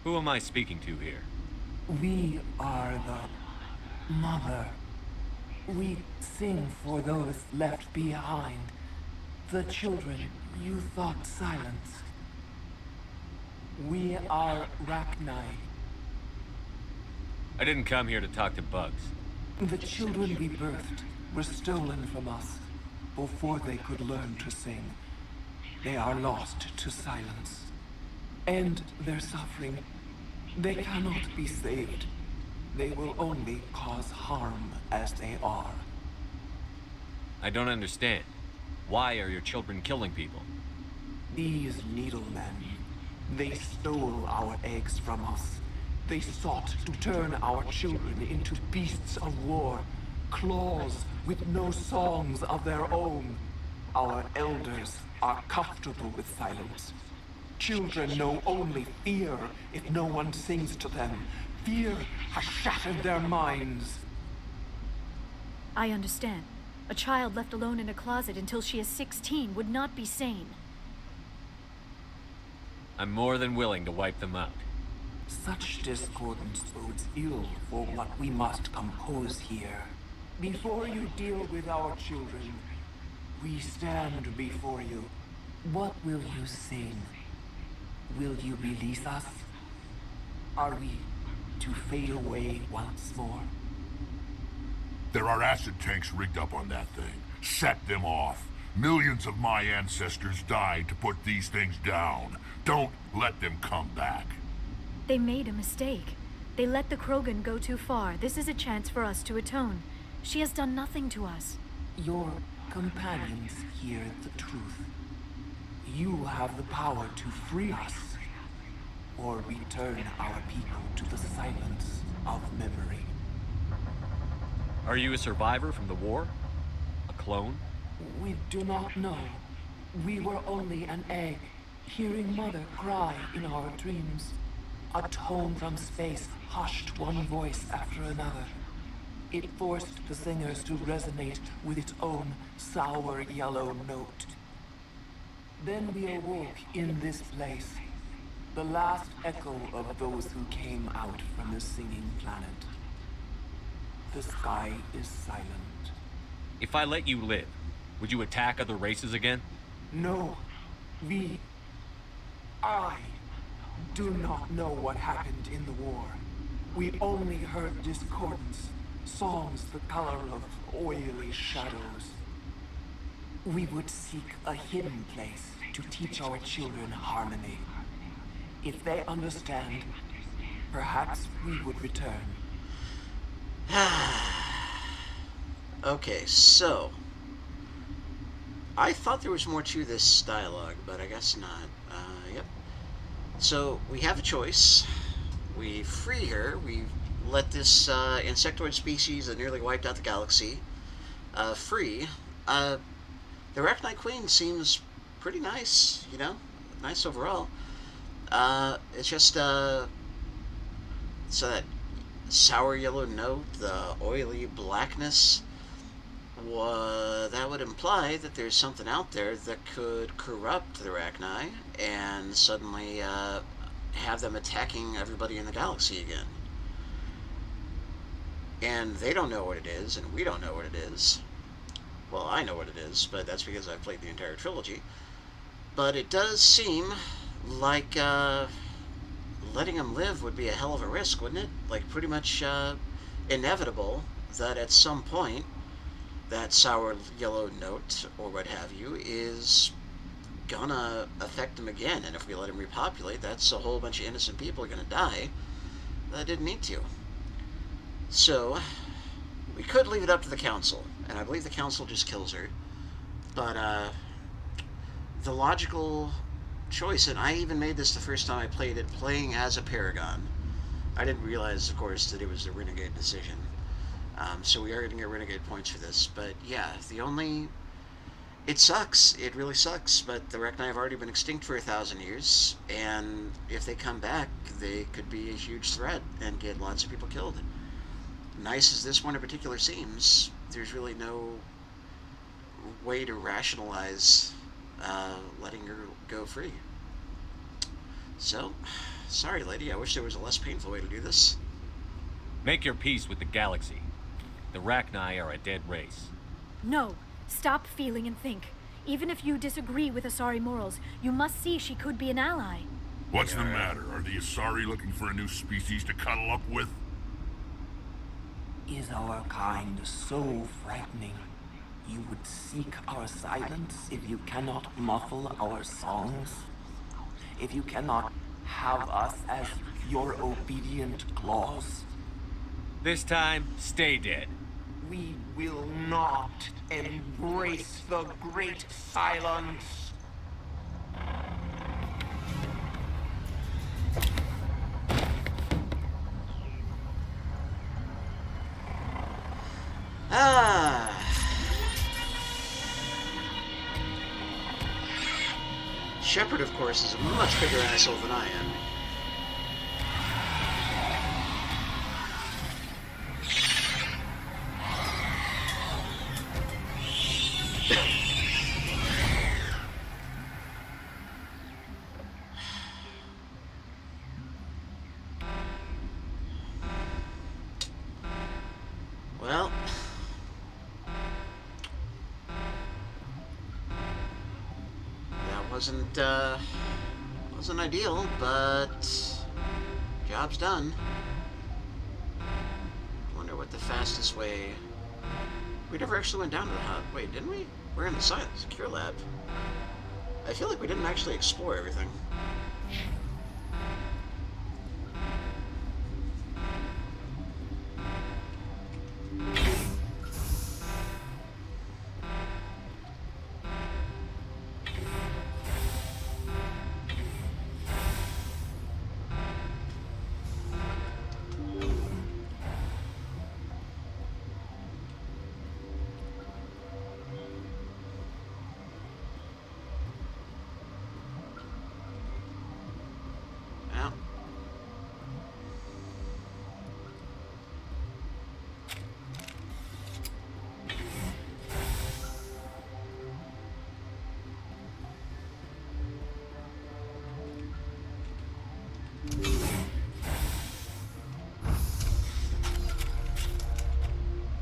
Who am I speaking to here? We are the mother. We sing for those left behind. The children you thought silenced. We are Rachni. I didn't come here to talk to bugs. The children we birthed were stolen from us before they could learn to sing. They are lost to silence. And their suffering, they cannot be saved. They will only cause harm as they are. I don't understand. Why are your children killing people? These needlemen, they stole our eggs from us. They sought to turn our children into beasts of war, claws with no songs of their own. Our elders are comfortable with silence. Children know only fear if no one sings to them. Fear has shattered their minds. I understand. A child left alone in a closet until she is 16 would not be sane. I'm more than willing to wipe them out. Such discordance bodes ill for what we must compose here. Before you deal with our children, we stand before you. What will you sing? Will you release us? Are we to fade away once more? There are acid tanks rigged up on that thing. Set them off. Millions of my ancestors died to put these things down. Don't let them come back. They made a mistake. They let the Krogan go too far. This is a chance for us to atone. She has done nothing to us. Your companions hear the truth. You have the power to free us, or return our people to the silence of memory. Are you a survivor from the war? A clone? We do not know. We were only an egg, hearing Mother cry in our dreams. A tone from space hushed one voice after another. It forced the singers to resonate with its own sour yellow note. Then we awoke in this place, the last echo of those who came out from the singing planet. The sky is silent. If I let you live, would you attack other races again? No, I do not know what happened in the war. We only heard discordance, songs the color of oily shadows. We would seek a hidden place to teach our children harmony. If they understand, perhaps we would return. Okay, so I thought there was more to this dialogue, but I guess not. Yep. So we have a choice. We free her. We let this insectoid species that nearly wiped out the galaxy free. The Rachni Queen seems pretty nice, you know, nice overall. It's just so that sour yellow note, the oily blackness, that would imply that there's something out there that could corrupt the Rachni and suddenly have them attacking everybody in the galaxy again. And they don't know what it is, and we don't know what it is. Well, I know what it is, but that's because I've played the entire trilogy. But it does seem like letting them live would be a hell of a risk, wouldn't it? Like, pretty much inevitable that at some point that sour yellow note, or what have you, is gonna affect them again. And if we let them repopulate, that's a whole bunch of innocent people are gonna die that didn't need to. So, we could leave it up to the Council, and I believe the Council just kills her. But, the logical choice, and I even made this the first time I played it, playing as a Paragon. I didn't realize, of course, that it was the Renegade decision. So we are going to get Renegade points for this. But, yeah, the only It sucks. It really sucks. But the Rachni have already been extinct for 1,000 years, and if they come back, they could be a huge threat and get lots of people killed. Nice as this one in particular seems, there's really no way to rationalize letting her go free. So, sorry, lady. I wish there was a less painful way to do this. Make your peace with the galaxy. The Rachni are a dead race. No. Stop feeling and think. Even if you disagree with Asari morals, you must see she could be an ally. What's the matter? Are the Asari looking for a new species to cuddle up with? Is our kind so frightening? You would seek our silence if you cannot muffle our songs? If you cannot have us as your obedient claws? This time, stay dead. We will not embrace the great silence. Shepard, of course, is a much bigger asshole than I am. Well, that wasn't ideal, but job's done. Wonder what the fastest way. We never actually went down to the hub. Wait, didn't we? We're in the secure lab. I feel like we didn't actually explore everything.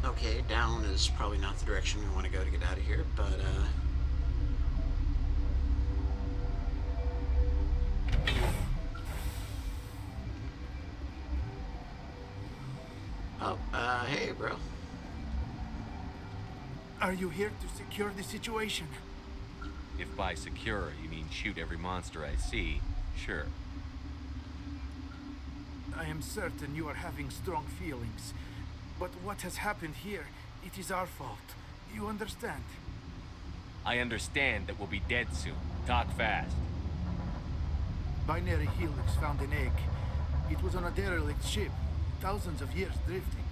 Okay, down is probably not the direction we want to go to get out of here, but, hey, bro. Are you here to secure the situation? If by secure you mean shoot every monster I see, sure. I am certain you are having strong feelings. But what has happened here, it is our fault. You understand? I understand that we'll be dead soon. Talk fast. Binary Helix found an egg. It was on a derelict ship, thousands of years drifting.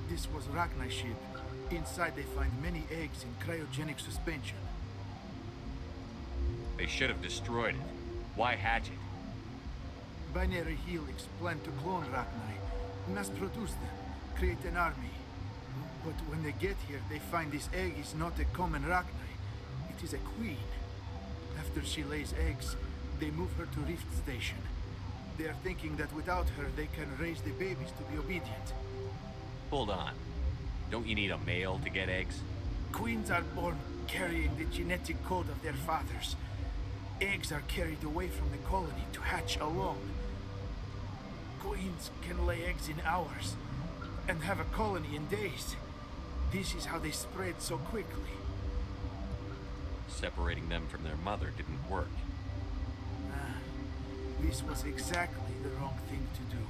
This was Rachni ship. Inside they find many eggs in cryogenic suspension. They should have destroyed it. Why hatch it? Binary Helix planned to clone Rachni, mass produce them, create an army. But when they get here, they find this egg is not a common Rachni. It is a queen. After she lays eggs, they move her to Rift Station. They are thinking that without her, they can raise the babies to be obedient. Hold on. Don't you need a male to get eggs? Queens are born carrying the genetic code of their fathers. Eggs are carried away from the colony to hatch alone. Queens can lay eggs in hours and have a colony in days. This is how they spread so quickly. Separating them from their mother didn't work. This was exactly the wrong thing to do.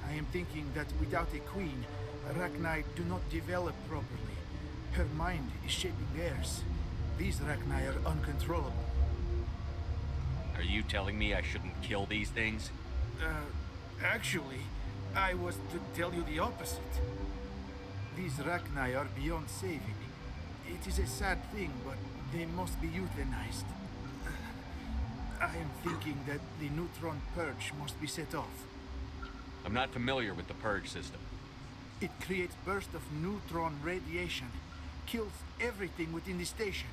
I am thinking that without a queen, Rachni do not develop properly. Her mind is shaping theirs. These Rachni are uncontrollable. Are you telling me I shouldn't kill these things? Actually, I was to tell you the opposite. These Rachni are beyond saving. It is a sad thing, but they must be euthanized. I am thinking that the neutron purge must be set off. I'm not familiar with the purge system. It creates bursts of neutron radiation, kills everything within the station.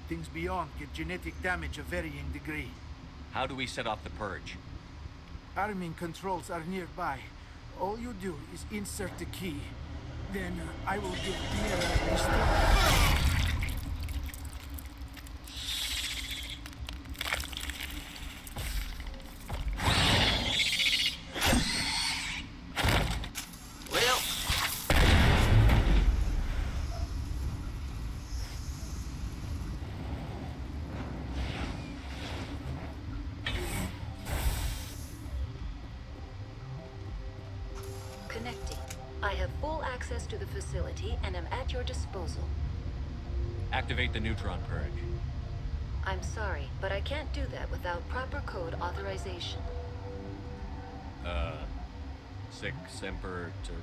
Things beyond get genetic damage of varying degree. How do we set off the purge? Arming controls are nearby. All you do is insert the key. Then I will give Mira a start. Connecting. I have full access to the facility and am at your disposal. Activate the neutron purge. I'm sorry, but I can't do that without proper code authorization. Sic semper ter...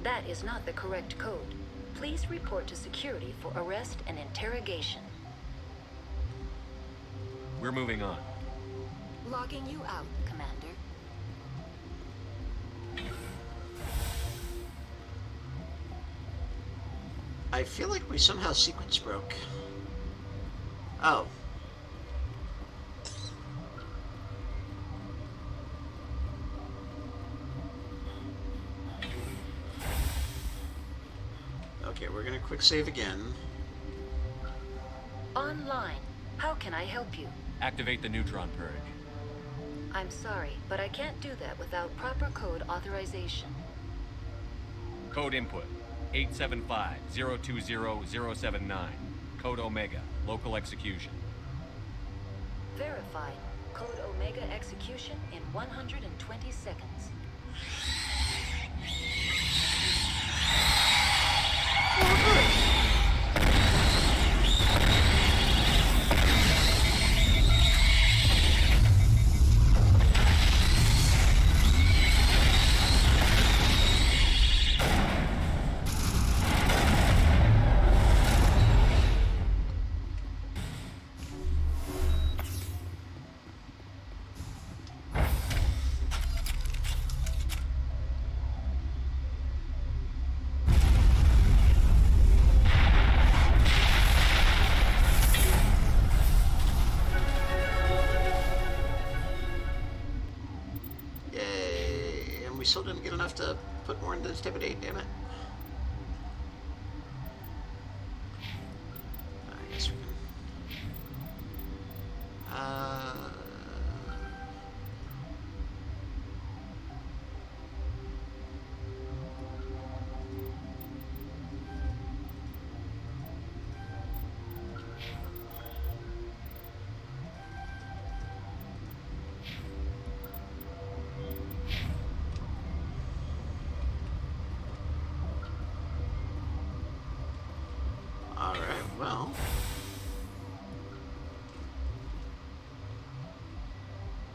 That is not the correct code. Please report to security for arrest and interrogation. We're moving on. Logging you out, Commander. I feel like we somehow sequence broke. Oh. Okay, we're gonna quick save again. Online. How can I help you? Activate the neutron purge. I'm sorry, but I can't do that without proper code authorization. Code input 875-020-079. Code Omega. Local execution. Verified. Code Omega execution in 120 seconds. We still didn't get enough to put more into this debate, damn it. I guess we can. Well,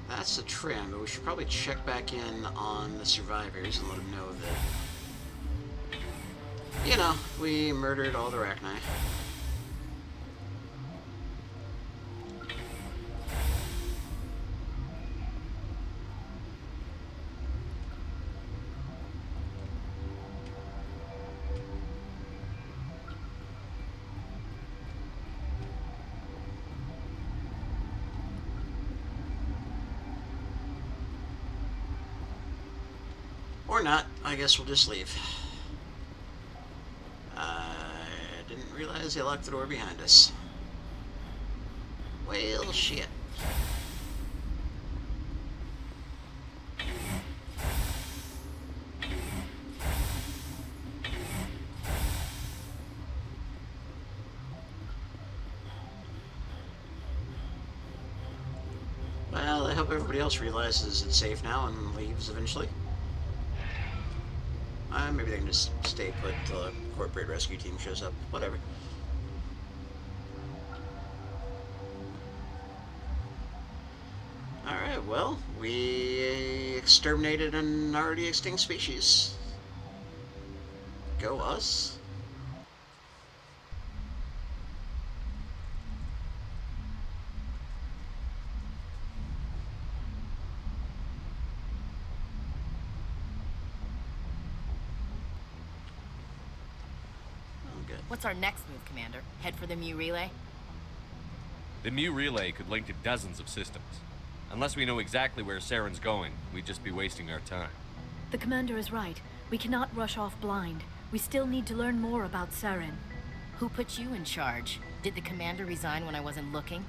that's the trim, but we should probably check back in on the survivors and let them know that, you know, we murdered all the Arachni. Or not. I guess we'll just leave. I didn't realize they locked the door behind us. Well, shit. Well, I hope everybody else realizes it's safe now and leaves eventually. Maybe they can just stay put till a corporate rescue team shows up. Whatever. Alright, well, we exterminated an already extinct species. Go go us. What's our next move, Commander? Head for the Mu relay? The Mu relay could link to dozens of systems. Unless we know exactly where Saren's going, we'd just be wasting our time. The commander is right. We cannot rush off blind. We still need to learn more about Saren. Who put you in charge? Did the commander resign when I wasn't looking?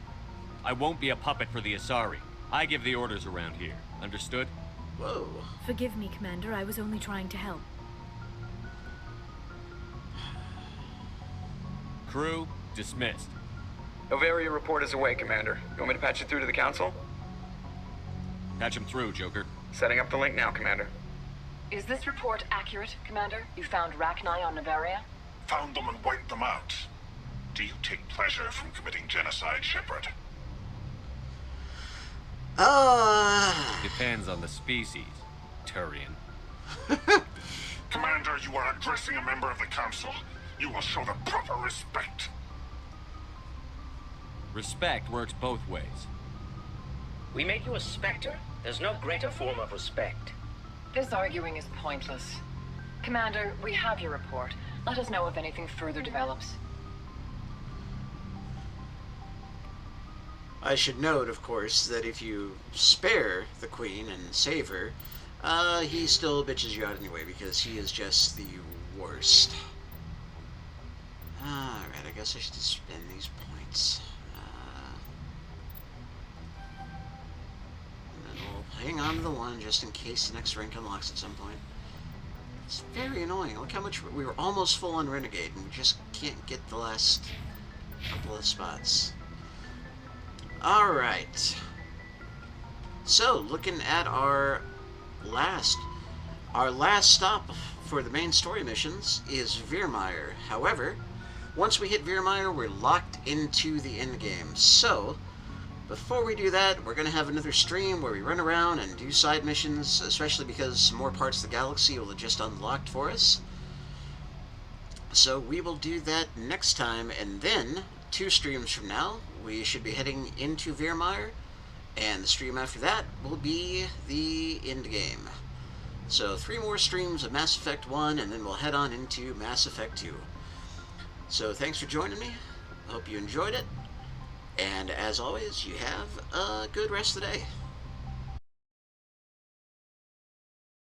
I won't be a puppet for the Asari. I give the orders around here. Understood? Whoa. Forgive me, Commander. I was only trying to help. Crew, dismissed. Noveria report is away, Commander. You want me to patch it through to the Council? Patch him through, Joker. Setting up the link now, Commander. Is this report accurate, Commander? You found Rachni on Noveria? Found them and wiped them out. Do you take pleasure from committing genocide, Shepard? Depends on the species, Turian. Commander, you are addressing a member of the Council. You will show the proper respect. Respect works both ways. We made you a Spectre. There's no greater form of respect. This arguing is pointless. Commander, we have your report. Let us know if anything further develops. I should note, of course, that if you spare the Queen and save her, he still bitches you out anyway, because he is just the worst. Alright, I guess I should spend these points. And then we'll hang on to the one just in case the next rank unlocks at some point. It's very annoying. Look how much we were almost full on Renegade and we just can't get the last couple of spots. Alright. So, looking at our last stop for the main story missions is Virmire. However, once we hit Virmire, we're locked into the endgame. So, before we do that, we're going to have another stream where we run around and do side missions, especially because more parts of the galaxy will have just unlocked for us. So we will do that next time, and then 2 streams from now, we should be heading into Virmire, and the stream after that will be the endgame. So 3 more streams of Mass Effect 1, and then we'll head on into Mass Effect 2. So thanks for joining me. I hope you enjoyed it. And as always, you have a good rest of the day.